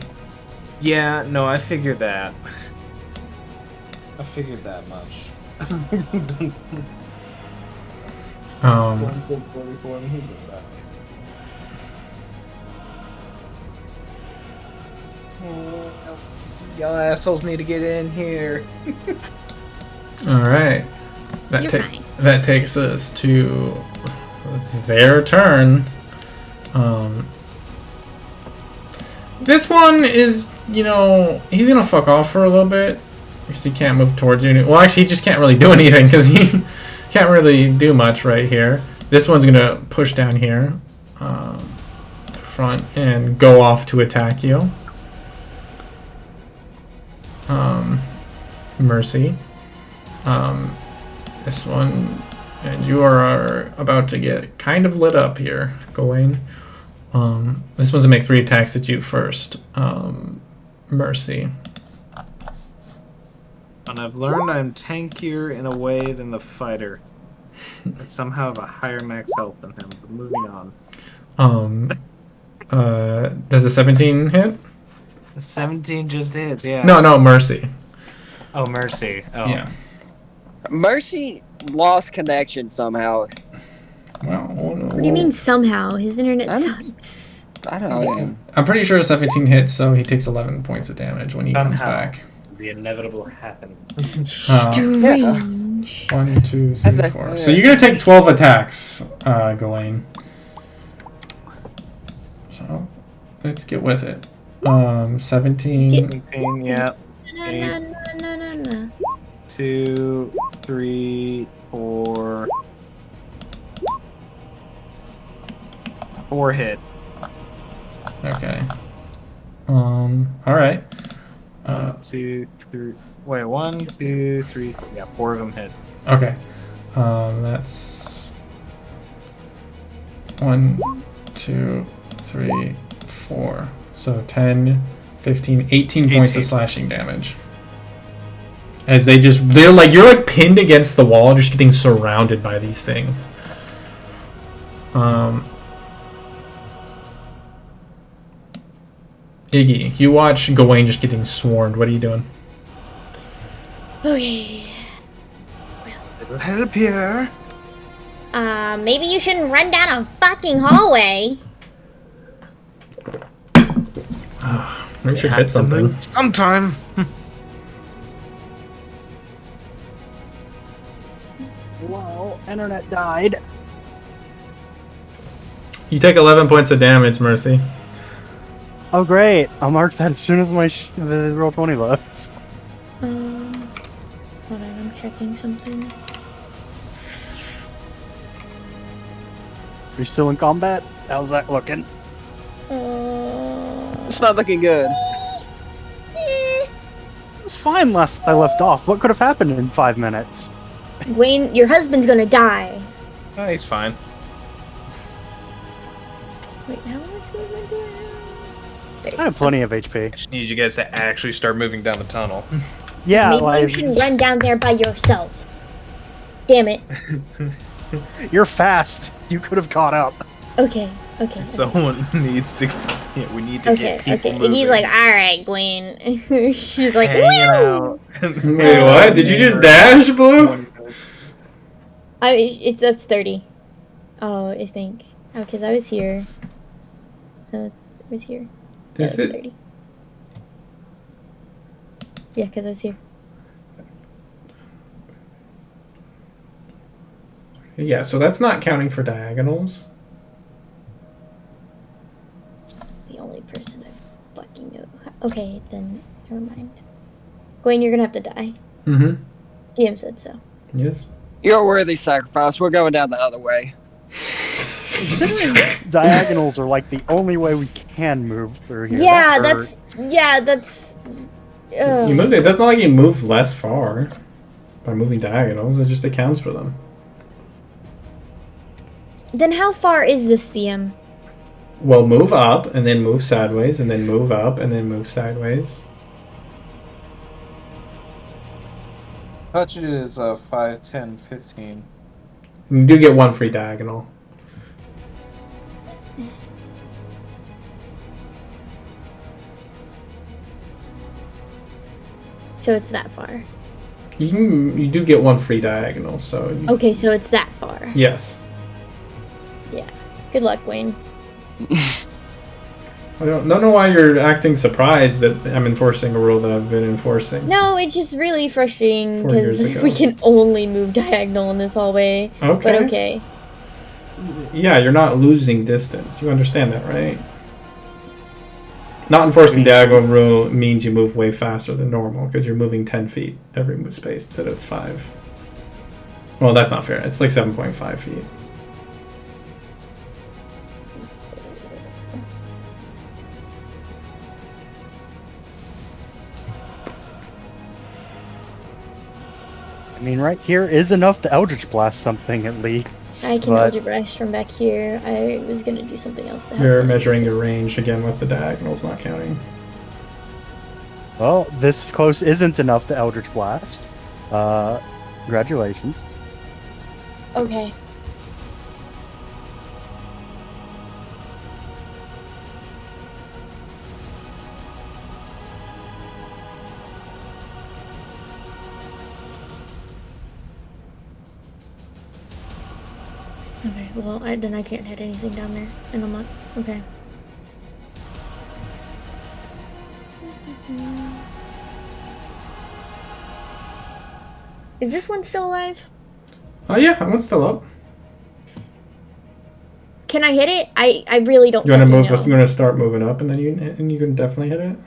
Yeah, no, I figured that. I figured that much. Y'all assholes need to get in here. All right. You're fine. That takes us to their turn. This one is, he's gonna fuck off for a little bit because he can't move towards you. Well, actually, he just can't really do anything because he can't really do much right here. This one's gonna push down here, front, and go off to attack you. Mercy. This one, and you are about to get kind of lit up here, Gawain. This one's gonna make 3 attacks at you first. Mercy. And I've learned I'm tankier in a way than the fighter. I somehow have a higher max health than him, but moving on. Does a 17 hit? The 17 just hits, yeah. No, Mercy. Oh, Mercy. Oh. Yeah. Mercy lost connection somehow. Well, What do you mean somehow? His internet sucks. I don't know. I'm pretty sure a 17 hits, so he takes 11 points of damage when he comes back. The inevitable happens. Strange. 1, 2, 3, 4. So you're gonna take 12 attacks, Gawain. So let's get with it. 17. 17, yeah. No. 2, 3, 4. 4 hit. Okay. Alright. 2, 3. Wait, 1, 2, 3. Yeah, 4 of them hit. Okay. That's 1, 2, 3, 4. So 10, 15, 18 points of slashing damage. As you're like pinned against the wall, just getting surrounded by these things. Iggy, you watch Gawain just getting swarmed. What are you doing? Okay. Help here. Maybe you shouldn't run down a fucking hallway. Maybe you should hit something. Sometime. Well, internet died. You take 11 points of damage, Mercy. Oh great! I'll mark that as soon as my roll 20 loads. Hold on, I'm checking something. We still in combat? How's that looking? It's not looking good. It was fine last I left off. What could have happened in 5 minutes? Wayne, your husband's gonna die. Oh, he's fine. Wait, how much was I doing? I have plenty of HP. I just need you guys to actually start moving down the tunnel. Yeah, Maybe like you shouldn't run down there by yourself. Damn it. you're fast. You could have caught up. Okay. Someone needs to. Yeah, we need to get people moving. He's like, all right, Gwen. She's like, hanging woo! out. Wait, what? Did you just dash, Blue? That's 30. Oh, I think. Oh, because I was here. I was here. Is That was it? 30. Yeah, because I was here. Yeah, so that's not counting for diagonals. The only person I fucking know. Okay, then never mind. Gwen, you're gonna have to die. Mm-hmm. DM said so. Yes. You're a worthy sacrifice. We're going down the other way. Diagonals are like the only way we can move through here. Yeah, That that's. You move. It doesn't like you move less far by moving diagonals. It just accounts for them. Then how far is this DM? Well, move up and then move sideways and then move up and then move sideways. Touch is 5, 10, 15. You do get one free diagonal. So it's that far. You do get one free diagonal, so... Okay, so it's that far. Yes. Yeah. Good luck, Wayne. I don't know why you're acting surprised that I'm enforcing a rule that I've been enforcing. No, since it's just really frustrating 4 years because ago. we can only move diagonal in this hallway. Okay. But okay. Yeah, you're not losing distance. You understand that, right? Not enforcing diagonal rule means you move way faster than normal because you're moving 10 feet every space instead of 5. Well, that's not fair. It's like 7.5 feet. I mean, right here is enough to Eldritch Blast something at least. I can but... Eldritch Blast from back here. I was gonna do something else to help. You're measuring your range again with the diagonals not counting. Well, this close isn't enough to Eldritch Blast. Congratulations. Okay. Okay, well, then I can't hit anything down there. And I'm not... Okay. Is this one still alive? Oh yeah, that one's still up. Can I hit it? I really don't. You want to move? know. You want to start moving up, and then you can definitely hit it.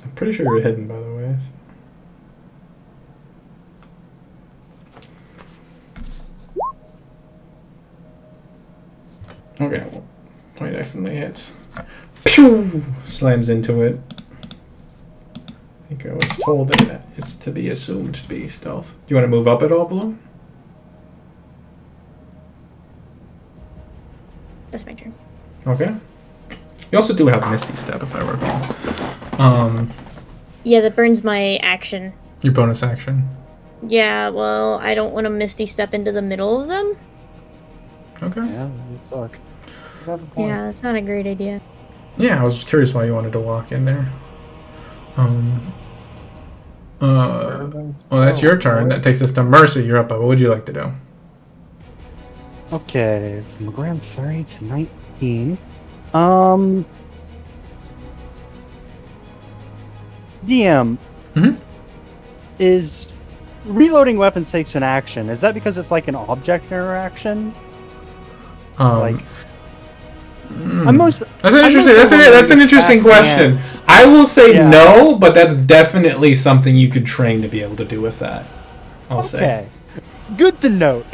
I'm pretty sure you're hidden, by the way. Okay, well, he definitely hits. Pew! Slams into it. I think I was told that it's to be assumed to be stealth. Do you want to move up at all, Blue? That's my turn. Okay. You also do have Misty Step, if I recall. Yeah, that burns my action. Your bonus action. Yeah, well, I don't want to Misty Step into the middle of them. Okay. Yeah, it sucks. Yeah, that's not a great idea. Yeah, I was just curious why you wanted to walk in there. Well, that's your turn. That takes us to Mercy. You're up. What would you like to do? Okay, from Grand 30 to 19. DM. Is reloading weapons takes an action. Is that because it's like an object interaction? I'm most. That's an interesting question. Hands. I will say no, but that's definitely something you could train to be able to do with that. I'll say. Okay. Good to note.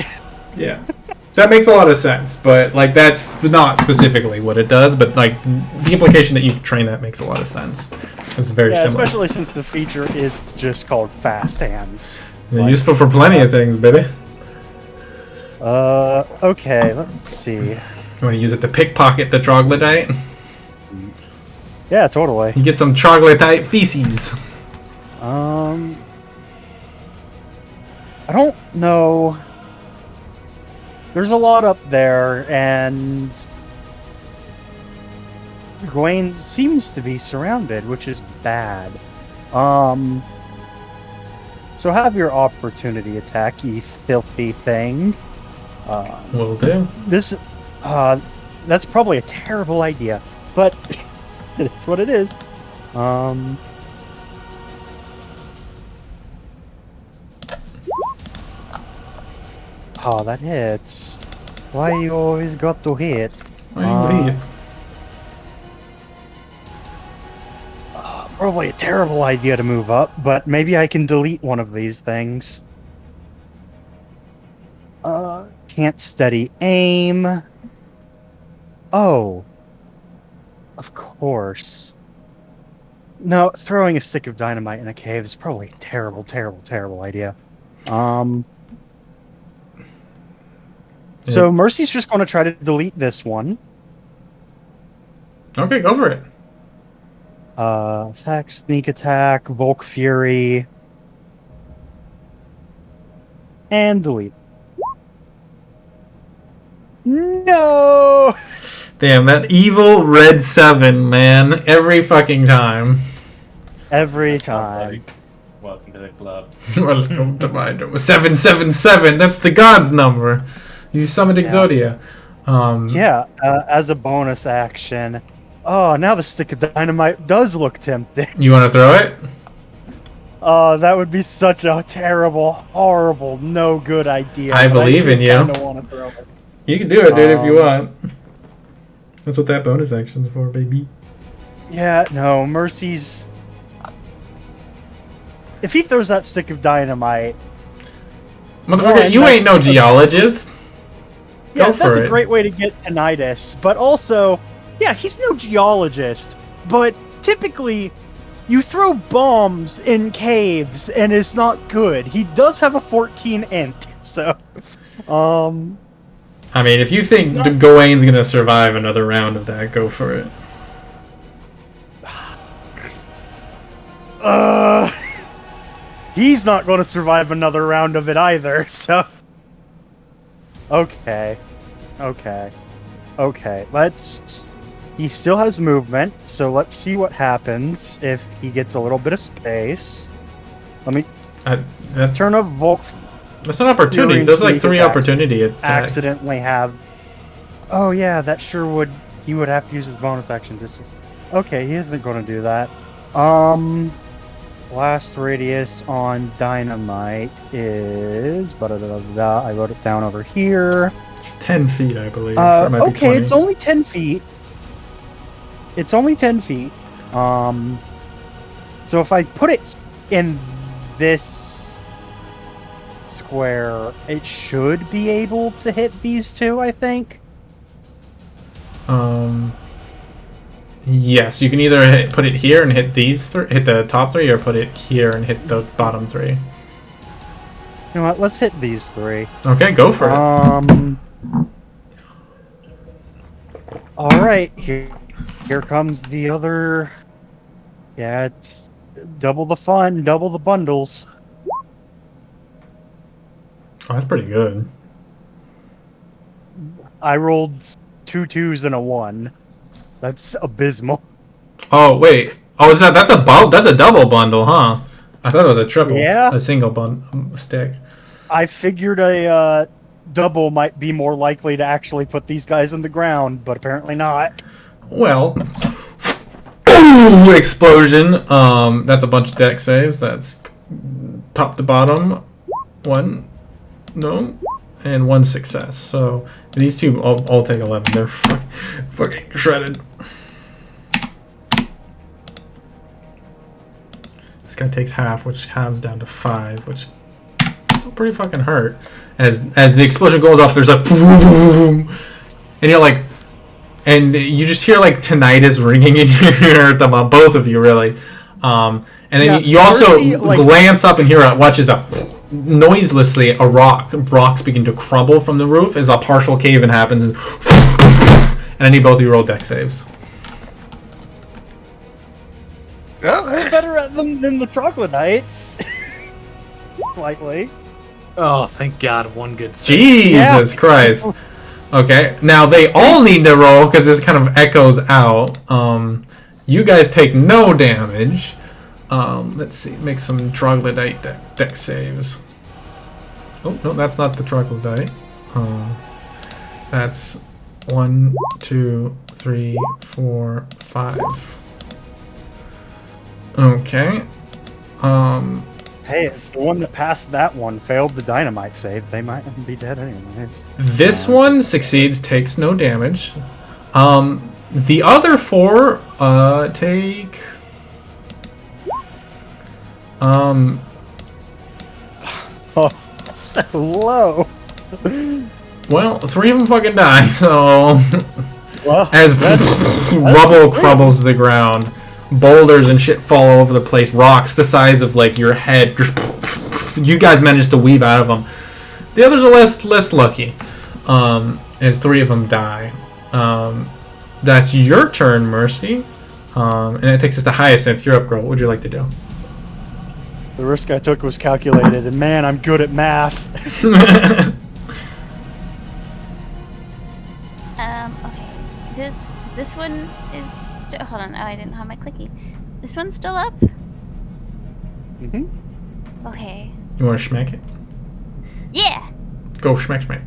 Yeah. So that makes a lot of sense, but like that's not specifically what it does, but like the implication that you train that makes a lot of sense. It's very similar. Especially since the feature is just called Fast Hands. They're useful for plenty of things, baby. Okay, let's see. You want to use it to pickpocket the troglodyte? Yeah, totally. You get some troglodyte feces. I don't know. There's a lot up there, and Gawain seems to be surrounded, which is bad. So have your opportunity attack, you filthy thing. Will do. This, that's probably a terrible idea, but it's what it is. Oh, that hits. Why you always got to hit? Probably a terrible idea to move up, but maybe I can delete one of these things. Can't steady aim. Oh. Of course. No, throwing a stick of dynamite in a cave is probably a terrible, terrible, terrible idea. So Mercy's just going to try to delete this one. Okay, go for it. Attack, sneak attack, Volk Fury, and delete. No! Damn, that evil red 7, man. Every fucking time. Every time. Welcome to the club. Welcome to my domain. 777. That's the god's number. You summoned Exodia. Yeah, as a bonus action. Oh, now the stick of dynamite does look tempting. You want to throw it? Oh, that would be such a terrible, horrible, no good idea. I believe in you. I don't want to throw it. You can do it, dude, if you want. That's what that bonus action's for, baby. Yeah, no, Mercy's... If he throws that stick of dynamite... Motherfucker, you ain't no geologist. Yeah, Go for that's it. a great way to get tinnitus. But also, yeah, he's no geologist. But typically, you throw bombs in caves, and it's not good. He does have a 14 int, so... I mean, if you think Gawain's gonna survive another round of that, go for it. He's not going to survive another round of it either, so... Okay. Let's... He still has movement, so let's see what happens if he gets a little bit of space. Let me That's turn a Volk... That's an opportunity. There's like 3 opportunity attacks. Accidentally have... Oh yeah, that sure would... He would have to use his bonus action just to... Okay, he isn't going to do that. Blast radius on dynamite is... I wrote it down over here. It's 10 feet, I believe. Or it might be Okay, 20. it's only 10 feet. It's only 10 feet. So if I put it in this square, it should be able to hit these two, I think. Yes, you can either put it here and hit hit the top 3, or put it here and hit the bottom 3. You know what? Let's hit these 3. Okay, go for it. All right, here comes the other. Yeah, it's double the fun, double the bundles. Oh, that's pretty good. I rolled 2 2s and a 1. That's abysmal. Oh wait. Oh, that's a double bundle, huh? I thought it was a triple. Yeah. A single stick. I figured a double might be more likely to actually put these guys in the ground, but apparently not. Well, explosion. That's a bunch of deck saves. That's top to bottom. 1, no, and 1 success. So these two all take 11. They're fucking shredded. This guy takes half, which halves down to 5, which still pretty fucking hurt. As the explosion goes off, there's a boom, and you're like, and you just hear like tinnitus ringing in your ear, both of you really. And then you also glance up and watches noiselessly rocks begin to crumble from the roof as a partial cave-in happens, and I need both of you roll deck saves. We're better at them than the troglodytes. Likely. Oh, thank God, 1 good save. Jesus Christ. Okay, now they all need to roll because this kind of echoes out. You guys take no damage. Let's see, make some troglodyte deck saves. Oh, no, that's not the troglodyte. That's 1, 2, 3, 4, 5. Okay. Hey, if the one that passed that one failed the dynamite save, they might be dead anyways. This one succeeds, takes no damage. The other 4 take... Oh, so low. Well, 3 of them fucking die, so... Well, as rubble crumbles to the ground, boulders and shit fall all over the place, rocks the size of, like, your head. You guys managed to weave out of them. The others are less lucky, as 3 of them die. That's your turn, Mercy. And it takes us to Hyacinth. You're up, girl. What would you like to do? The risk I took was calculated, and man, I'm good at math. Okay. This one is still. Hold on. Oh, I didn't have my clicky. This one's still up. Mm-hmm. Okay. You want to schmack it? Yeah. Go schmack schmack.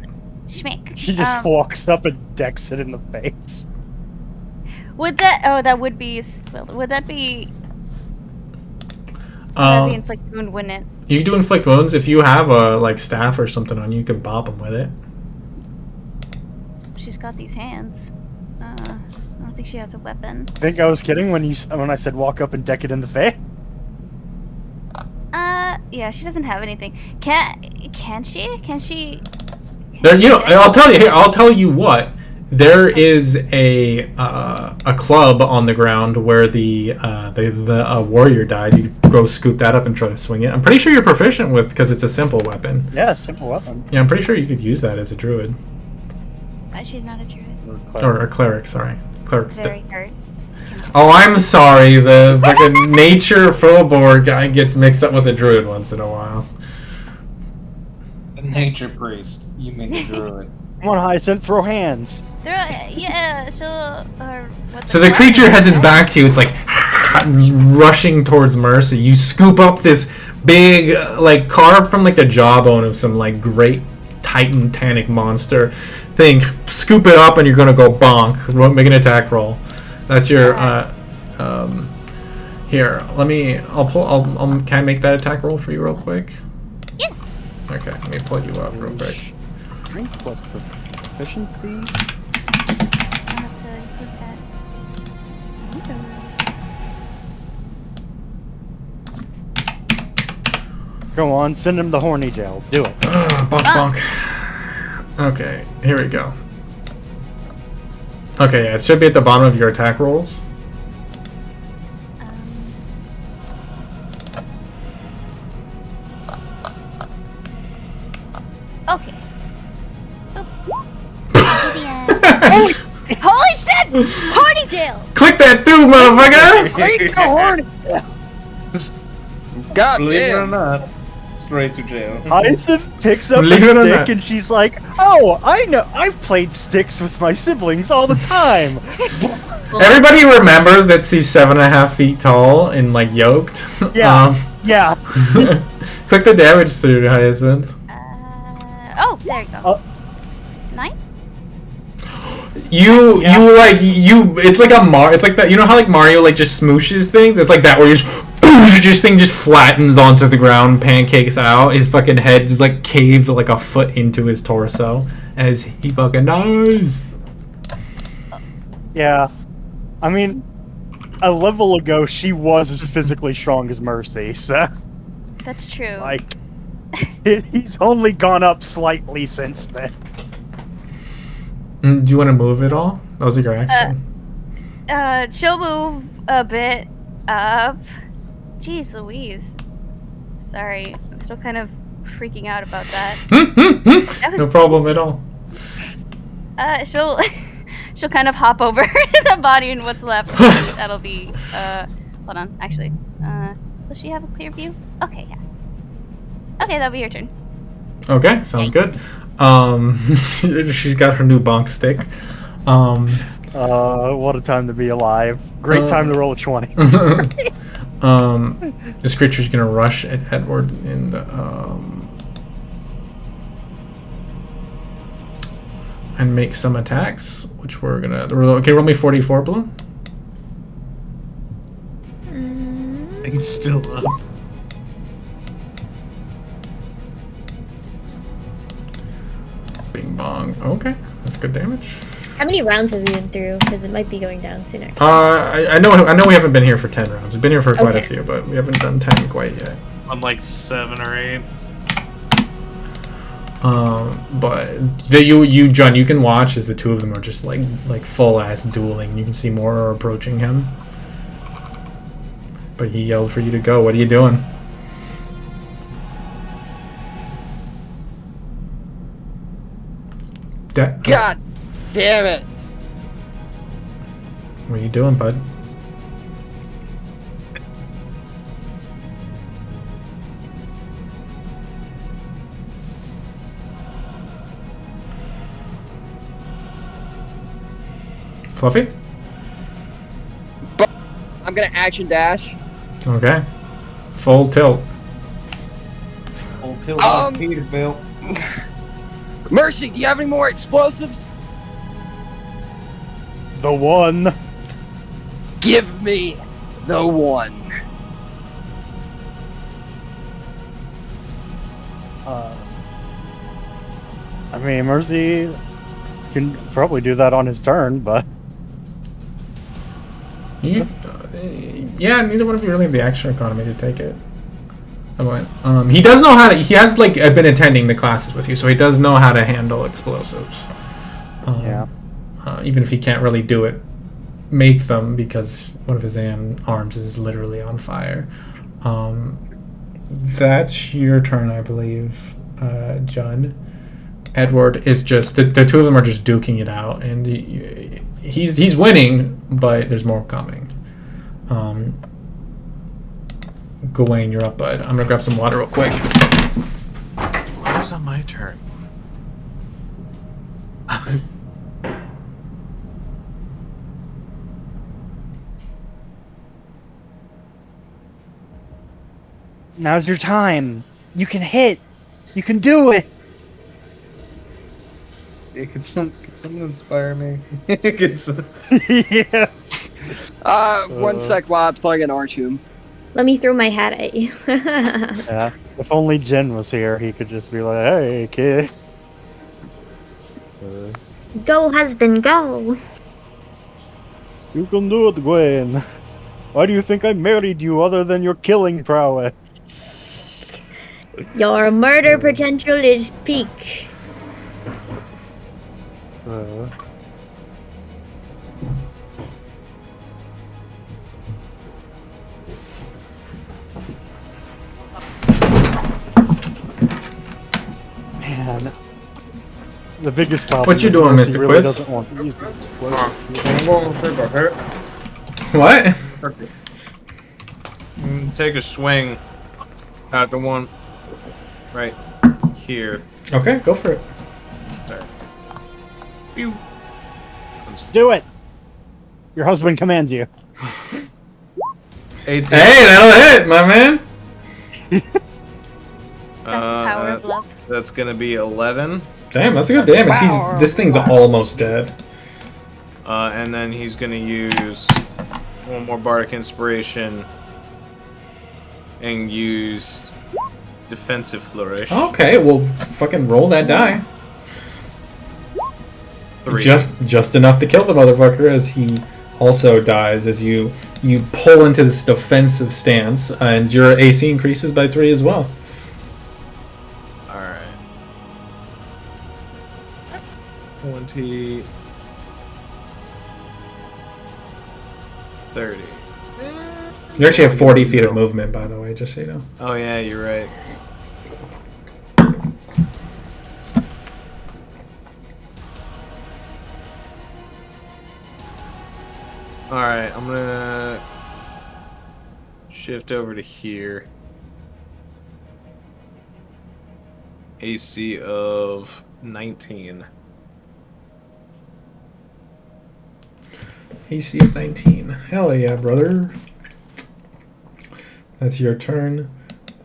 Schmick. She just walks up and decks it in the face. Would that? Oh, that would be. Would that be? That'd be inflict wound, wouldn't it? You can do inflict wounds if you have a like staff or something on you. You can bop them with it. She's got these hands. I don't think she has a weapon. Think I was kidding when I said walk up and deck it in the face? Yeah, she doesn't have anything. Can she? Can she? There, you know, I'll tell you here. I'll tell you what. There is a club on the ground where the warrior died. You could go scoop that up and try to swing it. I'm pretty sure you're proficient with because it's a simple weapon. Yeah, simple weapon. Yeah, I'm pretty sure you could use that as a druid She's not a druid. or a cleric. Sorry, cleric's Very hurt. Oh, I'm sorry. The fucking nature Phobor guy gets mixed up with a druid once in a while. The nature priest. You mean the druid. Come on, Hyacinth, throw hands. Yeah, So the creature has its back to you. It's like rushing towards Mercy. You scoop up this big, like carved from like the jawbone of some like great titanic monster thing. Scoop it up, and you're gonna go bonk. Make an attack roll. That's your. Here, let me. Can I make that attack roll for you real quick? Yeah. Okay, let me pull you up real quick. Strength plus proficiency. I'll have to include that. Go on, send him to horny jail. Do it. Bonk, bonk. Okay, here we go. Okay, yeah, it should be at the bottom of your attack rolls. Okay. Holy shit! Horny jail! Click that through, motherfucker! Just God believe it or damn. not, straight to jail. Hyacinth picks up Believe a it or stick not. and she's like, "Oh, I know. I've played sticks with my siblings all the time." Everybody remembers that she's 7.5 feet tall and like yoked. Yeah. Yeah. Click the damage through, Hyacinth. Oh, there you go. 9? You it's like it's like that, you know how like Mario like just smooshes things? It's like that where you just thing just flattens onto the ground, pancakes out, his fucking head is like caved like a foot into his torso as he fucking dies. Yeah. I mean, a level ago she was as physically strong as Mercy, so That's true. like he's only gone up slightly since then. Do you want to move at all? That was your action. She'll move a bit up. Jeez Louise. Sorry, I'm still kind of freaking out about that. No problem at all. She'll kind of hop over the body and what's left. That'll be hold on, actually. Does she have a clear view? Okay, yeah. Okay, that'll be your turn. Okay, sounds good. She's got her new bonk stick. What a time to be alive. Great time to roll a 20. This creature's gonna rush at Edward in the and make some attacks, which we're gonna. Okay, roll me 44, Blue. Thing's still up. Bing bong. Okay, that's good damage. How many rounds have you been through? Because it might be going down soon. I know we haven't been here for 10 rounds. We've been here for quite a Okay. few, but we haven't done 10 quite yet. I'm like 7 or 8. But you John, you can watch as the two of them are just like full ass dueling. You can see more are approaching him. But he yelled for you to go. What are you doing? God damn it! What are you doing, bud? Fluffy? I'm gonna action dash. Okay. Full tilt. Till Peterbilt. Mercy, do you have any more explosives? The one. Give me the one. I mean, Mercy can probably do that on his turn, but Yeah, neither one of you really have the action economy to take it. He does know how to. He has been attending the classes with you, so he does know how to handle explosives. yeah. Even if he can't really do it, make them because one of his arms is literally on fire. That's your turn, I believe, Judd. Edward is just the two of them are just duking it out, and he's winning, but there's more coming. Gawain, you're up, bud. I'm gonna grab some water real quick. Why was on my turn? Now's your time. You can hit. You can do it. Yeah, can someone inspire me? Yeah. One sec while I'm plugging Archum. Let me throw my hat at you. Yeah. If only Jen was here, he could just be like, "Hey, kid." Go, husband, go. You can do it, Gwen. Why do you think I married you other than your killing prowess? Your murder potential is peak. Man. The biggest problem What you is doing, Mercy Mr. really Quiz? doesn't want to use the explosive. I'm going to take a hit. What? Take a swing at the one right here. Okay, go for it. There. Pew. Do it! Your husband commands you. 18. Hey, that'll hit, my man. That's the power of love. That's gonna be 11. Damn, that's a good damage. This thing's almost dead. And then he's gonna use one more Bardic Inspiration and use Defensive Flourish. Okay, well, fucking roll that die. 3. Just enough to kill the motherfucker as he also dies as you pull into this defensive stance, and your AC increases by 3 as well. Alright. 20. 30. You actually have 40 feet of movement, by the way, just so you know. Oh yeah, you're right. Alright, I'm gonna shift over to here. AC of 19. AC of 19. Hell yeah, brother. That's your turn.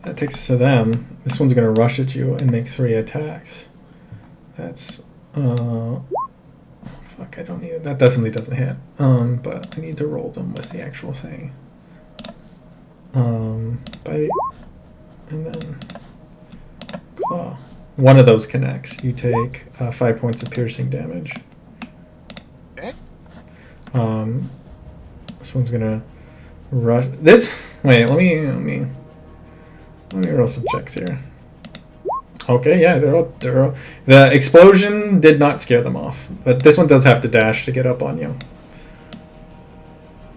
That takes us to them. This one's gonna rush at you and make 3 attacks. That's fuck, I don't need it. That definitely doesn't hit. But I need to roll them with the actual thing. Bite. And then claw. One of those connects. You take 5 points of piercing damage. Okay. This one's gonna rush. This. Wait. Let me roll some checks here. Okay. Yeah. They're up. The explosion did not scare them off, but this one does have to dash to get up on you.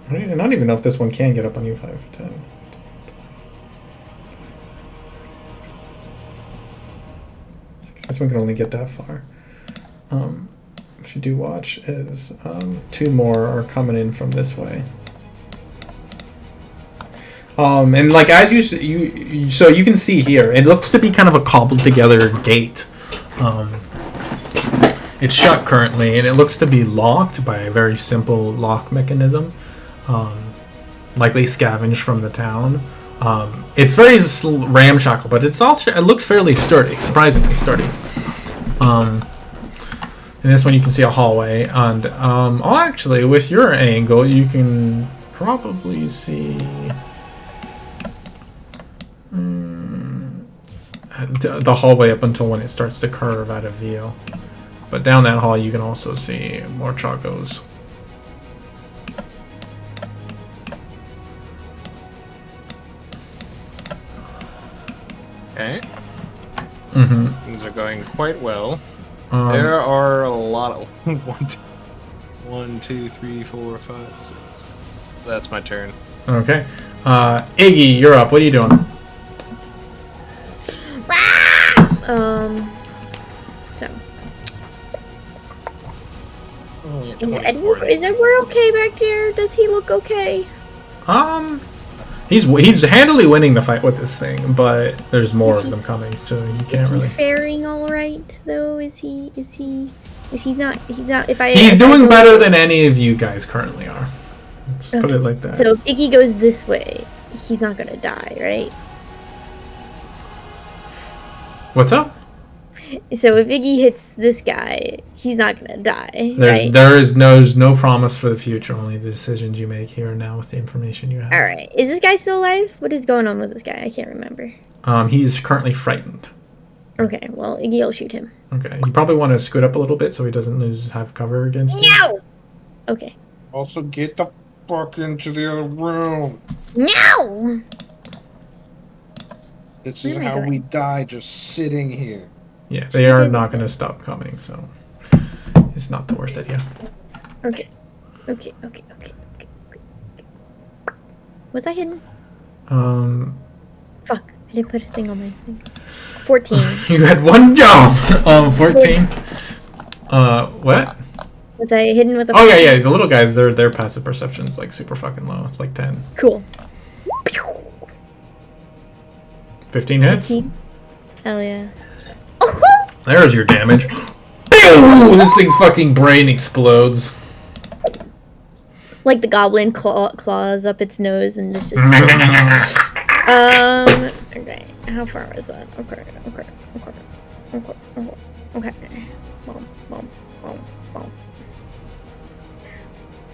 I don't even know if this one can get up on you. 5, 10. This one can only get that far. What you do watch is 2 more are coming in from this way. And like as you so you can see here, it looks to be kind of a cobbled together gate. It's shut currently, and it looks to be locked by a very simple lock mechanism, likely scavenged from the town, It's very ramshackle, but it looks fairly sturdy, surprisingly sturdy. In this one, you can see a hallway, and actually, with your angle, you can probably see the hallway up until when it starts to curve out of view. But down that hall, you can also see more Chagos. Okay. Mm-hmm. Things are going quite well. There are a lot of... 1, 2, 3, 4, 5, 6. That's my turn. Okay. Iggy, you're up. What are you doing? So Only at is 24 Edward okay back there? Does he look okay? He's handily winning the fight with this thing, but there's more of them coming, so you can't Is he really. faring all right though? Is he not? He's not. He's doing better than any of you guys currently are. Let's put it like that. So if Iggy goes this way, he's not gonna die, right? What's up? So if Iggy hits this guy, he's not gonna die, right? There is no promise for the future. Only the decisions you make here and now with the information you have. All right. Is this guy still alive? What is going on with this guy? I can't remember. He's currently frightened. Okay. Well, Iggy will shoot him. Okay. You probably want to scoot up a little bit so he doesn't have cover against you. No. Okay. Also, get the fuck into the other room. No. This Where is am I how going? we die, just sitting here. Yeah, they are not going to stop coming, so it's not the worst idea. Okay. Was I hidden? Fuck. I didn't put a thing on my thing. 14. You had one job. 14. What? Was I hidden with a... Oh yeah. The little guys, their passive perception's like super fucking low. It's like 10. Cool. 15 hits. 15? Hell yeah. There's your damage. This thing's fucking brain explodes. Like the goblin claws up its nose and just... Okay. How far was that? Okay. Boom.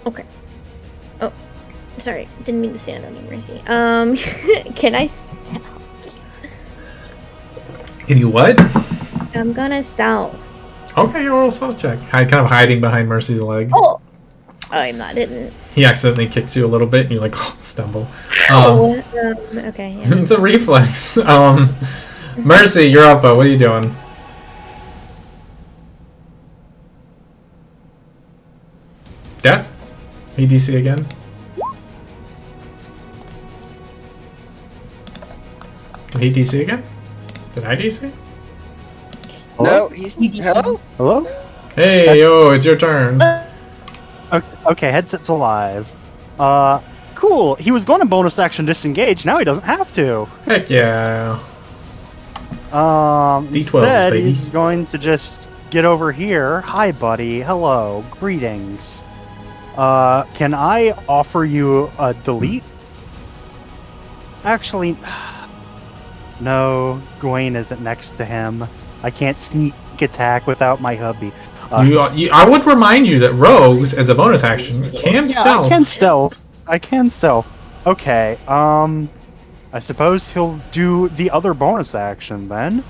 Okay. Oh. Sorry. Didn't mean to stand on you, Mercy. Can I stealth? Can you what? I'm gonna stealth. Okay, roll a stealth check. Kind of hiding behind Mercy's leg. Oh! I'm not hidden. He accidentally kicks you a little bit and you like stumble. Okay, yeah. It's a reflex. Mercy, you're up. What are you doing? Death? EDC again? Did he DC again? Did I DC? No, he's... Hello? Hello? Hey, yo, it's your turn. Okay, headset's alive. Cool. He was going to bonus action disengage. Now he doesn't have to. Heck yeah. D12s, instead, baby. he's going to just get over here. Hi, buddy. Hello. Greetings. Can I offer you a delete? Actually, no. Gawain isn't next to him. I can't sneak attack without my hubby. I would remind you that rogues, as a bonus action, can stealth. I can stealth. Okay, I suppose he'll do the other bonus action then.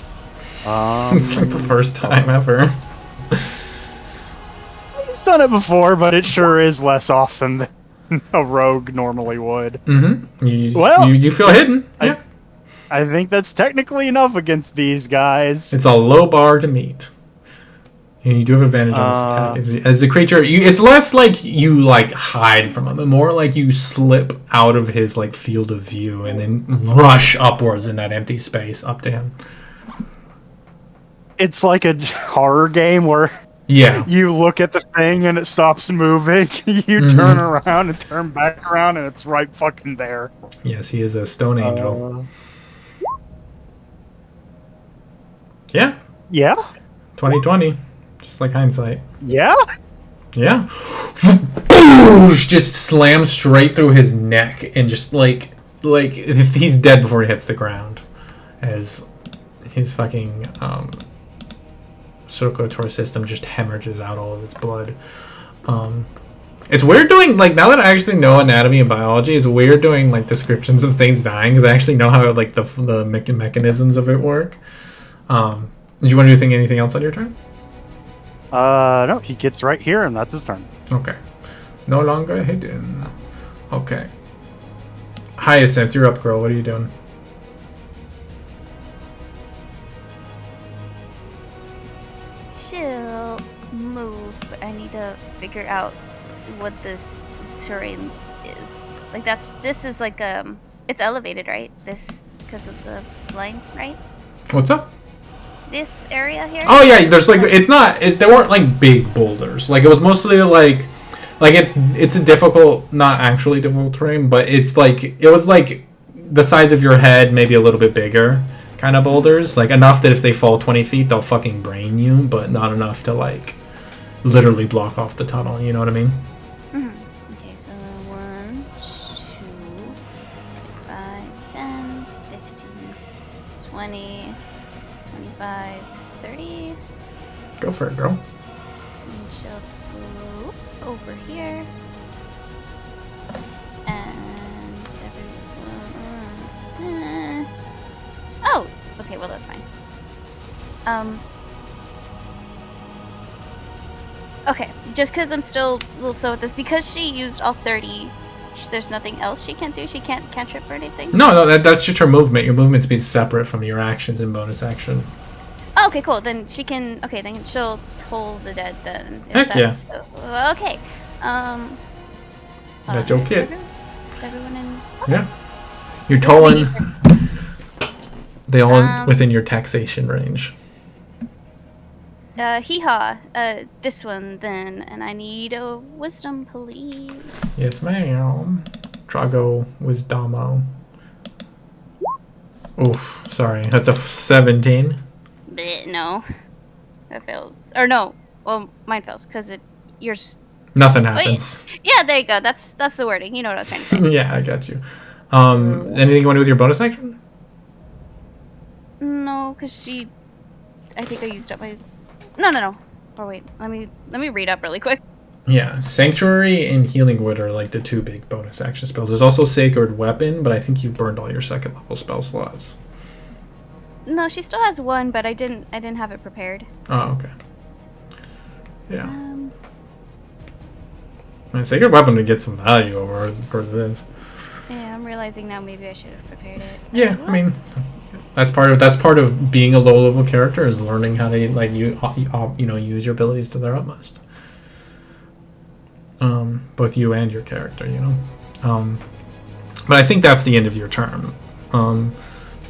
It's like the first time ever. He's done it before, but it sure is less often than a rogue normally would. Mm-hmm. You feel hidden. Yeah. I think that's technically enough against these guys. It's a low bar to meet. And you do have advantage on this attack. As the creature, it's less like you hide from him, and more like you slip out of his field of view and then rush upwards in that empty space up to him. It's like a horror game where you look at the thing and it stops moving. You turn around and turn back around and it's right fucking there. Yes, he is a stone angel. Yeah. 2020. Just like hindsight. Yeah? Just slams straight through his neck and just like he's dead before he hits the ground, as his fucking circulatory system just hemorrhages out all of its blood. It's weird doing, like, now that I actually know anatomy and biology, it's weird doing, like, descriptions of things dying, because I actually know how, like, the mechanisms of it work. Did you want to do anything else on your turn? No, he gets right here, and that's his turn. Okay. No longer hidden. Okay. Hyacinth, you're up, girl. What are you doing? She'll move, but I need to figure out what this terrain is. Like this is like it's elevated, right? This because of the line, right? What's up? This area here. Oh yeah, there's like there weren't like big boulders. Like it was mostly like it's a difficult, not actually difficult terrain, but it was like the size of your head, maybe a little bit bigger kind of boulders. Like enough that if they fall 20 feet, they'll fucking brain you, but not enough to like literally block off the tunnel. You know what I mean? Mm-hmm. Okay, so 1, 2, 5, 10, 15, 20, 25, 30. Go for it, girl. And she'll move over here. And everyone. Oh! Okay, well, that's fine. Okay, just because I'm still a little slow with this, because she used all 30, there's nothing else she can do? She can't cantrip or anything? No, that's just her movement. Your movement's be separate from your actions and bonus action. Oh, okay, cool. Then she can. Okay, then she'll toll the dead. Then. Heck yeah. Okay. That's your kid. Everyone in. Okay. Yeah. You're tolling. They all within your taxation range. Hee-haw. This one then, and I need a wisdom, please. Yes, ma'am. Drago Wisdomo. Oof, sorry. That's a 17. Bleh, no. That fails. Or no. Well, mine fails, because yours... Nothing happens. Wait. Yeah, there you go. That's the wording. You know what I was trying to say. Yeah, I got you. Anything you want to do with your bonus action? No, because I think I used up my... No. Oh, wait. Let me read up really quick. Yeah, Sanctuary and Healing Wood are like the two big bonus action spells. There's also Sacred Weapon, but I think you've burned all your second level spell slots. No, she still has one, but I didn't have it prepared. Oh, okay. Yeah. And Sacred Weapon would get some value over this. Yeah, I'm realizing now maybe I should have prepared it. Yeah, I mean, that's part of being a low level character is learning how to like use your abilities to their utmost. Both you and your character, But I think that's the end of your turn.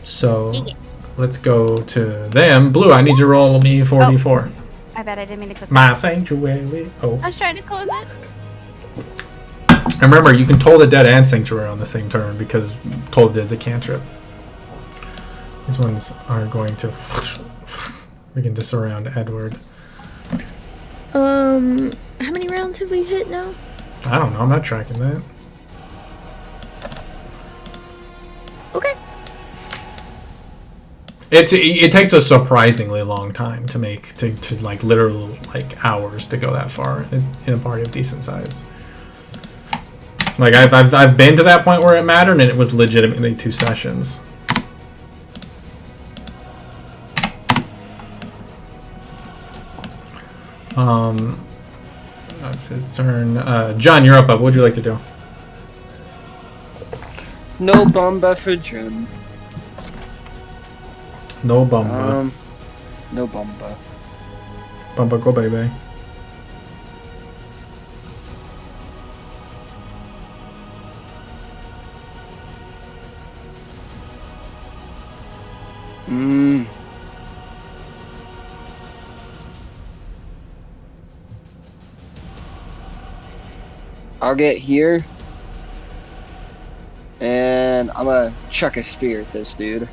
So let's go to them. Blue, I need you to roll me 4d4. I bet I didn't mean to click My sanctuary. Oh. I was trying to close it. And remember, you can toll the dead and sanctuary on the same turn because toll the dead is a cantrip. These ones are going to freaking disarround Edward. How many rounds have we hit now? I don't know. I'm not tracking that. Okay. It takes a surprisingly long time to make to like literal like hours to go that far in a party of decent size. Like I've been to that point where it mattered and it was legitimately 2 sessions. That's his turn. John, you're up. What would you like to do? No bomba for Jun. No bumba. No bomba. Bumba go baby. I'll get here. And I'm gonna chuck a spear at this dude.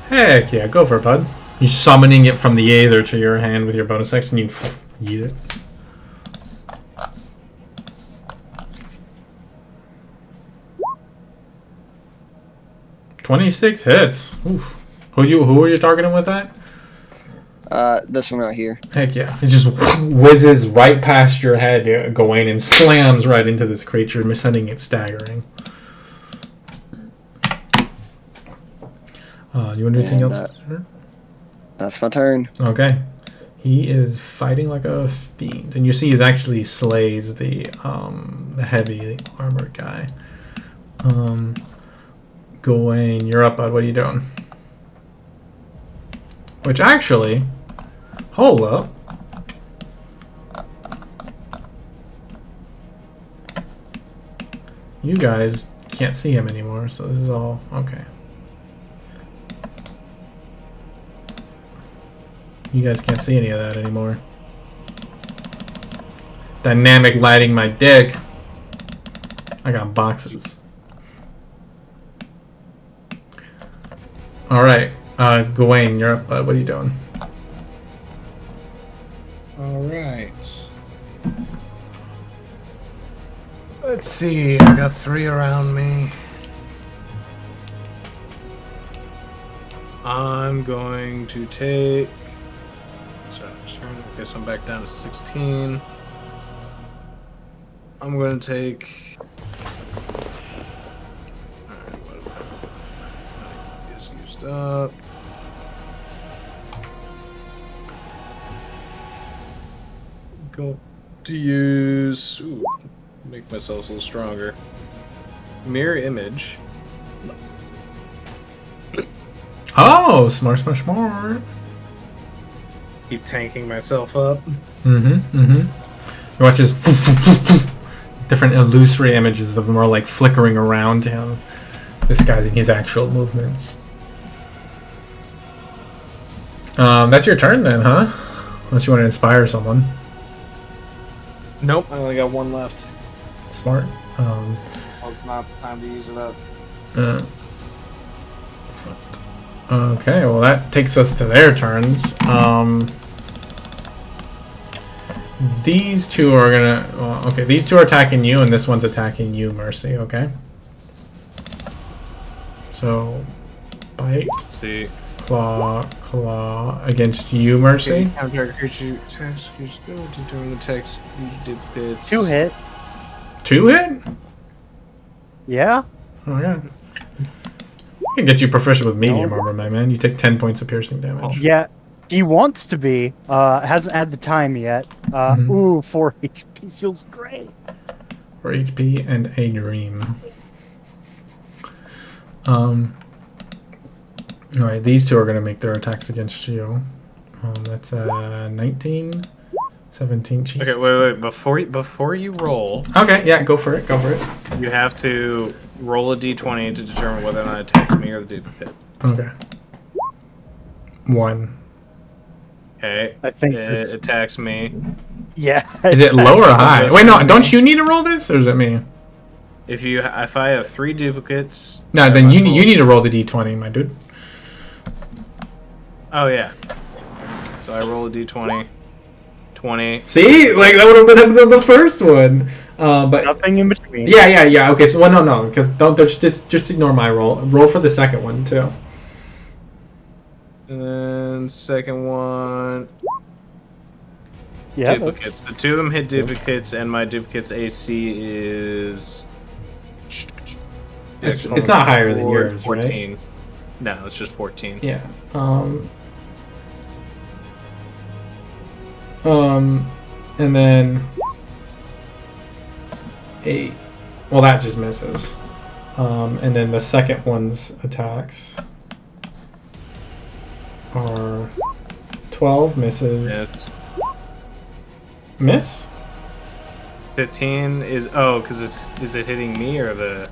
Heck yeah, go for it, bud. You summoning it from the aether to your hand with your bonus action, you eat it. 26 hits. Oof. Who were you targeting with that? This one right here. Heck yeah. It just whizzes right past your head, Gawain, and slams right into this creature, sending it staggering. You want to do anything else? That's my turn. Okay. He is fighting like a fiend. And you see he actually slays the heavy armored guy. Gawain, you're up, bud. What are you doing? Which actually... Hold up. You guys can't see him anymore, so this is all... Okay. You guys can't see any of that anymore. Dynamic lighting my dick. I got boxes. Alright, Gawain, you're up. What are you doing? Alright. Let's see, I got 3 around me. I'm going to take... Okay, so I'm back down to 16. I'm going to take... Alright, what is used up? Go to use... Ooh, make myself a little stronger. Mirror image. Oh, smart. Keep tanking myself up. You watch his different illusory images of more like flickering around him, disguising his actual movements. That's your turn then, huh? Unless you want to inspire someone. Nope, I only got 1 left. Smart. Well, it's not the time to use it up. Okay, well that takes us to their turns. These two are gonna... Well, okay, these two are attacking you, and this one's attacking you, Mercy, okay? So, bite. Let's see. Claw against you, Mercy. Counter creature attacks. During the text, you did bits. 2 hit. 2 hit? Yeah. Oh yeah. I can get you proficient with medium armor, my man. You take 10 points of piercing damage. Yeah. He wants to be. Hasn't had the time yet. Ooh, 4 HP feels great. 4 HP and a dream. Alright, these two are going to make their attacks against you. That's 19, 17. Jesus. Okay, wait. Before you roll... Okay, yeah, go for it. You have to roll a d20 to determine whether or not it attacks me or the duplicate. Okay. 1. Okay, I think it attacks me. Yeah. Is it low or high? Wait, no, don't you need to roll this, or is it me? If I have 3 duplicates... No, then you need to roll the d20, my dude. Oh, yeah. So I roll a d20. 20. See? Like, that would have been the first one. But nothing in between. Yeah. Okay, so, well, no, because don't just ignore my roll. Roll for the second one, too. And then second one... Yeah, duplicates. The 2 of them hit duplicates, and my duplicate's AC is... It's not higher than yours, 14. Right? No, it's just 14. Yeah. And then 8. Well, that just misses. And then the second one's attacks are 12 misses. Yes. Miss? 15 is... Oh, because is it hitting me or the...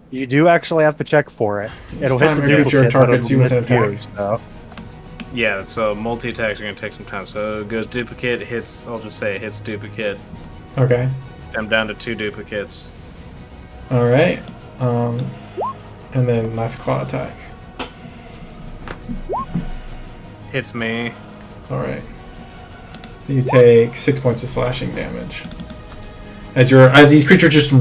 You do actually have to check for it. It'll hit the creature duplicate, targets you with an but it'll attack. miss you, so. Yeah, so multi-attacks are going to take some time. So it goes duplicate, hits... I'll just say it hits duplicate. Okay. I'm down to 2 duplicates. Alright. And then last claw attack. Hits me. Alright. You take 6 points of slashing damage. as these creatures just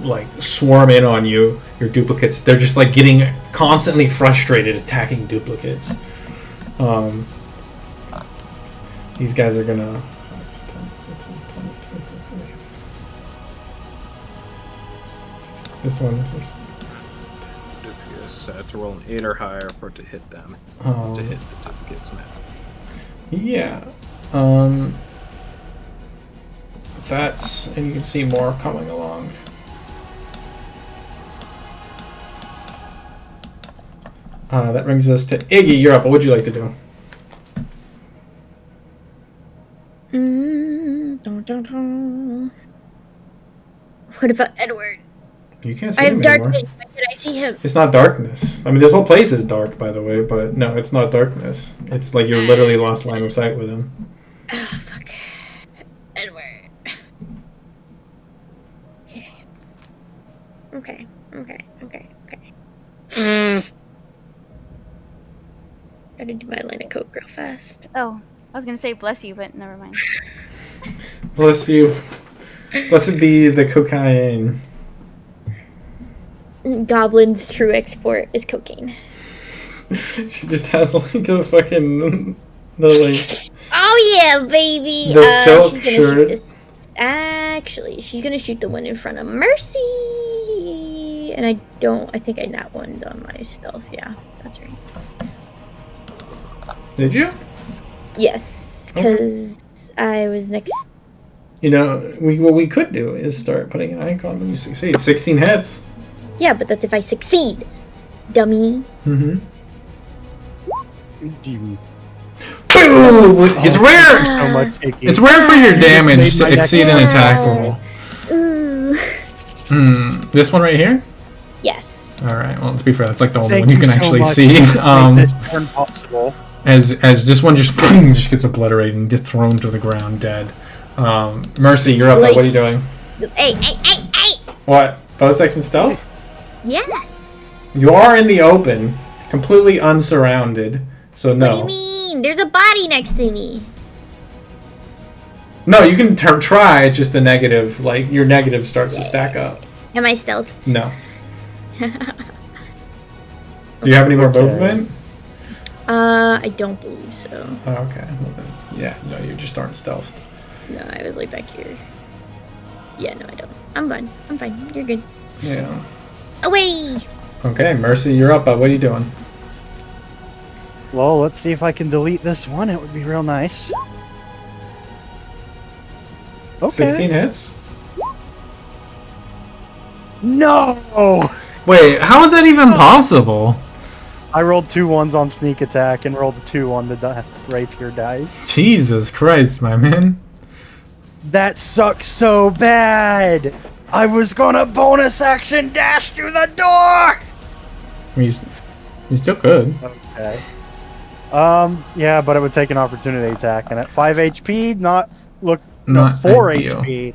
like swarm in on you, your duplicates, they're just like getting constantly frustrated attacking duplicates. These guys are gonna 5, 10, 15, 20, 25, 30. This one is So I have to roll an 8 or higher for it to hit them. To hit the duplicates now. yeah. That's, and you can see more coming along. That brings us to Iggy. You're up. What would you like to do? What about Edward? You can't see I have him dark anymore. vision. Why can't I see him? It's not darkness. I mean, this whole place is dark, by the way, but no, it's not darkness. It's like you're literally lost line of sight with him. Oh, fuck. Edward. Okay. Gotta do my line of coke real fast. Oh, I was gonna say bless you, but never mind. Bless you. Blessed be the cocaine. Goblin's true export is cocaine. She just has like a fucking Oh yeah, baby. the silk she's gonna shirt. shoot this. Actually, she's gonna shoot the one in front of Mercy. And I think I nat one on my stealth. Yeah, that's right. Did you? Yes, because I was next. You know, what we could do is start putting an icon when you succeed. 16 hits. Yeah, but that's if I succeed, dummy. Mm-hmm. Demon. Boom! It's rare! So much, Icky. It's rare for your You just damage made to my next exceed an attack roll. Ooh. This one right here? Yes. Alright, well, to be fair, that's like the only Thank one you can so actually much. see. Just make this turn possible. As this one just gets obliterated and gets thrown to the ground dead. Mercy, you're up. Like- What are you doing? Hey! What? Bonus action stealth? Yes. You are in the open, completely unsurrounded, so What do no. you mean? There's a body next to me. No, you can try, it's just the negative, like, your negative starts to stack up. Am I stealth? No. Do you have any more movement? I don't believe so. Oh, okay. Well then, yeah, no, you just aren't stealthed. No, I was like back here. Yeah, no, I don't. I'm fine. You're good. Yeah. Away! Okay, Mercy, you're up. What are you doing? Well, let's see if I can delete this one. It would be real nice. Okay. 16 hits? No! Wait, how is that even possible? I rolled 2 ones on sneak attack and rolled a 2 on the rapier dice. Jesus Christ, my man. That sucks so bad! I was gonna bonus action dash through the door! I mean, you still could. Okay. Yeah, but it would take an opportunity attack, and at 5 HP, not 4 ideal. HP.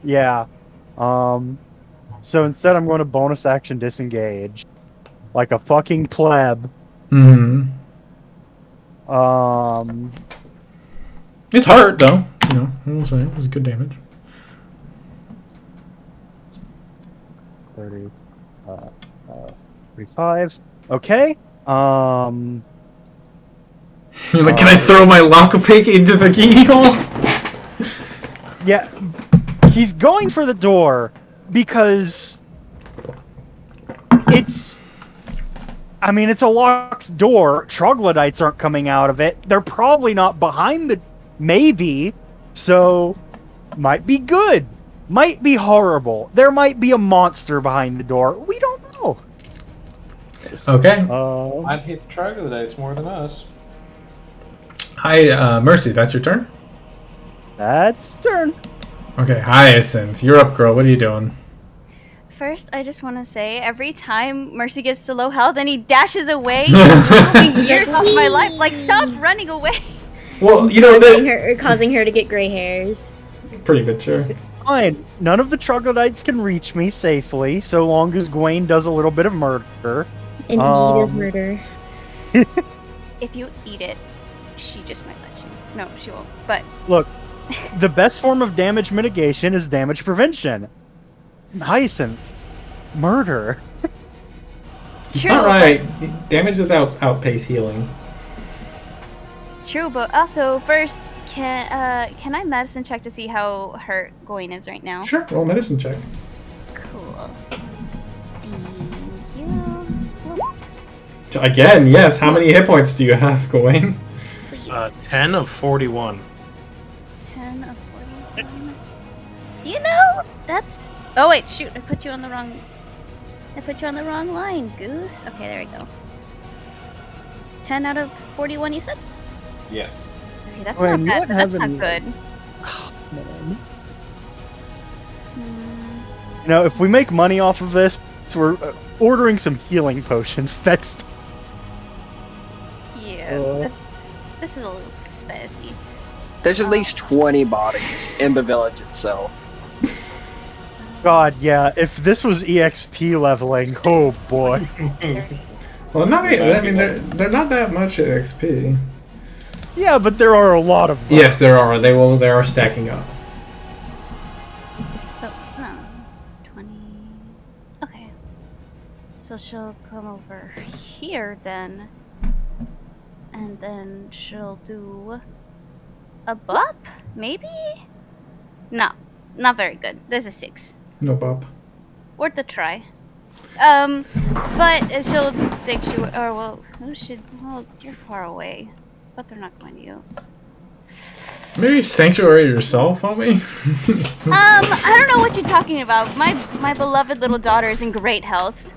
Yeah. So instead I'm going to bonus action disengage. Like a fucking pleb. Mm-hmm. It's hard, though. You know, I will say, it was good damage. 30, 35. Okay. You're like, can I throw my lockpick into the keyhole? Yeah. He's going for the door because it's a locked door. Troglodytes aren't coming out of it. They're probably not behind the... Maybe. So, might be good. Might be horrible. There might be a monster behind the door. We don't know. Okay. I'd hate the troglodytes more than us. Hi, Mercy, that's your turn? That's turn. Okay, Hyacinth, you're up, girl. What are you doing? First, I just want to say, every time Mercy gets to low health and he dashes away, he's years off my life. Like, stop running away. Well, you know, causing her to get gray hairs. pretty good, sure. Fine. None of the troglodytes can reach me safely, so long as Gwaine does a little bit of murder. And he does murder. If you eat it, she just might let you. No, she won't. But Look, The best form of damage mitigation is damage prevention. Hyacinth. Murder. True. All right, damage does outpace healing. True, but also first, can I medicine check to see how hurt Gawain is right now? Sure, roll medicine check. Cool. Thank you. Again, yes. How many hit points do you have, Gawain? Please. 10 of 41. 10 of 41. You know, that's... Oh, wait, shoot. I put you on the wrong line, Goose. Okay, there we go. 10 out of 41, you said? Yes. Okay, that's Wait, not bad, what but that's not happened- good. Man. Hmm. You know, if we make money off of this, we're ordering some healing potions. That's... Yeah, this is a little spicy. There's at least 20 bodies in the village itself. God, yeah. If this was EXP leveling, oh boy. Well, not. I mean, they're not that much XP. Yeah, but there are a lot of them. Yes, there are. They are stacking up. Oh, 20. Okay. So she'll come over here then. And then she'll do a bop? Maybe? No, not very good. This is 6. No bop. Worth a try. But she'll sanctuary. Or well, who should? Well, you're far away, but they're not going to you. Maybe sanctuary yourself, homie. I don't know what you're talking about. My beloved little daughter is in great health.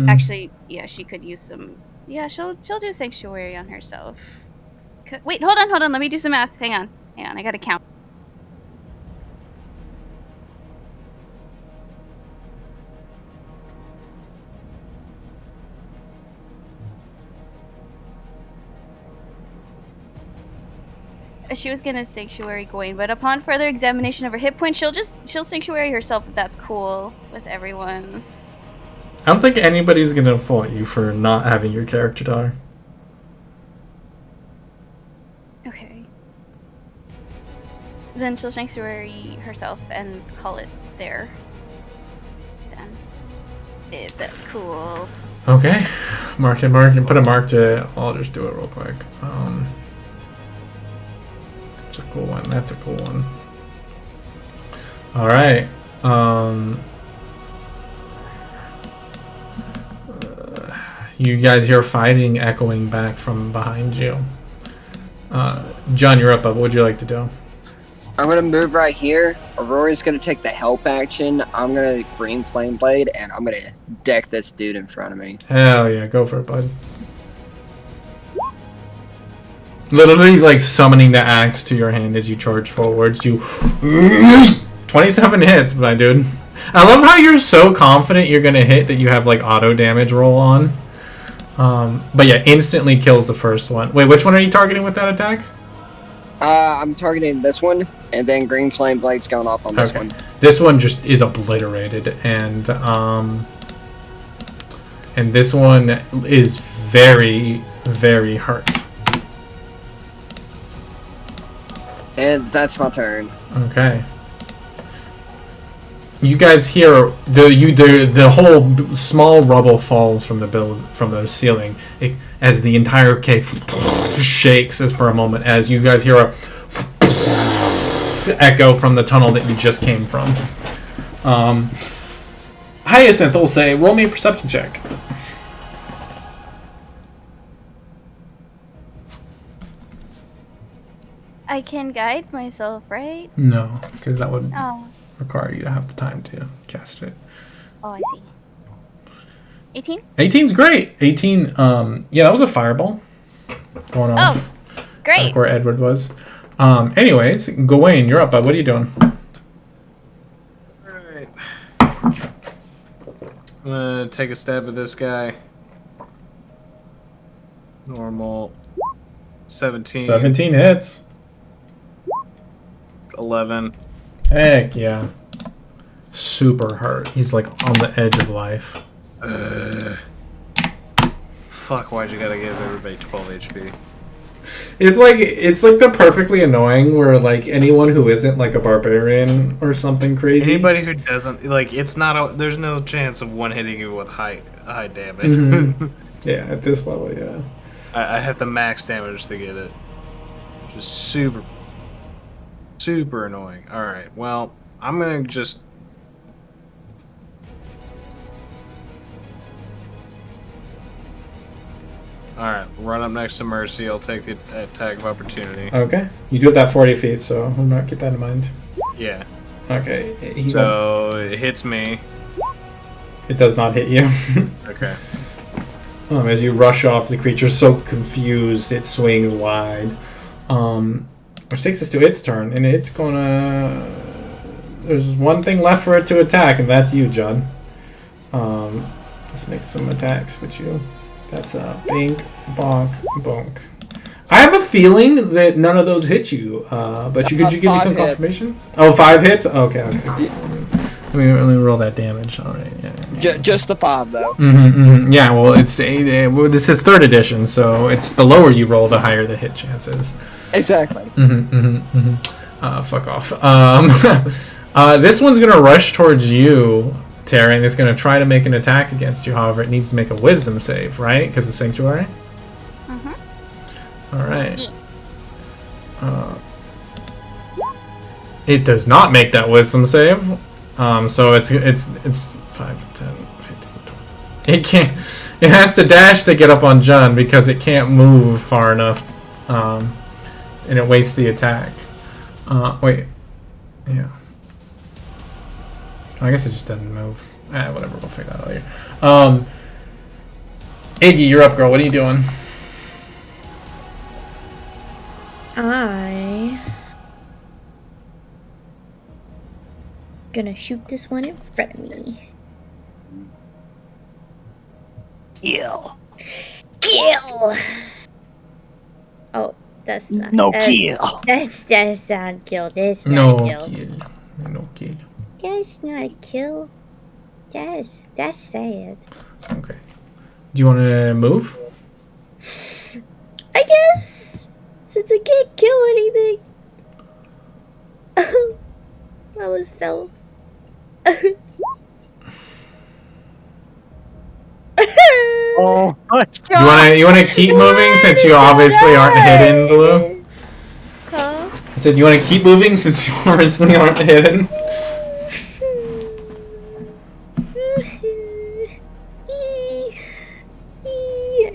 Actually, yeah, she could use some. Yeah, she'll do sanctuary on herself. Wait, hold on. Let me do some math. Hang on. I gotta count. She was gonna sanctuary Gawain, but upon further examination of her hit points, she'll sanctuary herself if that's cool with everyone. I don't think anybody's gonna fault you for not having your character die. Okay. Then she'll sanctuary herself and call it there. Then, if that's cool. Okay. Mark it. Put a mark to it. I'll just do it real quick. That's a cool one. That's a cool one. All right. You guys hear fighting echoing back from behind you. John, you're up. What would you like to do? I'm gonna move right here. Aurora's gonna take the help action. I'm gonna green flame blade, and I'm gonna deck this dude in front of me. Hell yeah, go for it, bud. Literally, like, summoning the axe to your hand as you charge forwards. You 27 hits, my dude. I love how you're so confident you're gonna hit that you have, like, auto damage roll on. But yeah, instantly kills the first one. Wait, which one are you targeting with that attack? I'm targeting this one, and then green flame blade's going off on this Okay. one. This one just is obliterated, and this one is very, very hurt. And that's my turn. Okay. You guys hear the whole small rubble falls from the ceiling as the entire cave shakes as for a moment as you guys hear a echo from the tunnel that you just came from. Hyacinth will say, roll me a perception check. I can guide myself, right? No, because that would Oh. require you to have the time to cast it. Oh, I see. 18? 18's great. 18, yeah, that was a fireball going on. Oh, great. Back where Edward was. Anyways, Gawain, you're up, bud. What are you doing? Alright. I'm gonna take a stab at this guy. Normal. 17. 17 hits. 11. Heck yeah. Super hurt. He's like on the edge of life. Fuck, why'd you gotta give everybody 12 HP? It's like the perfectly annoying where like anyone who isn't like a barbarian or something crazy. Anybody who doesn't like it's not. There's no chance of one hitting you with high damage. Mm-hmm. Yeah, at this level, yeah. I have the max damage to get it. Just super annoying. All right. Well, I'm gonna just. Alright, run up next to Mercy. I'll take the attack of opportunity. Okay. You do have that 40 feet, so we'll not keep that in mind. Yeah. Okay. It hits me. It does not hit you. Okay. As you rush off, the creature's so confused, it swings wide. Which takes us to its turn, and it's gonna... There's one thing left for it to attack, and that's you, Judd. Let's make some attacks with you. That's a bink, bonk, bonk. I have a feeling that none of those hit you, but could you give me some confirmation? Oh, 5 hits? Okay. Let me roll that damage. All right, yeah. Just the 5, though. Yeah, well, it's this is 3rd edition, so it's the lower you roll, the higher the hit chances. Exactly. Fuck off. This one's gonna rush towards you, Terry, and it's going to try to make an attack against you. However, it needs to make a wisdom save, right? Because of Sanctuary? Mm-hmm. Alright. Yeah. It does not make that wisdom save. So it's 5, 10, 15, 20. It can't... It has to dash to get up on John because it can't move far enough. And it wastes the attack. Wait. Yeah. I guess it just doesn't move. Whatever, we'll figure that out later. Iggy, you're up, girl. What are you doing? I gonna shoot this one in front of me. Kill. Oh, that's not No kill. That's not a kill. That's not No a kill. No kill. That's not a kill. That's sad. Okay. Do you want to move? I guess since I can't kill anything, I was stealth. Oh my god. You wanna keep moving since you obviously aren't hidden, Blue? Huh? I said you wanna keep moving since you obviously aren't hidden.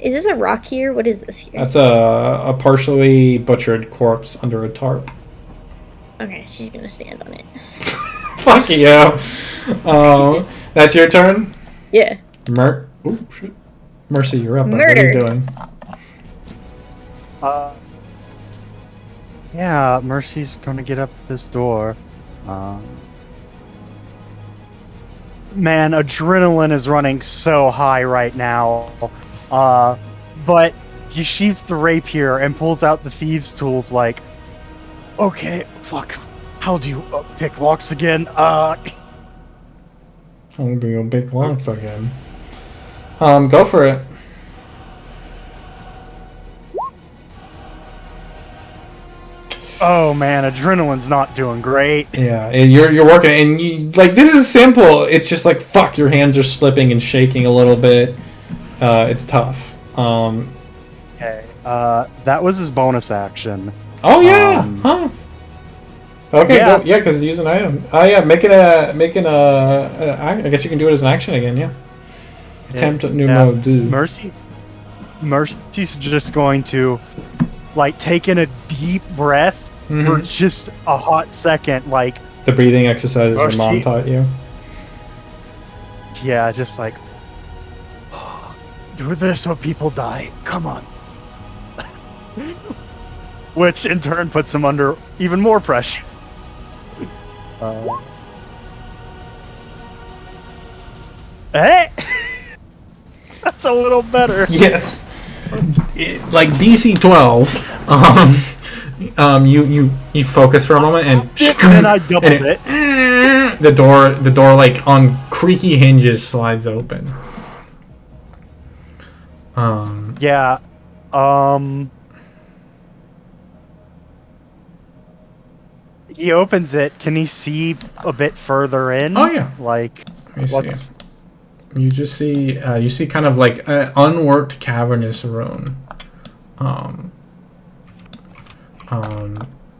Is this a rock here? What is this here? That's a partially butchered corpse under a tarp. Okay, she's gonna stand on it. Fuck you. That's your turn? Yeah. Oh, shit. Mercy, you're up. Murder. What are you doing? Yeah, Mercy's gonna get up this door. Man, adrenaline is running so high right now. But he sheaths the rapier and pulls out the thieves' tools like, okay, fuck, how do you pick locks again? How do you pick locks again? Go for it. Oh man, adrenaline's not doing great. Yeah, and you're working, and you like this is simple. It's just like fuck, your hands are slipping and shaking a little bit. It's tough. Okay, that was his bonus action. Oh yeah, huh? Okay, yeah. yeah, because use an item. Oh yeah, make it a. I guess you can do it as an action again. Yeah. Attempt new mode. Do. Mercy's just going to like take in a deep breath for just a hot second, like the breathing exercises your mom taught you. Yeah, just like do this so people die. Come on. Which in turn puts him under even more pressure. Hey, that's a little better. Yes. Like DC 12. You focus for a moment and then I doubled it. The door like on creaky hinges slides open. Yeah. he opens it. Can he see a bit further in? Oh yeah. Like, Let me see. what's... You just see, you see kind of like an unworked cavernous room.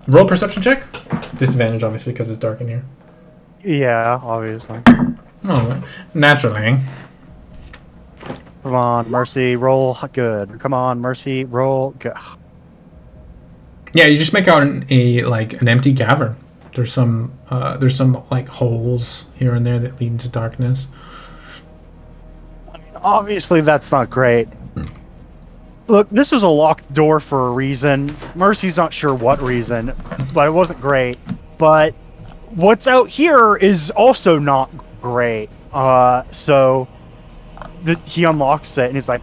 Roll perception check. Disadvantage, obviously, because it's dark in here. Yeah, obviously. Oh, naturally. Come on, Mercy, roll good. Come on, Mercy, roll good. Yeah, you just make out an empty cavern. There's some like holes here and there that lead into darkness. Obviously, that's not great. Look, this is a locked door for a reason. Mercy's not sure what reason, but it wasn't great. But what's out here is also not great. So he unlocks it and he's like,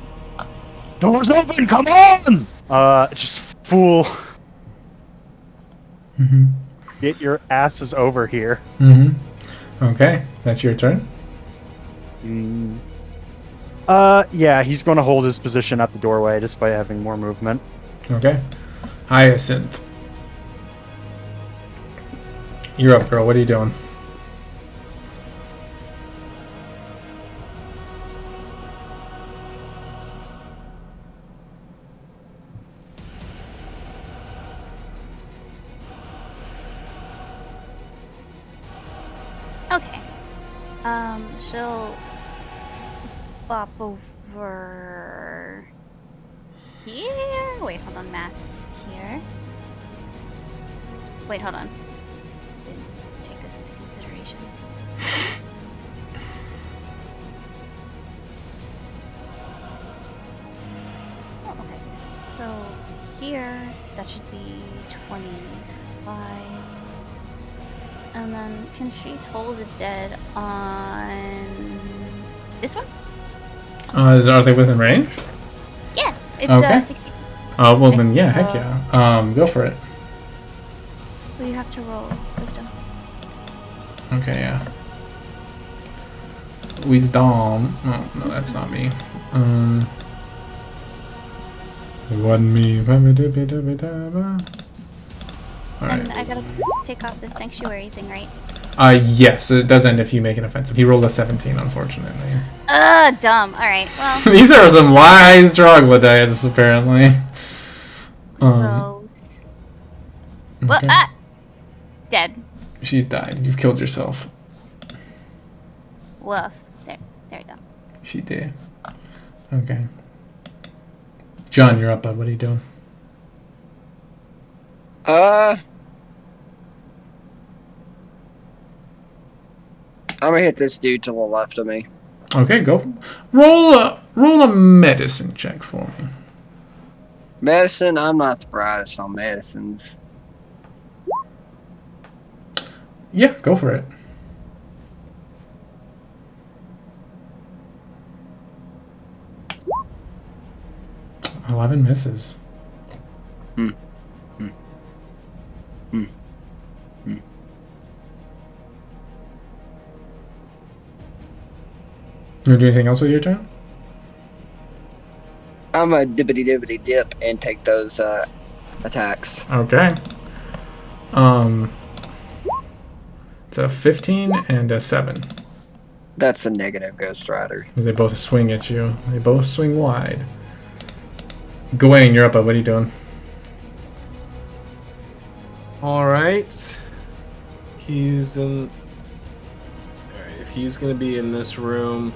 "Door's open, come on!" Just fool. Mm-hmm. Get your asses over here. Mm-hmm. Okay, that's your turn. Yeah, he's going to hold his position at the doorway despite having more movement. Okay. Hyacinth. You're up, girl. What are you doing? Okay. She'll bop over here. Wait, hold on, math. Here. Wait, hold on. Didn't take this into consideration. Oh, okay. So here, that should be 25. And then, can she toll the dead on this one? Are they within range? Yeah, it's Okay. 60. Well then, yeah, heck yeah. Go for it. Well, you have to roll wisdom. Okay, yeah. Wisdom. Oh, no, that's not me. It wasn't me. Alright. And I gotta take off the sanctuary thing, right? Yes, it does end if you make an offensive. He rolled a 17, unfortunately. Dumb. Alright, well. These are some wise troglodytes, apparently. Gross. Well, Okay. Dead. She's died. You've killed yourself. Woof. There we go. She did. Okay. John, you're up, bud. What are you doing? I'm gonna hit this dude to the left of me. Okay, go. Roll a medicine check for me. Medicine, I'm not the brightest on medicines. Yeah, go for it. $11 misses. You do anything else with your turn? I'm a dippity dip and take those attacks. Okay. It's a 15 and a 7. That's a negative Ghost Rider. They both swing at you. They both swing wide. Gawain, you're up. What are you doing? Alright. He's in... Alright, if he's gonna be in this room...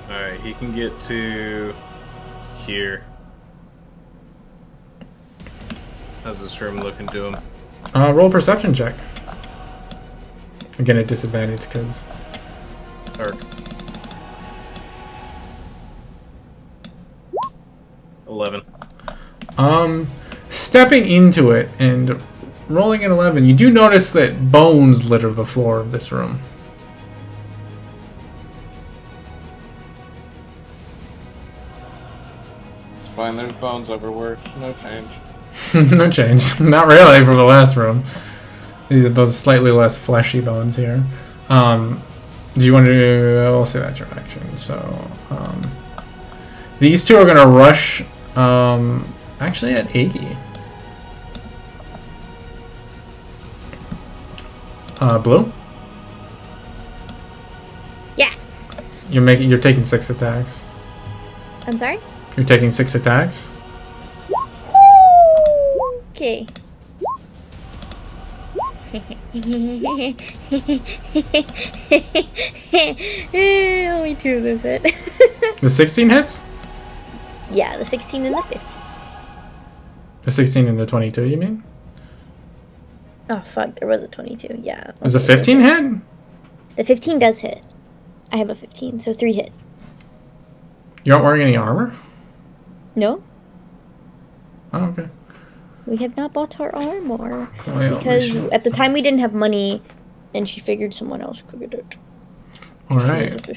Alright, he can get to... here. How's this room looking to him? Roll perception check. Again, at disadvantage, because... Or... 11. Stepping into it and rolling an 11, you do notice that bones litter the floor of this room. It's fine, there's bones everywhere. No change. No change. Not really from the last room. Those slightly less fleshy bones here. Do you want to... I'll say that's your action. So, these two are going to rush Actually at Iggy. Blue? Yes. You're taking 6 attacks. I'm sorry? You're taking 6 attacks? Okay. Only 2 of those hit. The 16 hits? Yeah, the 16 and the 15. The 16 and the 22, you mean? Oh, fuck, there was a 22, yeah. Is the 15 hit? The 15 does hit. I have a 15, so 3 hit. You aren't wearing any armor? No, Oh, okay. we have not bought our armor. Well, Because at the time we didn't have money, and she figured someone else could get it. Alright.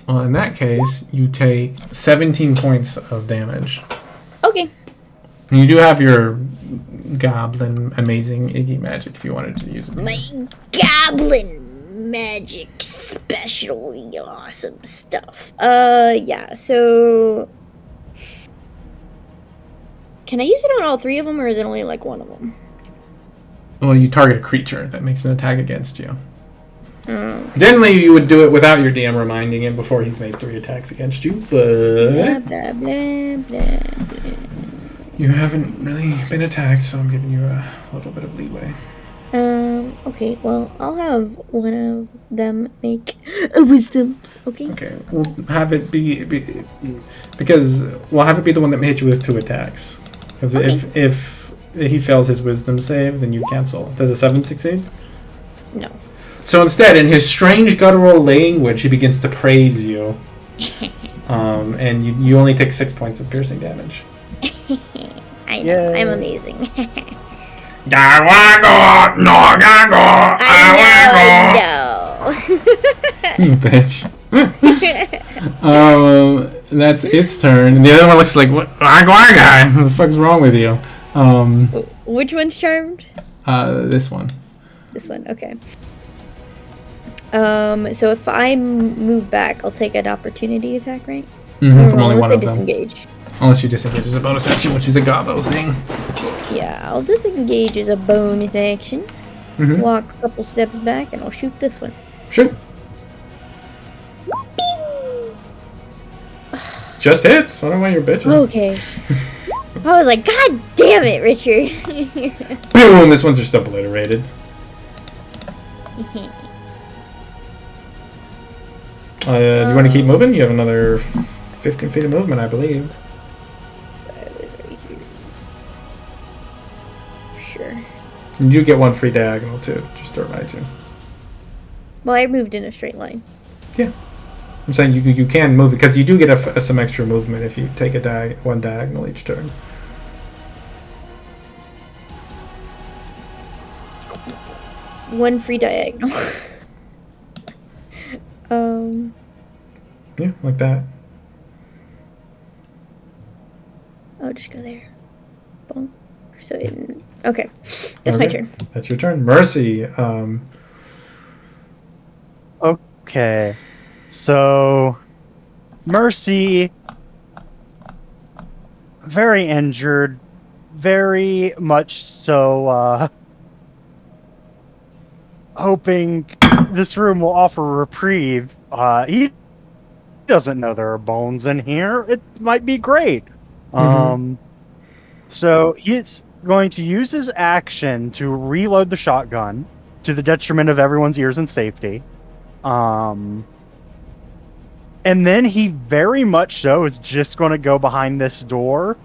Well, in that case, you take 17 points of damage. Okay. And you do have your goblin amazing Iggy magic if you wanted to use it. My goblin magic specially awesome stuff. Yeah, so... Can I use it on all 3 of them, or is it only like 1 of them? Well, you target a creature that makes an attack against you. Generally, you would do it without your DM reminding him before he's made 3 attacks against you, but Blah, blah, blah, blah, blah. you haven't really been attacked, so I'm giving you a little bit of leeway. Okay, well, I'll have one of them make a wisdom, okay? Okay, we'll have it be because we'll have it be the one that hit you with 2 attacks. Because if he fails his wisdom save, then you cancel. Does a 7 succeed? No. So instead, in his strange guttural language, he begins to praise you. And you only take 6 points of piercing damage. I know, I'm amazing. You bitch. That's its turn. And the other one looks like, what the fuck's wrong with you? Which one's charmed? This one. This one, okay. So if I move back, I'll take an opportunity attack, right? Mm-hmm, from Or only let's one say of them. disengage. Unless you disengage as a bonus action, which is a gobbo thing. Yeah, I'll disengage as a bonus action. Mm-hmm. Walk a couple steps back, and I'll shoot this one. Shoot. Just hits. I don't know why you're bitching. Okay. I was like, God damn it, Richard. Boom! This one's just obliterated. Do you want to keep moving? You have another 15 feet of movement, I believe. Sure. And you get 1 free diagonal too, just to remind you. Well, I moved in a straight line. Yeah. I'm saying you can move because you do get some extra movement if you take a 1 diagonal each turn. One free diagonal. Yeah, like that. I'll just go there. Bonk. So okay, that's my turn. That's your turn. Mercy. Okay. So, Mercy, very injured, very much so, hoping this room will offer reprieve. He doesn't know there are bones in here. It might be great. So he's going to use his action to reload the shotgun to the detriment of everyone's ears and safety. And then he very much so is just going to go behind this door,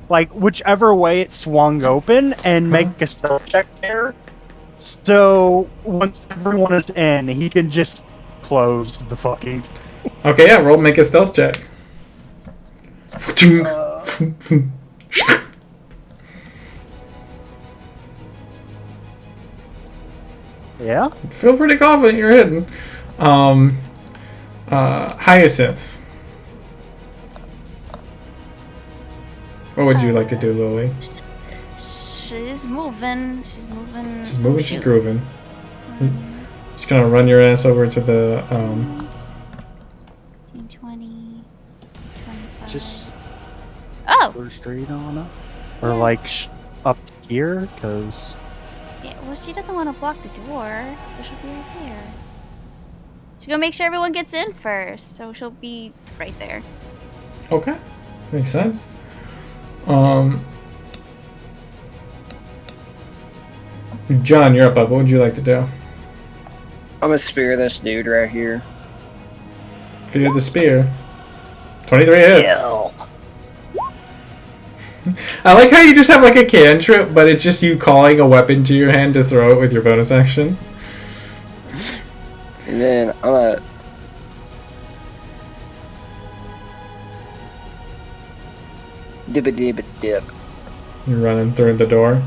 like whichever way it swung open, and make a stealth check there. So once everyone is in, he can just close the fucking... Okay, yeah, roll, make a stealth check. Yeah? Feel pretty confident you're hidden. Hyacinth. What would you like to do, Lily? She's moving. She's moving. She's moving, she's grooving. Just gonna run your ass over to the 20, 25. Just... Oh, Oh. Go straight on up, or Yeah. like up here, cause Yeah, well, she doesn't want to block the door, so she'll be right there. She's gonna make sure everyone gets in first, so she'll be right there. Okay, makes sense. John, you're up, bud. What would you like to do? I'm gonna spear this dude right here. Fear the spear. 23 hits. Kill. I like how you just have like a cantrip, but it's just you calling a weapon to your hand to throw it with your bonus action. And then I'm gonna. Dip. You're running through the door.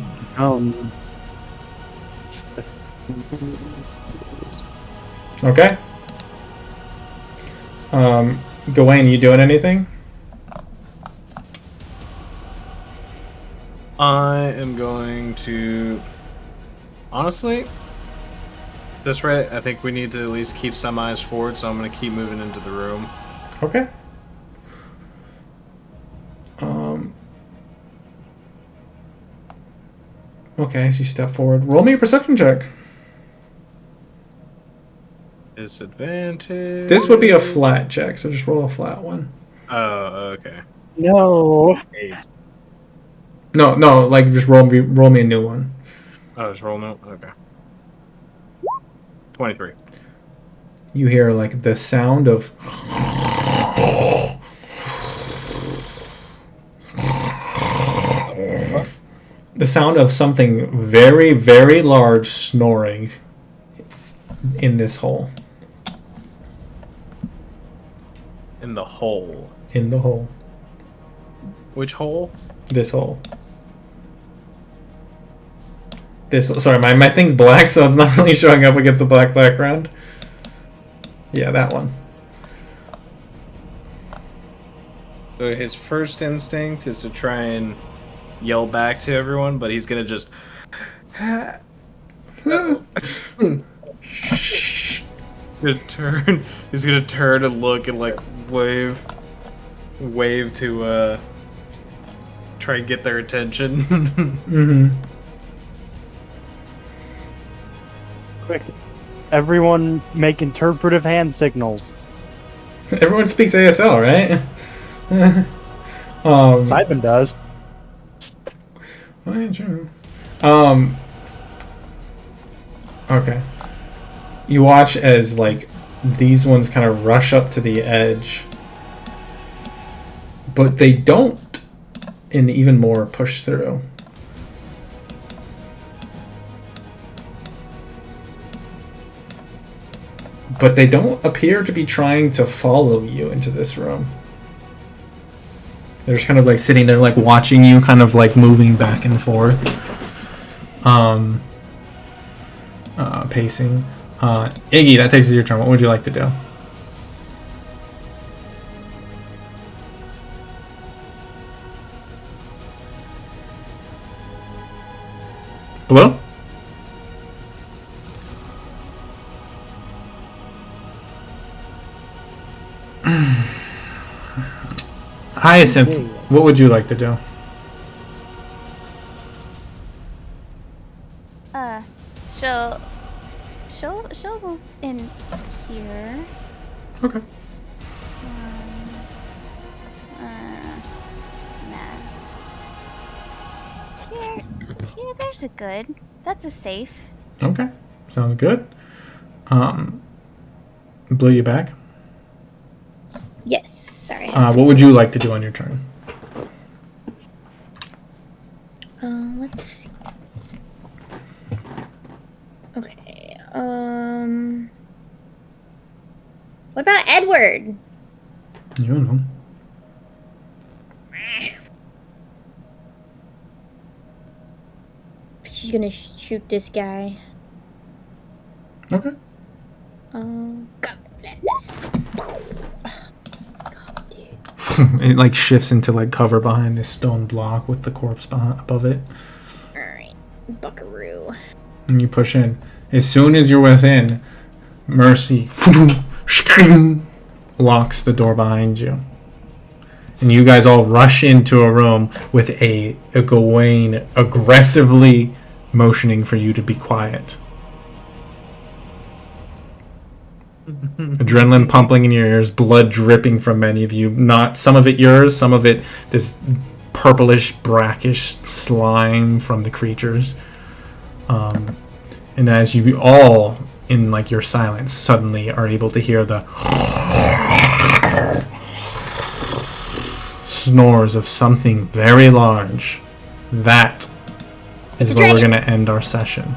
Okay. Gawain, you doing anything? I am going to... Honestly, this rate, I think we need to at least keep some eyes forward, so I'm going to keep moving into the room. Okay. Okay, so you step forward. Roll me a perception check. Disadvantage. This would be a flat check, so just roll a flat one. Oh, okay. no. No, like just roll me a new one. Oh, just roll no? Okay. 23. You hear like the sound of something very, very large snoring in this hole. In the hole. In the hole. Which hole? This hole. Sorry, my thing's black, so it's not really showing up against the black background. Yeah, that one. So his first instinct is to try and yell back to everyone, but he's gonna just... He's gonna turn and look and like wave to try and get their attention. Mm-hmm. Quick, everyone make interpretive hand signals. Everyone speaks ASL, right? Simon does. Oh, yeah, true. Okay. You watch as like these ones kind of rush up to the edge, but they don't, and even more push through. But they don't appear to be trying to follow you into this room. They're just kind of like sitting there, like watching you, kind of like moving back and forth, pacing. Iggy, that takes your turn. What would you like to do? Blue? Hyacinth, what would you like to do? She'll move in here. Okay. Nah. Here, there's a good. That's a safe. Okay, sounds good. Blue, you back? Yes. Sorry. What would you like to do on your turn? Let's see. Okay. What about Edward? You don't know. She's gonna shoot this guy. Okay. God bless. God, dude. It like shifts into like cover behind this stone block with the corpse above it. Alright. Buckaroo. And you push in. As soon as you're within, Mercy locks the door behind you. and you guys all rush into a room with a Gawain aggressively motioning for you to be quiet. Adrenaline pumping in your ears, blood dripping from many of you. Not some of it yours, some of it this purplish, brackish slime from the creatures. And as you all, in like your silence, suddenly are able to hear the snores of something very large. That is where we're going to end our session.